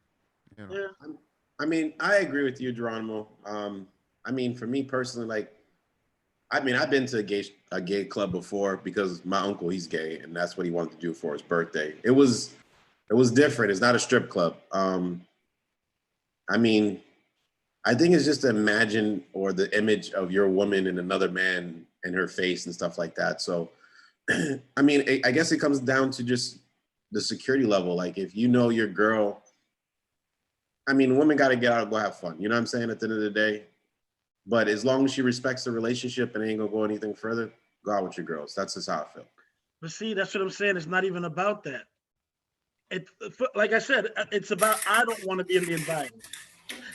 You know. Yeah. I mean, I agree with you, Geronimo. I mean, for me personally, like, I mean, I've been to a gay club before because my uncle, he's gay, and that's what he wanted to do for his birthday. It was different. It's not a strip club. I mean, I think it's just to imagine or the image of your woman and another man and her face and stuff like that. So, I mean, I guess it comes down to just the security level. Like, if you know your girl. I mean, women got to get out and go have fun. You know what I'm saying? At the end of the day. But as long as she respects the relationship and ain't going to go anything further, go out with your girls. That's just how I feel. But see, that's what I'm saying. It's not even about that. Like I said, it's about I don't want to be in the environment.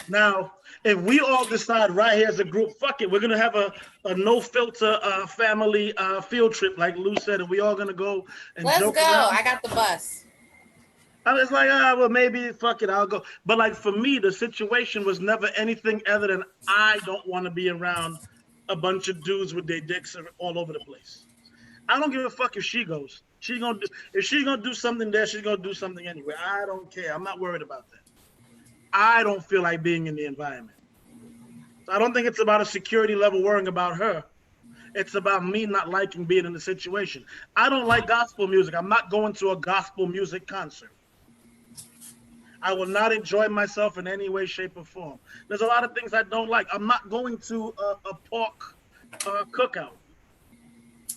Now, if we all decide right here as a group, fuck it, we're going to have a no-filter family field trip, like Lou said, and we all going to go and joke around. I got the bus. I was like, well, maybe, fuck it, I'll go. But like for me, the situation was never anything other than I don't want to be around a bunch of dudes with their dicks all over the place. I don't give a fuck if she goes. If she's gonna do something there, she's gonna do something anyway. I don't care. I'm not worried about that. I don't feel like being in the environment. So I don't think it's about a security level worrying about her. It's about me not liking being in the situation. I don't like gospel music. I'm not going to a gospel music concert. I will not enjoy myself in any way, shape, or form. There's a lot of things I don't like. I'm not going to a pork cookout.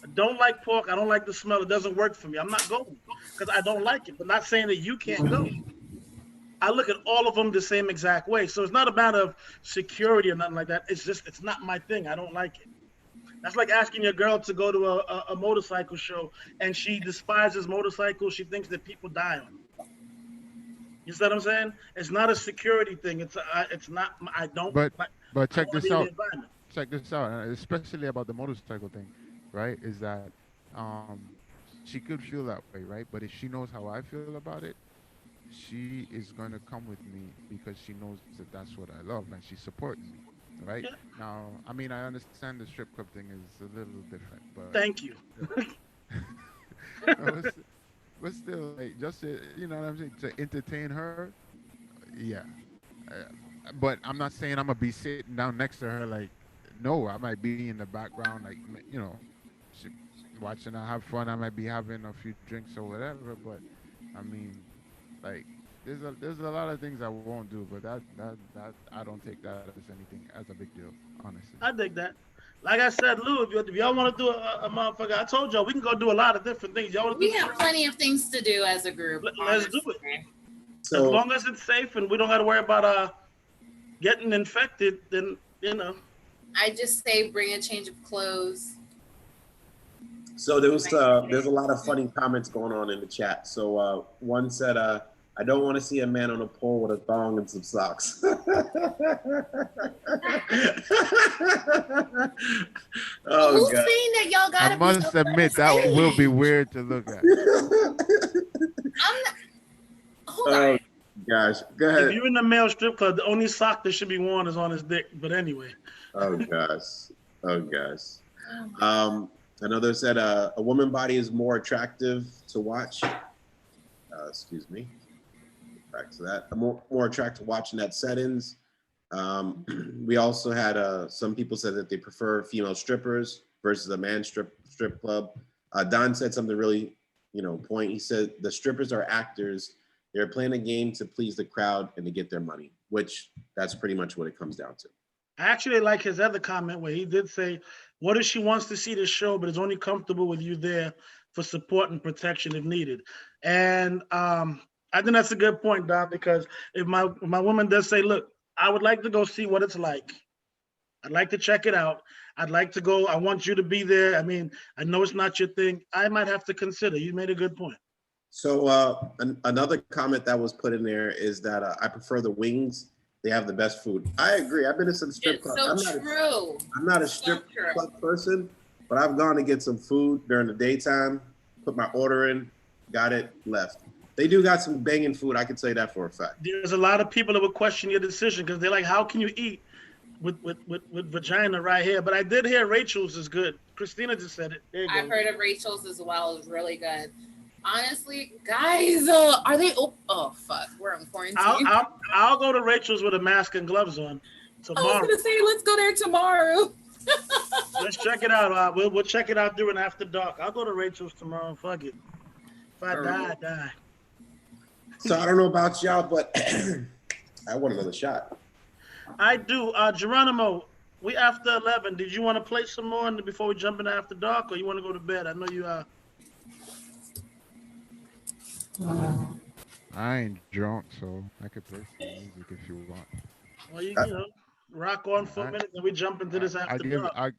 I don't like pork. I don't like the smell. It doesn't work for me. I'm not going because I don't like it. But not saying that you can't go. I look at all of them the same exact way. So it's not a matter of security or nothing like that. It's just, it's not my thing. I don't like it. That's like asking your girl to go to a motorcycle show and she despises motorcycles. She thinks that people die on them. You see what I'm saying? It's not a security thing. It's not. I don't. But check this out. Check this out, especially about the motorcycle thing, right? Is that she could feel that way, right? But if she knows how I feel about it, she is gonna come with me because she knows that that's what I love and she's supporting me, right? Yeah. Now, I mean, I understand the strip club thing is a little different, but thank you. But still, like, just to, you know what I'm saying, to entertain her, yeah. But I'm not saying I'm gonna be sitting down next to her. Like, no, I might be in the background, like, you know, watching her have fun. I might be having a few drinks or whatever. But I mean, like, there's a lot of things I won't do. But that I don't take that as anything as a big deal, honestly. I dig that. Like I said, Lou, if y'all want to do a motherfucker, I told y'all we can go do a lot of different things. Y'all want to We have plenty of things to do as a group. Let's do it. So, as long as it's safe and we don't got to worry about getting infected, then you know. I just say bring a change of clothes. So there's a lot of funny comments going on in the chat. So one said, I don't want to see a man on a pole with a thong and some socks. Oh, who's God. saying that y'all gotta I must admit that will be weird to look at. Oh gosh, go ahead. If you're in the male strip club, the only sock that should be worn is on his dick. But anyway. Oh gosh. Another said a woman body is more attractive to watch. Excuse me. Back to that. More attractive watching at set-ins. We also had some people said that they prefer female strippers versus a man strip club. Don said something really, point. He said the strippers are actors. They're playing a game to please the crowd and to get their money, which that's pretty much what it comes down to. I actually like his other comment where he did say, what if she wants to see the show, but is only comfortable with you there for support and protection if needed? And I think that's a good point, Don, because if my woman does say, look, I would like to go see what it's like. I'd like to check it out. I'd like to go. I want you to be there. I mean, I know it's not your thing. I might have to consider. You made a good point. So another comment that was put in there is that I prefer the wings. They have the best food. I agree. I've been to some strip clubs. I'm not a strip club person, but I've gone to get some food during the daytime, put my order in, got it, left. They do got some banging food. I can say that for a fact. There's a lot of people that would question your decision because they're like, how can you eat with vagina right here? But I did hear Rachel's is good. Christina just said it. There you go. I've heard of Rachel's as well. It's really good. Honestly, guys, are they open? Oh, fuck. We're in quarantine. I'll go to Rachel's with a mask and gloves on tomorrow. I was going to say, let's go there tomorrow. Let's check it out. We'll check it out during After Dark. I'll go to Rachel's tomorrow. Fuck it. If I die, I die. So I don't know about y'all, but I want another shot. I do. Geronimo, we after 11. Did you want to play some more before we jump into After Dark, or you want to go to bed? I know you are. I ain't drunk, so I could play some music if you want. Well, you know, rock on for a minute, and we jump into this After Dark. I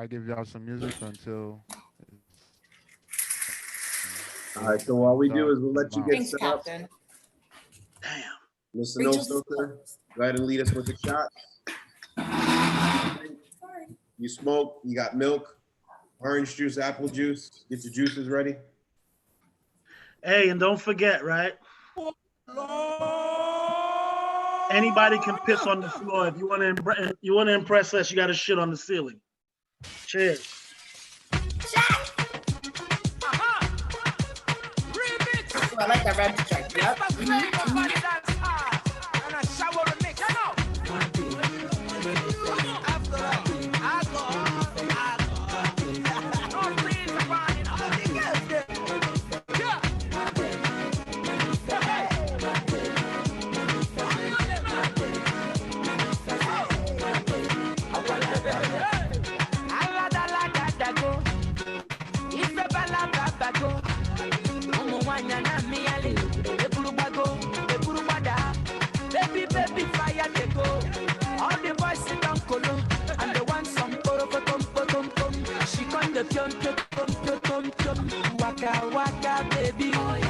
give y'all some music until. All right, so what we do is we'll let you get set up. Damn. Mr. No Filter, go ahead and lead us with the shot. You smoke, you got milk, orange juice, apple juice. Get your juices ready. Hey, and don't forget, right? Anybody can piss on the floor. If you want to impress us, you got to shit on the ceiling. Cheers. I like that red stripe. Yep. Baby, fire they go. All the boys sit down colo, and they want some poro tom tom tom. She come the pion pion pion pion pion. Waka waka baby.